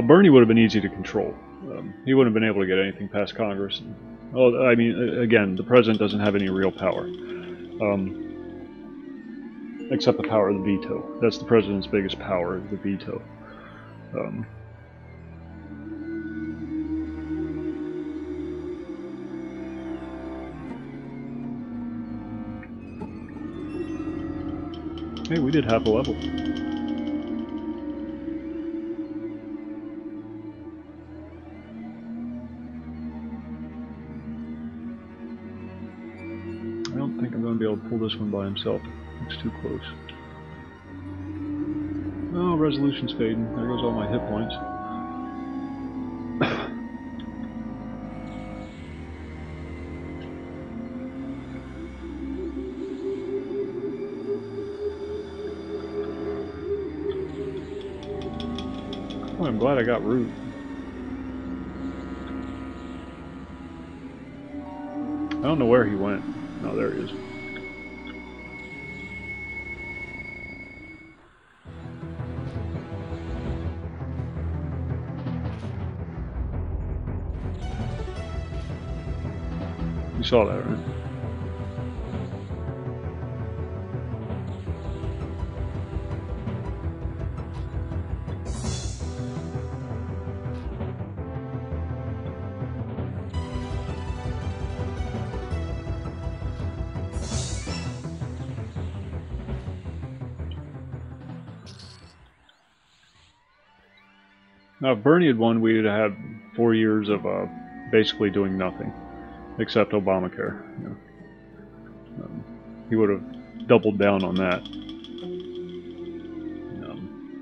Bernie would have been easy to control. He wouldn't have been able to get anything past Congress. Well, I mean, again, the president doesn't have any real power, except the power of the veto. That's the president's biggest power, the veto. Hey, we did half a level. I don't think I'm going to be able to pull this one by himself. It's too close. Oh, resolution's fading. There goes all my hit points. Oh, I'm glad I got root. I don't know where he went. Oh, there he is. You saw that, right? Now, if Bernie had won, we would have had 4 years of basically doing nothing, except Obamacare. You know. He would have doubled down on that.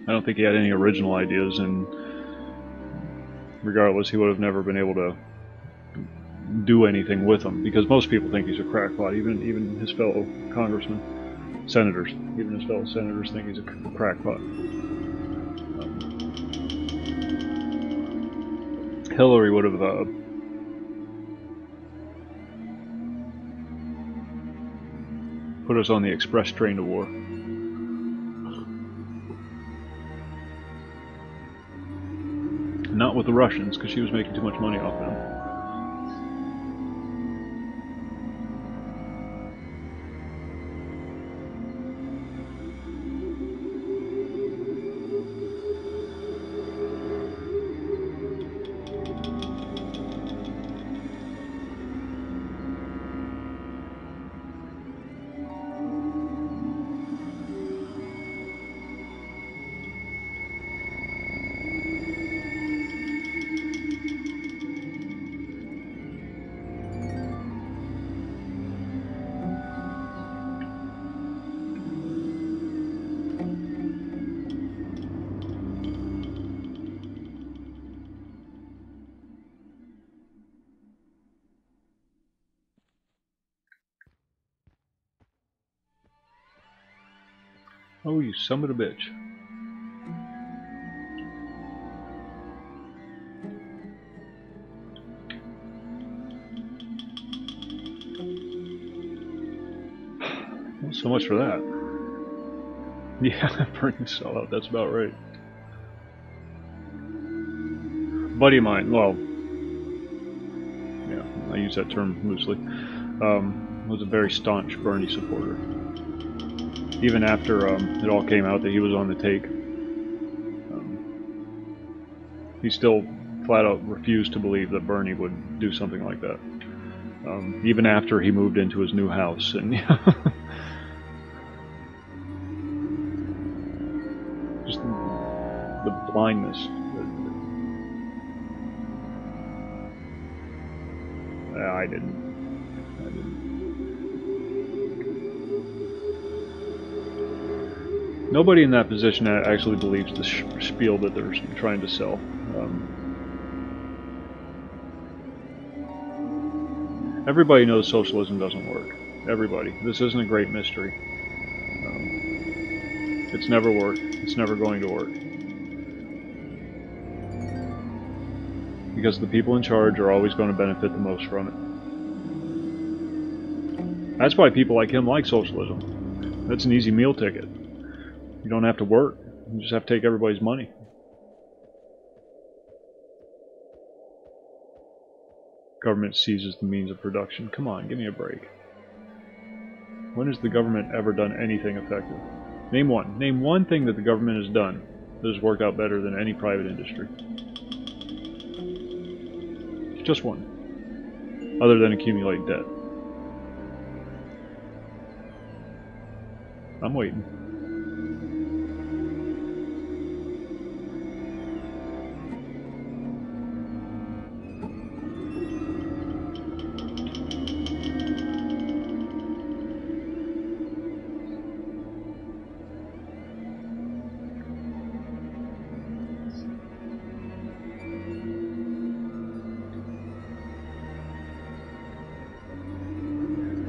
I don't think he had any original ideas, and regardless, he would have never been able to do anything with them, because most people think he's a crackpot. Even his fellow congressmen, senators, even his fellow senators think he's a crackpot. Hillary would have put us on the express train to war. Not with the Russians, because she was making too much money off them. Oh, you son of a bitch. Well, so much for that. Yeah, burning sellout, that's about right. A buddy of mine, well, yeah, I use that term loosely, was a very staunch Bernie supporter. Even after it all came out that he was on the take, he still flat out refused to believe that Bernie would do something like that. Even after he moved into his new house, and just the blindness. I didn't. Nobody in that position actually believes the spiel that they're trying to sell. Everybody knows socialism doesn't work. Everybody. This isn't a great mystery. It's never worked. It's never going to work. Because the people in charge are always going to benefit the most from it. That's why people like him like socialism. That's an easy meal ticket. You don't have to work. You just have to take everybody's money. Government seizes the means of production. Come on, give me a break. When has the government ever done anything effective? Name one. Name one thing that the government has done that has worked out better than any private industry. Just one. Other than accumulate debt. I'm waiting.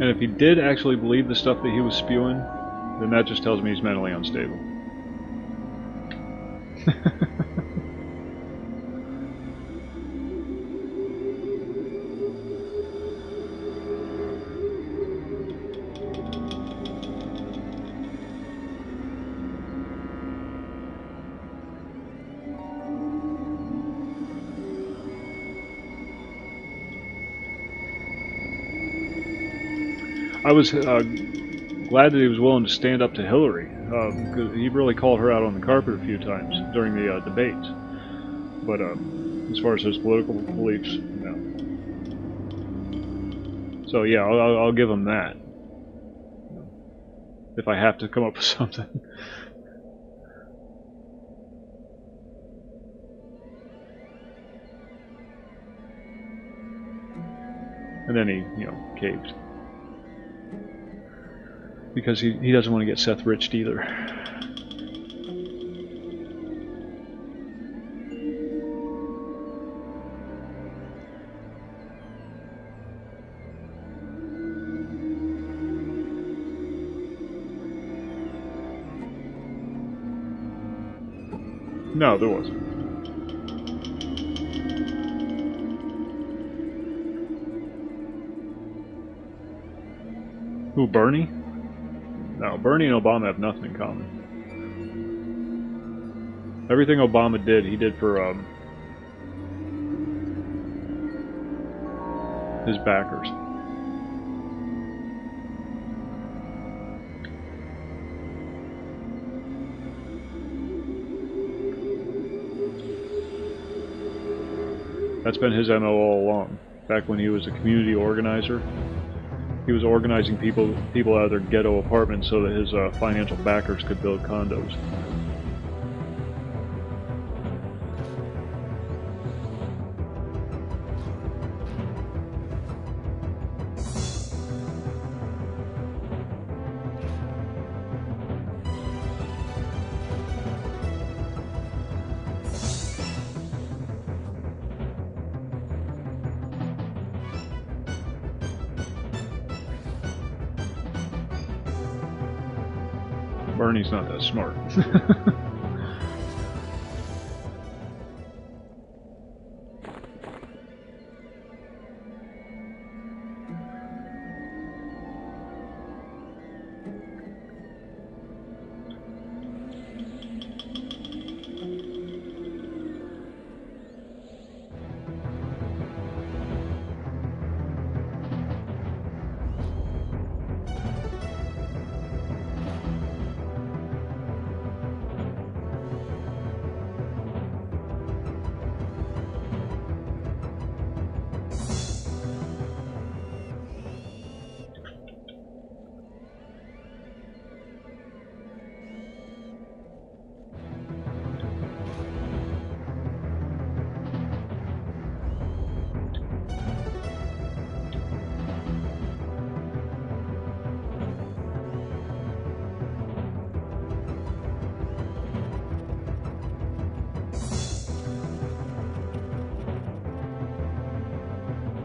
And if he did actually believe the stuff that he was spewing, then that just tells me he's mentally unstable. I was glad that he was willing to stand up to Hillary, because he really called her out on the carpet a few times during the debates. But as far as his political beliefs, no. So yeah, I'll give him that. If I have to come up with something. And then he, caved. Because he doesn't want to get Seth riched either. No, there wasn't. Who, Bernie? No, Bernie and Obama have nothing in common. Everything Obama did, he did for his backers. That's been his MO all along. Back when he was a community organizer, he was organizing people out of their ghetto apartments so that his financial backers could build condos. Bernie's not that smart.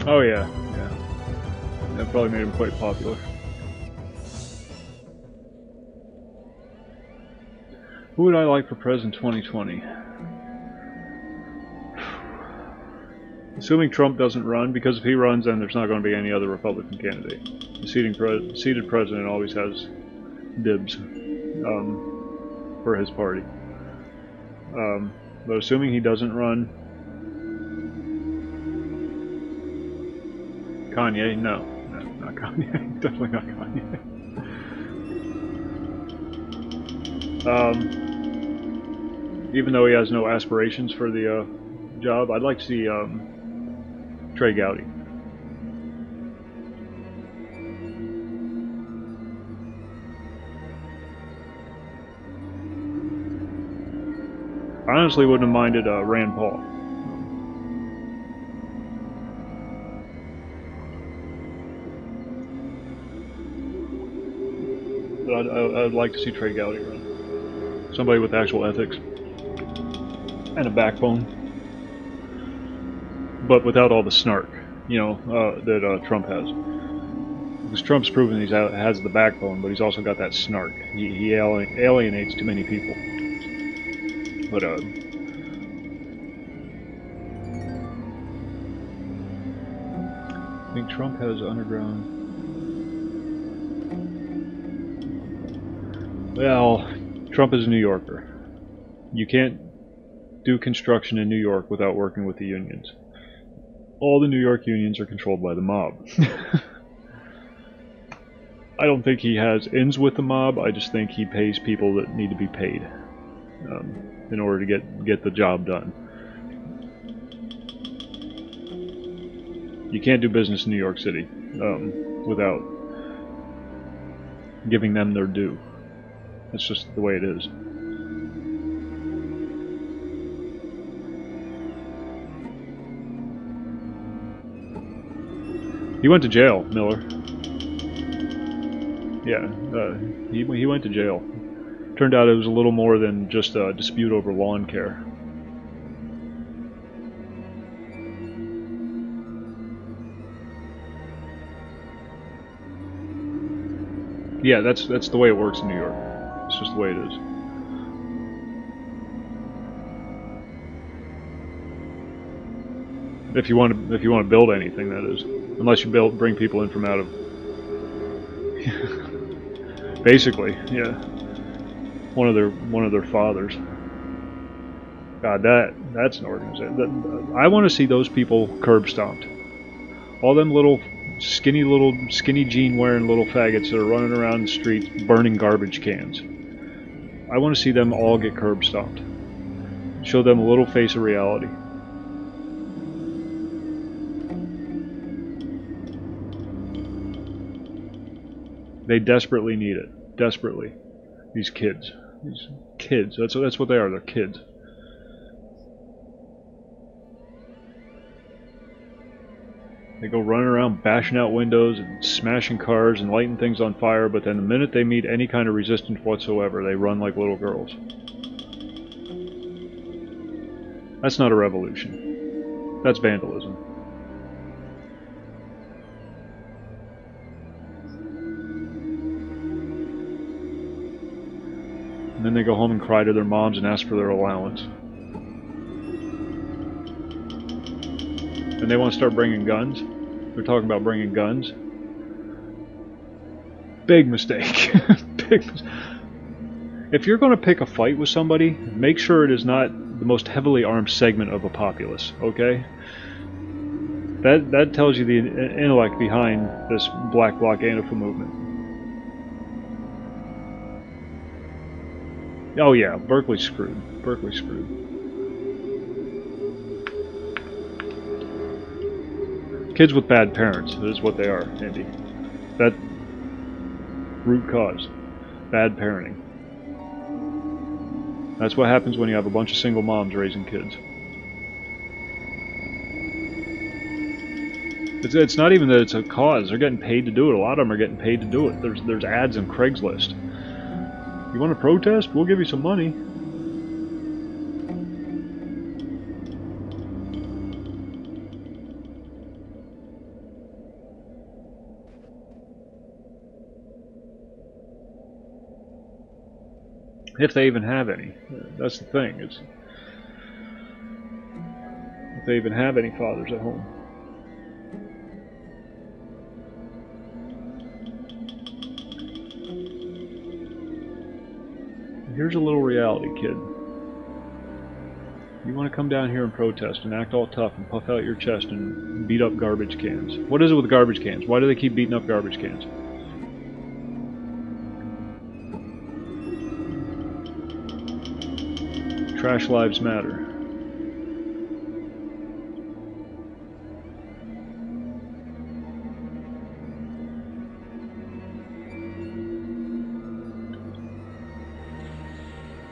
Oh yeah, yeah. That probably made him quite popular. Who would I like for president 2020? Assuming Trump doesn't run, because if he runs, then there's not going to be any other Republican candidate. The seated president always has dibs for his party. But assuming he doesn't run, Kanye? No, not Kanye. Definitely not Kanye. Even though he has no aspirations for the job, I'd like to see Trey Gowdy. I honestly wouldn't have minded Rand Paul. But I'd like to see Trey Gowdy run. Somebody with actual ethics and a backbone, but without all the snark, you know, that Trump has. Because Trump's proven he has the backbone, but he's also got that snark. He alienates too many people. But I think Trump has underground. Well, Trump is a New Yorker. You can't do construction in New York without working with the unions. All the New York unions are controlled by the mob. I don't think he has ends with the mob. I just think he pays people that need to be paid in order to get the job done. You can't do business in New York City without giving them their due. That's just the way it is. He went to jail, Miller. Yeah, he went to jail. Turned out it was a little more than just a dispute over lawn care. Yeah, that's the way it works in New York. It's just the way it is. If you want to build anything, that is, unless you bring people in from out of. Basically, yeah. One of their fathers. God, that's an organization. I want to see those people curb stomped. All them little skinny jean wearing little faggots that are running around the streets burning garbage cans. I want to see them all get curb stomped. Show them a little face of reality. They desperately need it. Desperately. These kids. That's what they are. They're kids. They go running around bashing out windows and smashing cars and lighting things on fire, but then the minute they meet any kind of resistance whatsoever, they run like little girls. That's not a revolution. That's vandalism. And then they go home and cry to their moms and ask for their allowance. And they want to start bringing guns. They're talking about bringing guns. Big mistake. Big mistake. If you're going to pick a fight with somebody, make sure it is not the most heavily armed segment of a populace, okay? That tells you the intellect behind this Black Bloc Antifa movement. Oh yeah, Berkeley's screwed. Berkeley's screwed. Kids with bad parents is what they are, Andy. That root cause. Bad parenting. That's what happens when you have a bunch of single moms raising kids. It's not even that it's a cause. They're getting paid to do it. A lot of them are getting paid to do it. There's ads on Craigslist. You want to protest? We'll give you some money. If they even have any. That's the thing. It's if they even have any fathers at home. Here's a little reality, kid. You want to come down here and protest and act all tough and puff out your chest and beat up garbage cans. What is it with garbage cans? Why do they keep beating up garbage cans? Trash lives matter.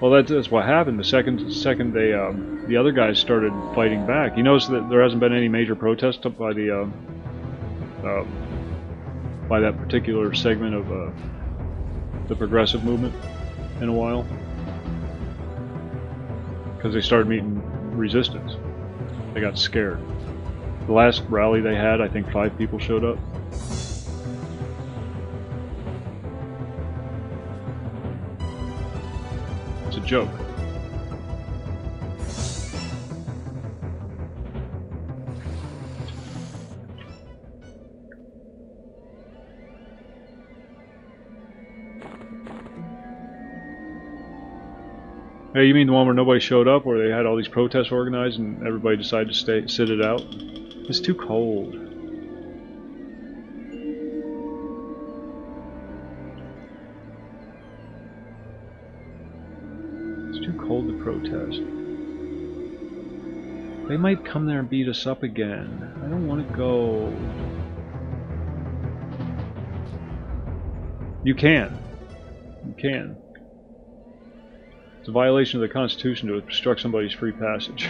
Well, that's what happened. The second they the other guys started fighting back. You notice that there hasn't been any major protest by the by that particular segment of the progressive movement in a while, because they started meeting resistance. They got scared. The last rally they had, I think 5 people showed up. It's a joke. Hey, you mean the one where nobody showed up, where they had all these protests organized and everybody decided to sit it out? It's too cold. It's too cold to protest. They might come there and beat us up again. I don't want to go. You can. You can. It's a violation of the Constitution to obstruct somebody's free passage.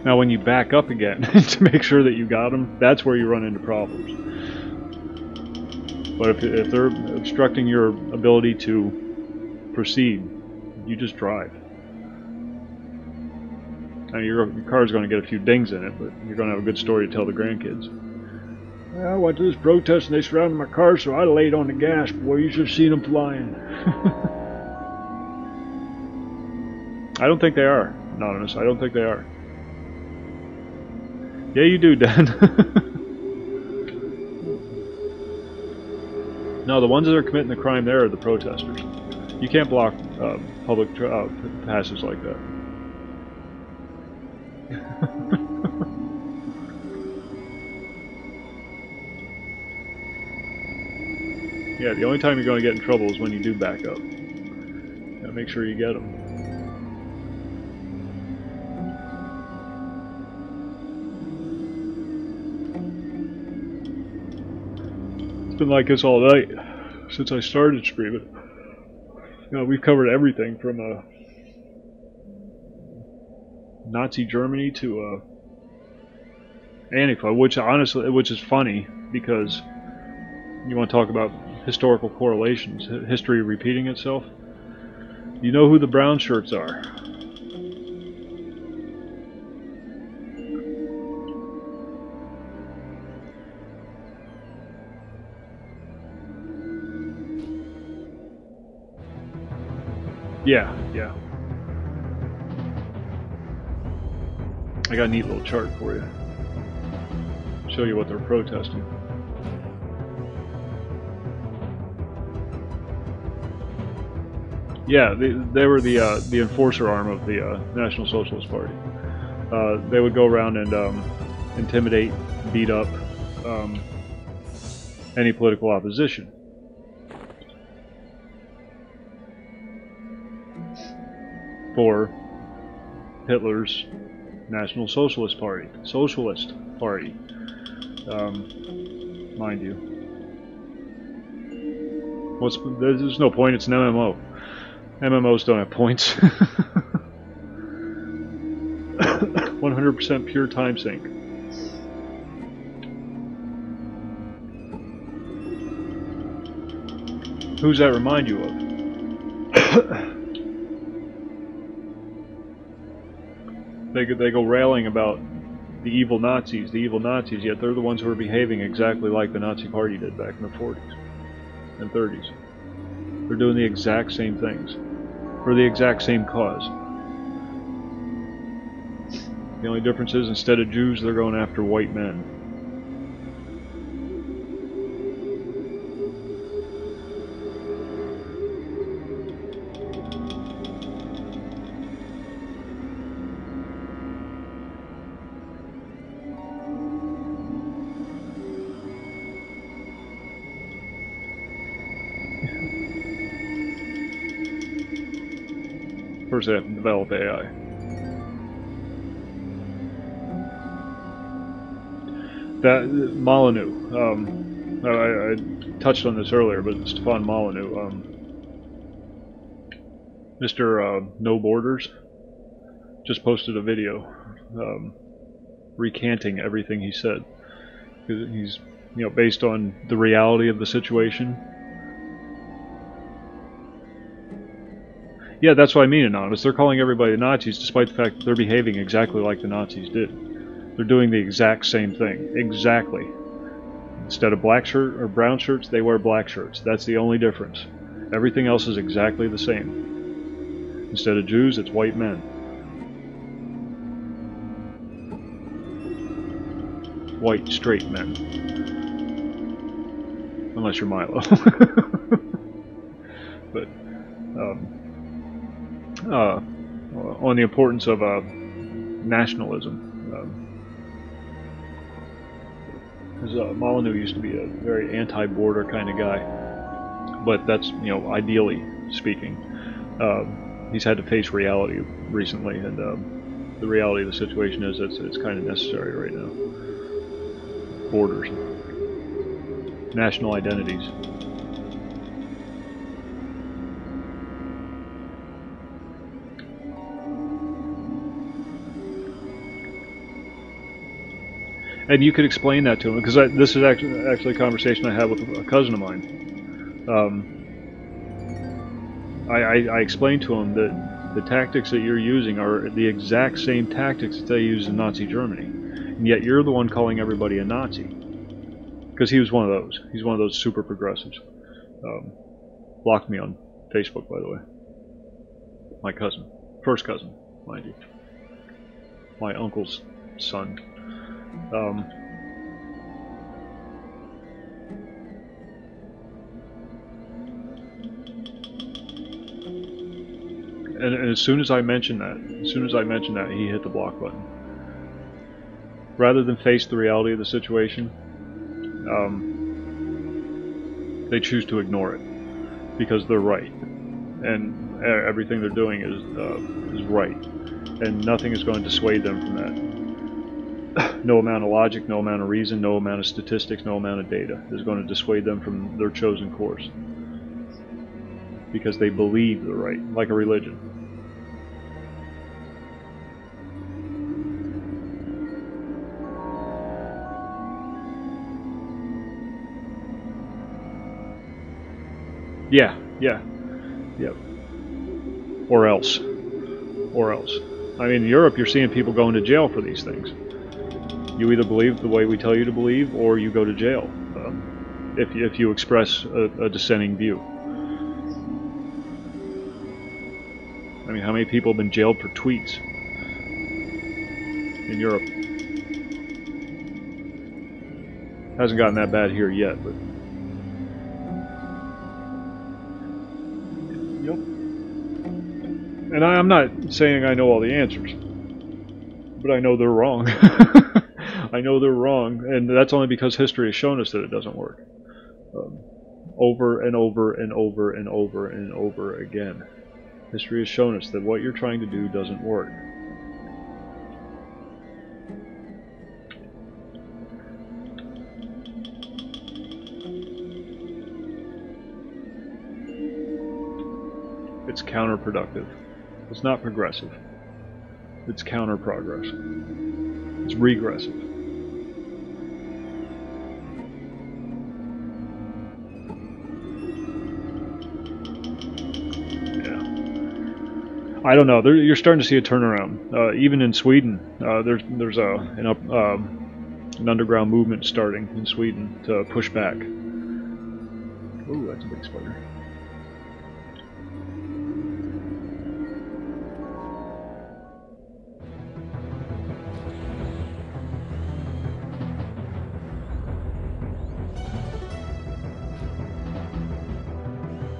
Now when you back up again to make sure that you got them, that's where you run into problems. But if they're obstructing your ability to proceed, you just drive. I mean, your car's going to get a few dings in it, but you're going to have a good story to tell the grandkids. Well, I went to this protest and they surrounded my car, so I laid on the gas. Boy, you should have seen them flying. I don't think they are, Anonymous. I don't think they are. Yeah, you do, Dan. No, the ones that are committing the crime there are the protesters. You can't block public passage like that. Yeah, the only time you're going to get in trouble is when you do back up. Gotta make sure you get them. It's been like this all night since I started streaming. You know, we've covered everything from Nazi Germany to Antifa, which honestly, which is funny because You want to talk about historical correlations, history repeating itself? You know who the brown shirts are. Yeah. I got a neat little chart for you. Show you what they're protesting. Yeah, they were the enforcer arm of the National Socialist Party. They would go around and intimidate, beat up any political opposition. For Hitler's National Socialist Party. Socialist Party. Mind you. There's no point, it's an MMO. MMOs don't have points. 100% pure time sink. Who's that remind you of? They go railing about the evil Nazis, yet they're the ones who are behaving exactly like the Nazi Party did back in the 40s and 30s. They're doing the exact same things, for the exact same cause. The only difference is, instead of Jews, they're going after white men. First they have to develop AI. That Molyneux, I touched on this earlier, but Stefan Molyneux, Mr. No Borders, just posted a video recanting everything he said. He's, based on the reality of the situation. Yeah, that's what I mean, Anonymous. They're calling everybody Nazis despite the fact that they're behaving exactly like the Nazis did. They're doing the exact same thing. Exactly. Instead of black shirt or brown shirts, they wear black shirts. That's the only difference. Everything else is exactly the same. Instead of Jews, it's white men. White, straight men. Unless you're Milo. But, on the importance of nationalism. Because Molyneux used to be a very anti-border kind of guy, but that's, ideally speaking. He's had to face reality recently, and the reality of the situation is it's kind of necessary right now. Borders, national identities. And you could explain that to him, because this is actually a conversation I had with a cousin of mine. I explained to him that the tactics that you're using are the exact same tactics that they used in Nazi Germany, and yet you're the one calling everybody a Nazi. Because he was one of those. He's one of those super progressives. Blocked me on Facebook, by the way. My cousin. First cousin, mind you. My uncle's son. And as soon as I mentioned that, he hit the block button. Rather than face the reality of the situation, they choose to ignore it because they're right, and everything they're doing is right, and nothing is going to dissuade them from that. No amount of logic, no amount of reason, no amount of statistics, no amount of data is going to dissuade them from their chosen course, because they believe they're right, like a religion. Yeah, yeah, yep. Or else. Or else. I mean, in Europe, you're seeing people going to jail for these things. You either believe the way we tell you to believe, or you go to jail if you express a dissenting view. I mean, how many people have been jailed for tweets in Europe? Hasn't gotten that bad here yet, but yep. And I'm not saying I know all the answers, but I know they're wrong. I know they're wrong, and that's only because history has shown us that it doesn't work. Over and over and over and over and over again. History has shown us that what you're trying to do doesn't work. It's counterproductive. It's not progressive. It's counter-progress. It's regressive. I don't know. You're starting to see a turnaround. Even in Sweden, there's an underground movement starting in Sweden to push back. Ooh, that's a big spider.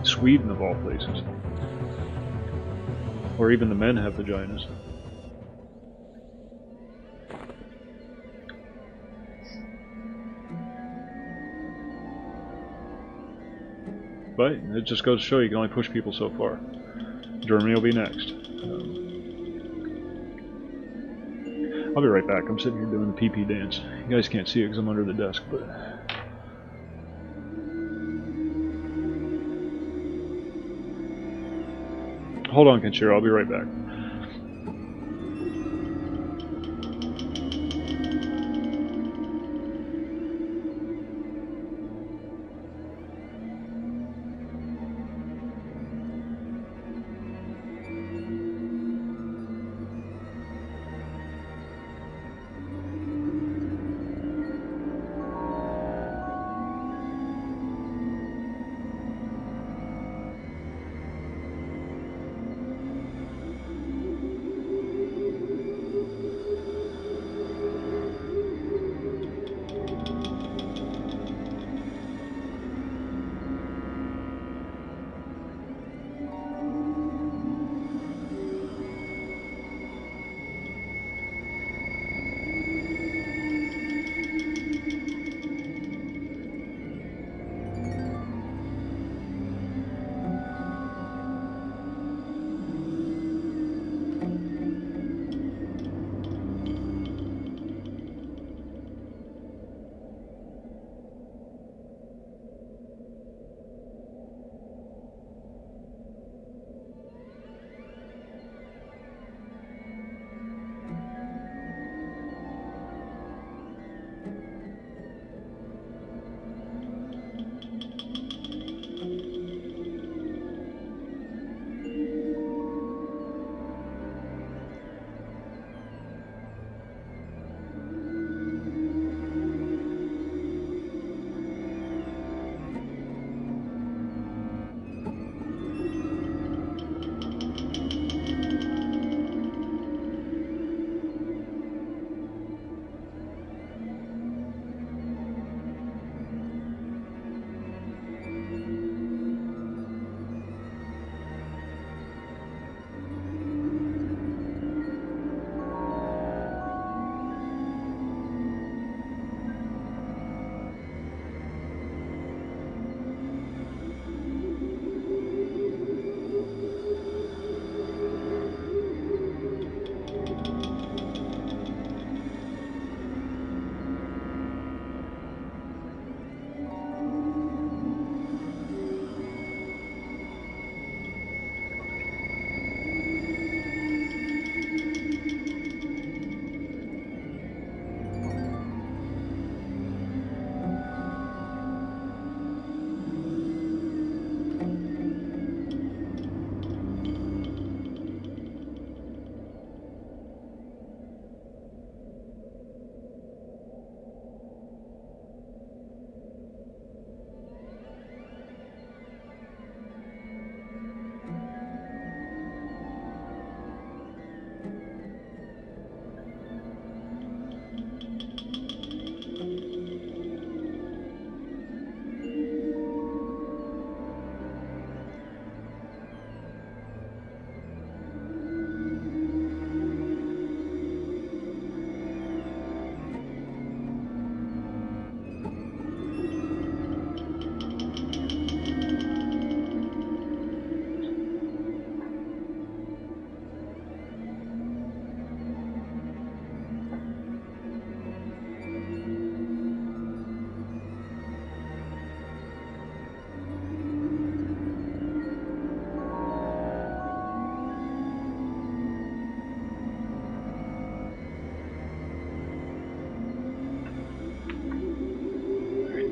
Sweden, of all places. Or even the men have vaginas. But it just goes to show you can only push people so far. Germany will be next. I'll be right back. I'm sitting here doing the pee-pee dance. You guys can't see it because I'm under the desk, but... Hold on, Kenshiro. I'll be right back.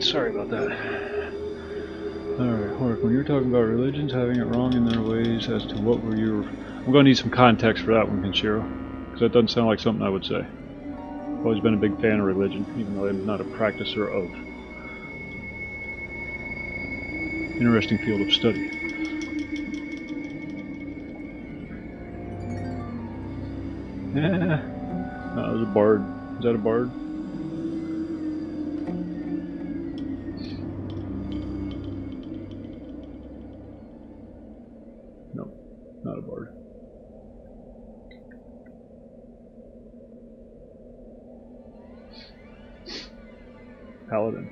Sorry about that. Alright, Hork, when you're talking about religions having it wrong in their ways as to what were your... I'm going to need some context for that one, Kenshiro. Because that doesn't sound like something I would say. I've always been a big fan of religion, even though I'm not a practicer of. Interesting field of study. That was a bard. Is that a bard? No, not a bard. Paladin.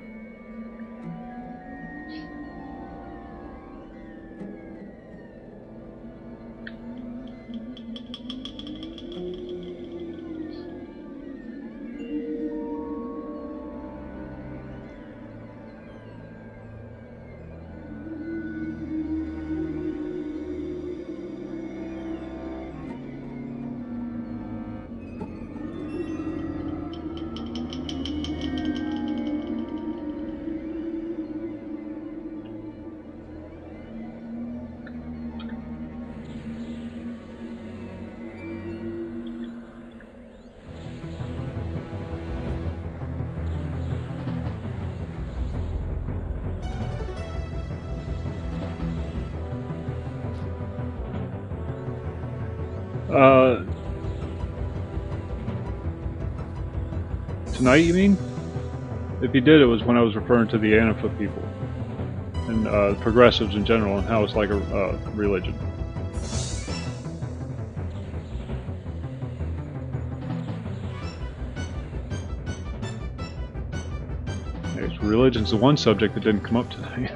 Tonight, you mean? If he did, it was when I was referring to the Anafa people and progressives in general, and how it's like a religion. Religion's the one subject that didn't come up tonight.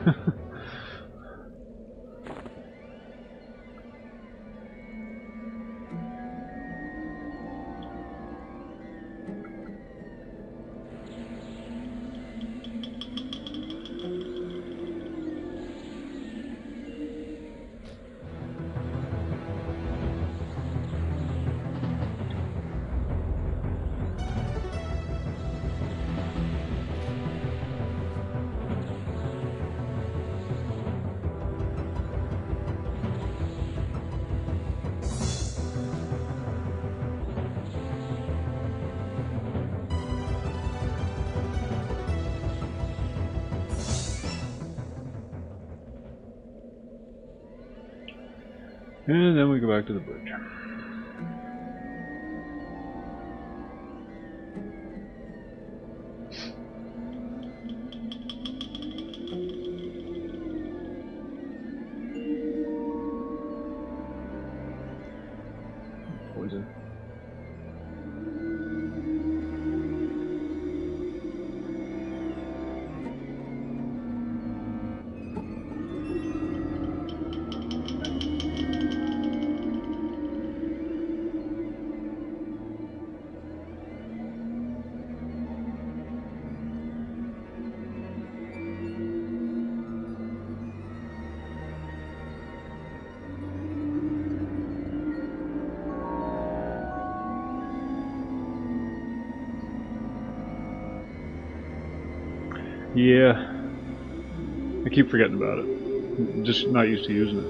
And then we go back to the bridge. Poison. Yeah, I keep forgetting about it. I'm just not used to using it.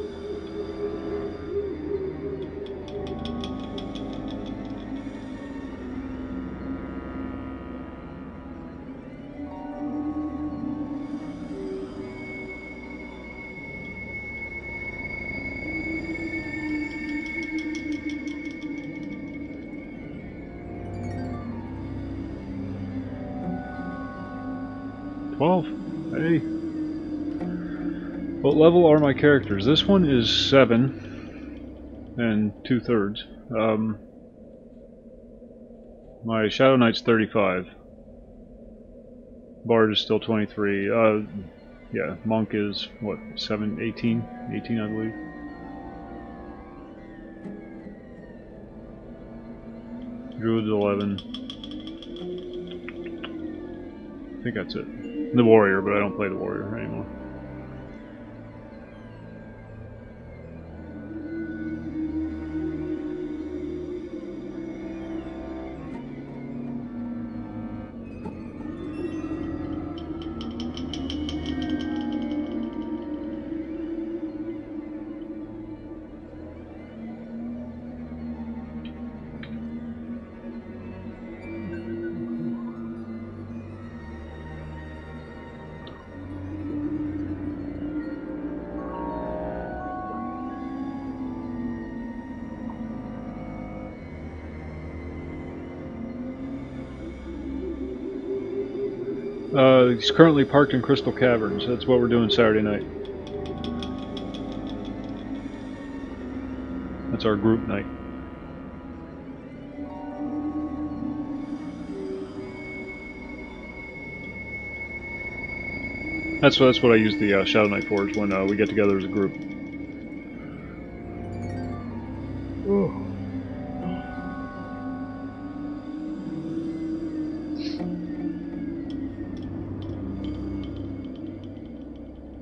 Hey. What level are my characters? This one is 7 and 2/3. My Shadow Knight's 35. Bard is still 23. Yeah, Monk is what, 7, 18? 18, I believe. Druid's 11. I think that's it. The Warrior, but I don't play the Warrior anymore. He's currently parked in Crystal Caverns. That's what we're doing Saturday night. That's our group night. That's what I use the Shadow Knight for, is when we get together as a group. Oh.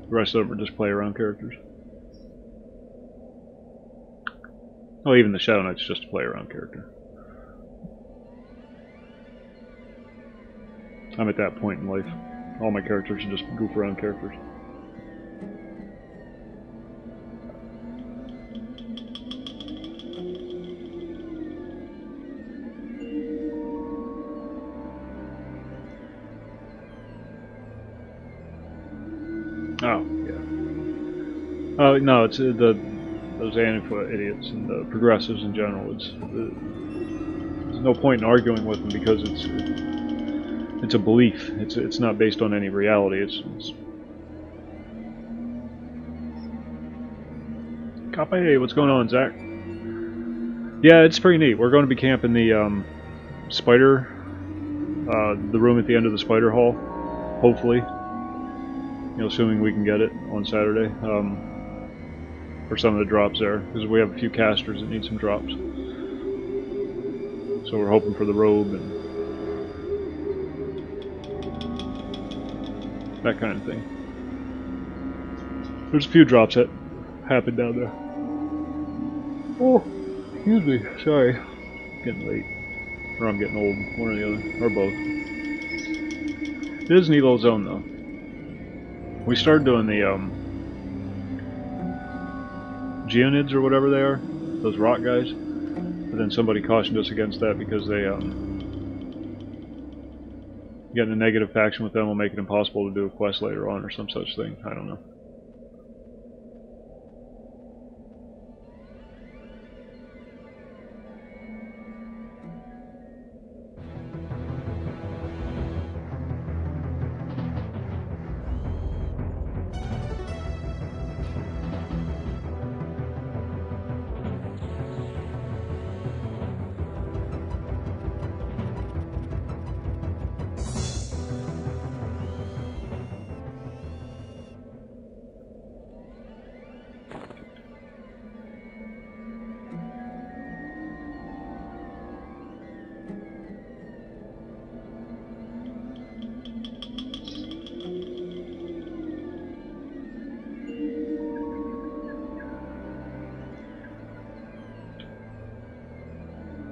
The rest of them are just play around characters. Oh, even the Shadow Knight's just a play around character. I'm at that point in life. All my characters are just goof around characters. Oh, yeah. No, it's those Antifa idiots and the progressives in general. There's no point in arguing with them because it's a belief. It's not based on any reality. It's Copy. What's going on, Zach? Yeah, it's pretty neat. We're going to be camping the spider, the room at the end of the spider hall. Hopefully, assuming we can get it on Saturday. For some of the drops there, because we have a few casters that need some drops. So we're hoping for the robe and that kind of thing. There's a few drops that happened down there. Oh, excuse me, sorry. Getting late. Or I'm getting old, one or the other, or both. It is an Elo zone though. We started doing the Geonids or whatever they are, those rock guys. But then somebody cautioned us against that because they getting a negative faction with them will make it impossible to do a quest later on or some such thing. I don't know.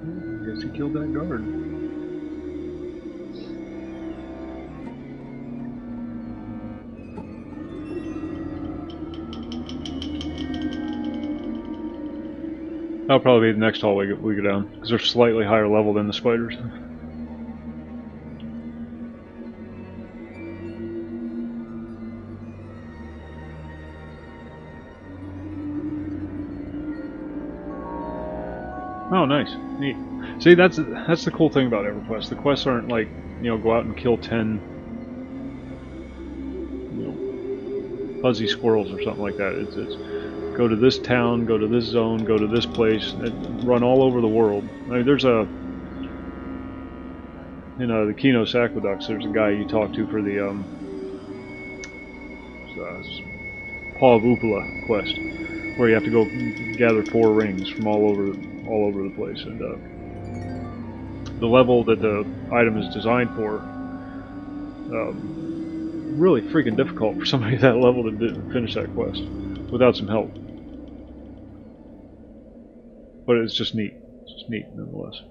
I guess he killed that guard. That'll probably be the next hall we go down, because they're slightly higher level than the spiders. Oh, nice, neat. See, that's the cool thing about Everquest. The quests aren't like, go out and kill 10, fuzzy squirrels or something like that. It's go to this town, go to this zone, go to this place, and run all over the world. I mean, there's a in the Kinos Aqueducts. There's a guy you talk to for the Paw of Upala quest, where you have to go gather 4 rings from all over the place, and the level that the item is designed for, really freaking difficult for somebody at that level to finish that quest without some help. But it's just neat. It's just neat nonetheless.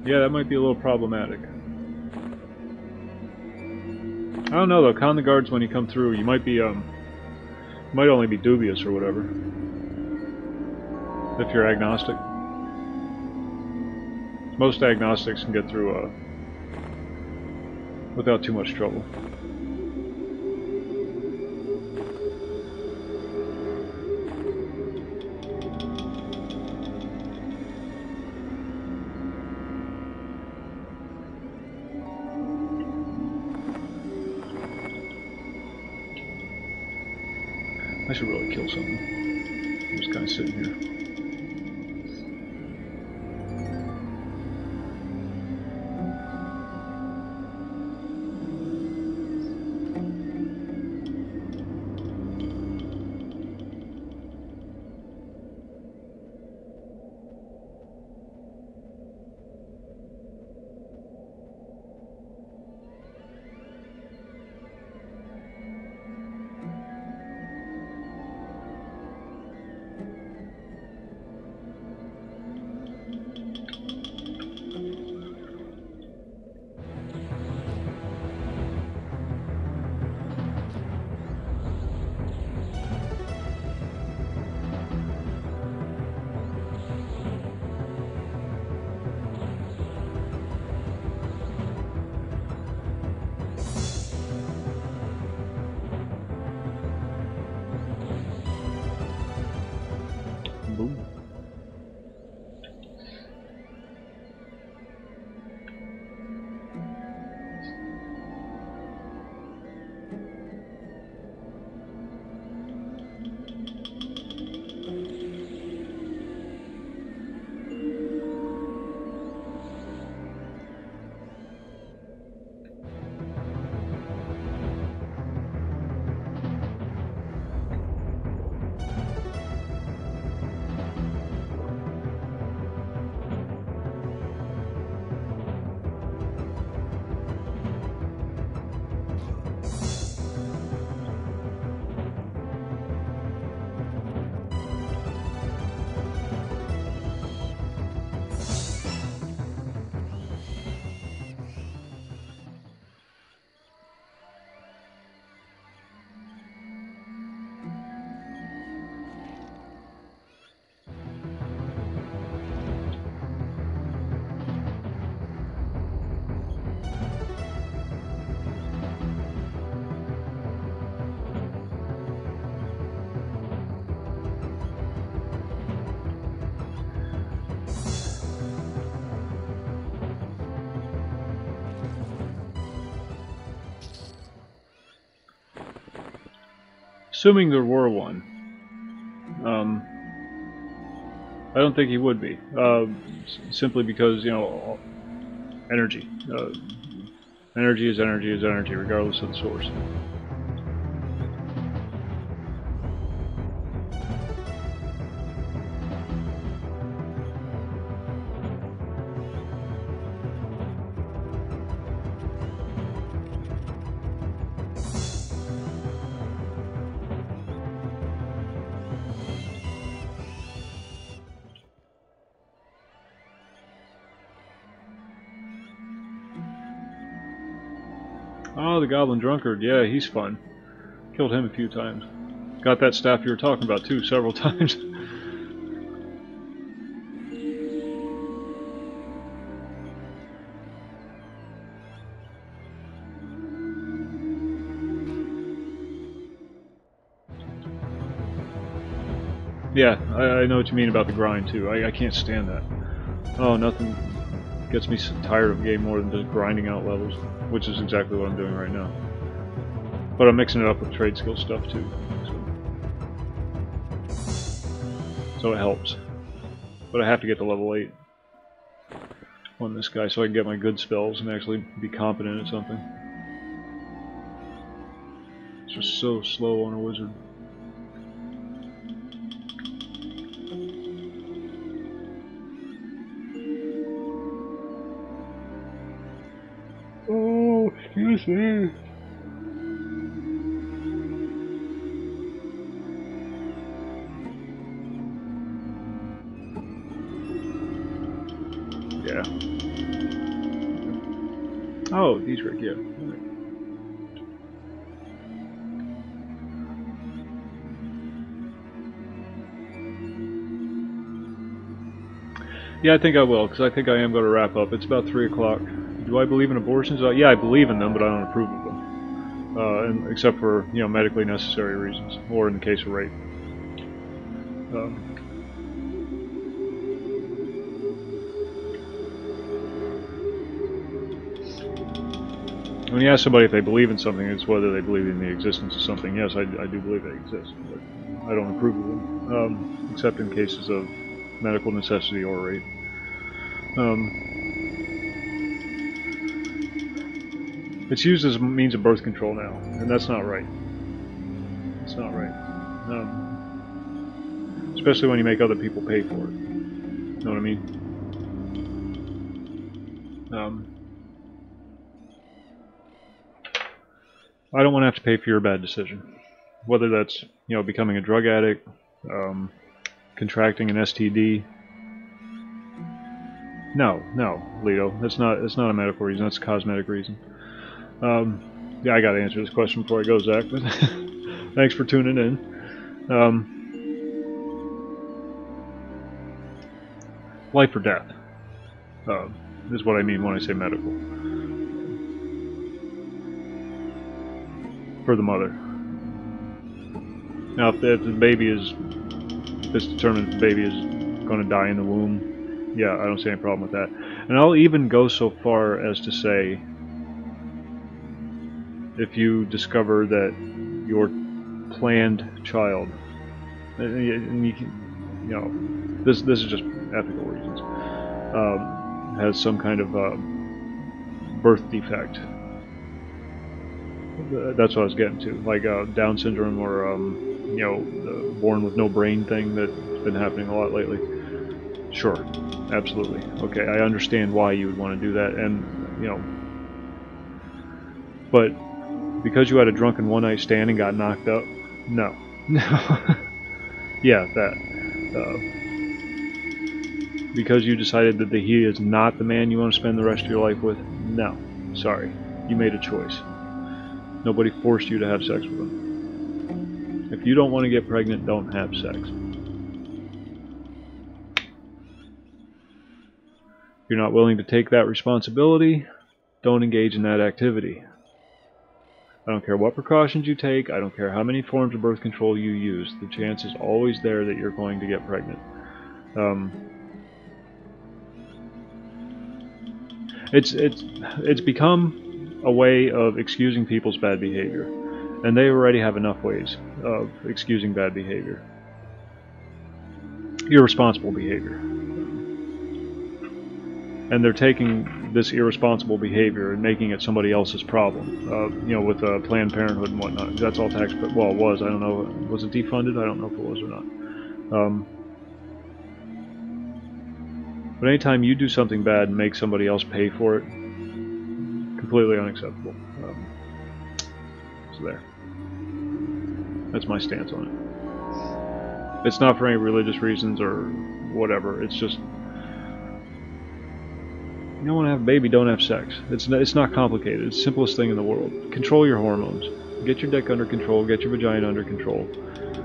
Yeah, that might be a little problematic. I don't know though. Con the guards when you come through. You might only be dubious or whatever. If you're agnostic. Most agnostics can get through without too much trouble. I should really kill something. I'm just kind of sitting here. Boom. Assuming there were one. I don't think he would be. Simply because, you know, energy. Energy is energy is energy, regardless of the source. Oh, the Goblin Drunkard. Yeah, he's fun. Killed him a few times. Got that staff you were talking about, too, several times. Yeah, I know what you mean about the grind, too. I can't stand that. Oh, nothing gets me tired of the game more than just grinding out levels, which is exactly what I'm doing right now. But I'm mixing it up with trade skill stuff, too. So it helps. But I have to get to level 8 on this guy so I can get my good spells and actually be competent at something. It's just so slow on a wizard. Oh, excuse me. Yeah, Yeah. Oh, Dietrich, yeah. Right. Yeah, I think I will, because I think I am going to wrap up. It's about 3 o'clock. Do I believe in abortions? Yeah, I believe in them, but I don't approve of them. And except for, you know, medically necessary reasons, or in the case of rape. When you ask somebody if they believe in something, it's whether they believe in the existence of something. Yes, I do believe they exist, but I don't approve of them, except in cases of medical necessity or rape. It's used as a means of birth control now, and that's not right. It's not right. Especially when you make other people pay for it. You know what I mean? I don't want to have to pay for your bad decision. Whether that's, you know, becoming a drug addict, contracting an STD. No, Lito. That's not a medical reason. That's a cosmetic reason. Yeah, I got to answer this question before I go, Zach. But thanks for tuning in. Life or death is what I mean when I say medical. For the mother. Now, if the baby is, it's determined the baby is going to die in the womb, yeah, I don't see any problem with that. And I'll even go so far as to say, if you discover that your planned child, and you know, this is just ethical reasons, has some kind of birth defect. That's what I was getting to, like Down syndrome or you know, the born with no brain thing that's been happening a lot lately. Sure, absolutely. Okay, I understand why you would want to do that, and you know, but because you had a drunken one-night stand and got knocked up, no. Yeah, that. Because you decided that he is not the man you want to spend the rest of your life with, no. Sorry, you made a choice. Nobody forced you to have sex with him. If you don't want to get pregnant, don't have sex. If you're not willing to take that responsibility, don't engage in that activity. I don't care what precautions you take, I don't care how many forms of birth control you use, the chance is always there that you're going to get pregnant. It's become a way of excusing people's bad behavior, and they already have enough ways of excusing bad behavior. Irresponsible behavior. And they're taking this irresponsible behavior and making it somebody else's problem. You know, with Planned Parenthood and whatnot. That's all tax. Well, it was. I don't know. Was it defunded? I don't know if it was or not. But anytime you do something bad and make somebody else pay for it, completely unacceptable. So there. That's my stance on it. It's not for any religious reasons or whatever. It's just, you don't want to have a baby, don't have sex. It's not complicated. It's the simplest thing in the world. Control your hormones. Get your dick under control. Get your vagina under control.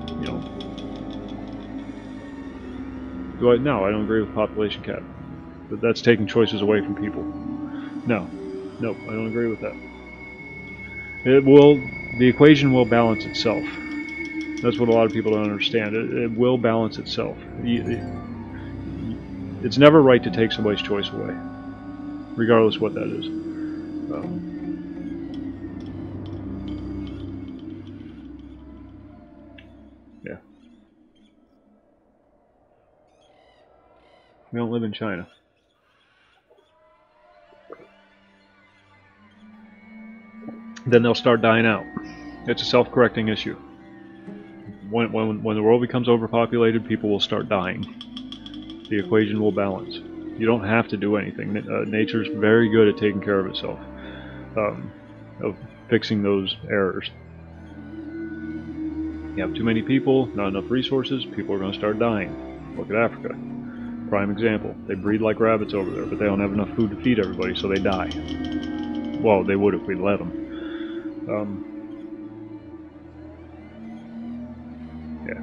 You know. No, I don't agree with population cap. But that's taking choices away from people. No, nope, I don't agree with that. The equation will balance itself. That's what a lot of people don't understand. It will balance itself. It's never right to take somebody's choice away, regardless of what that is. Yeah. We don't live in China. Then they'll start dying out. It's a self-correcting issue. When the world becomes overpopulated, people will start dying. The equation will balance. You don't have to do anything. Nature's very good at taking care of itself, of fixing those errors. You have too many people, not enough resources, people are going to start dying. Look at Africa. Prime example. They breed like rabbits over there, but they don't have enough food to feed everybody, so they die. Well, they would if we'd let them. Yeah.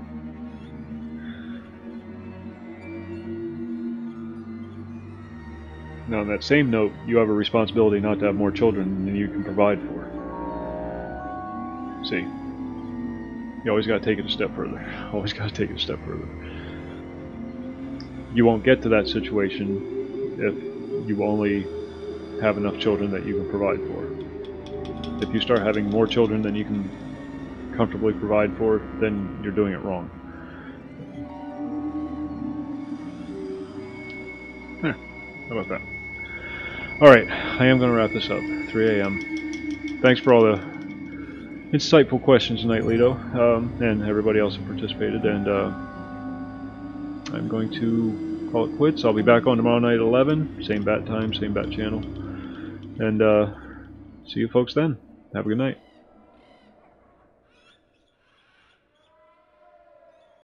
Now, on that same note, you have a responsibility not to have more children than you can provide for. See? You always got to take it a step further. Always got to take it a step further. You won't get to that situation if you only have enough children that you can provide for. If you start having more children than you can comfortably provide for, then you're doing it wrong. How about that? Alright, I am going to wrap this up. 3 a.m. Thanks for all the insightful questions tonight, Lido, and everybody else who participated, and I'm going to call it quits. I'll be back on tomorrow night at 11, same bat time, same bat channel, and see you folks then. Have a good night.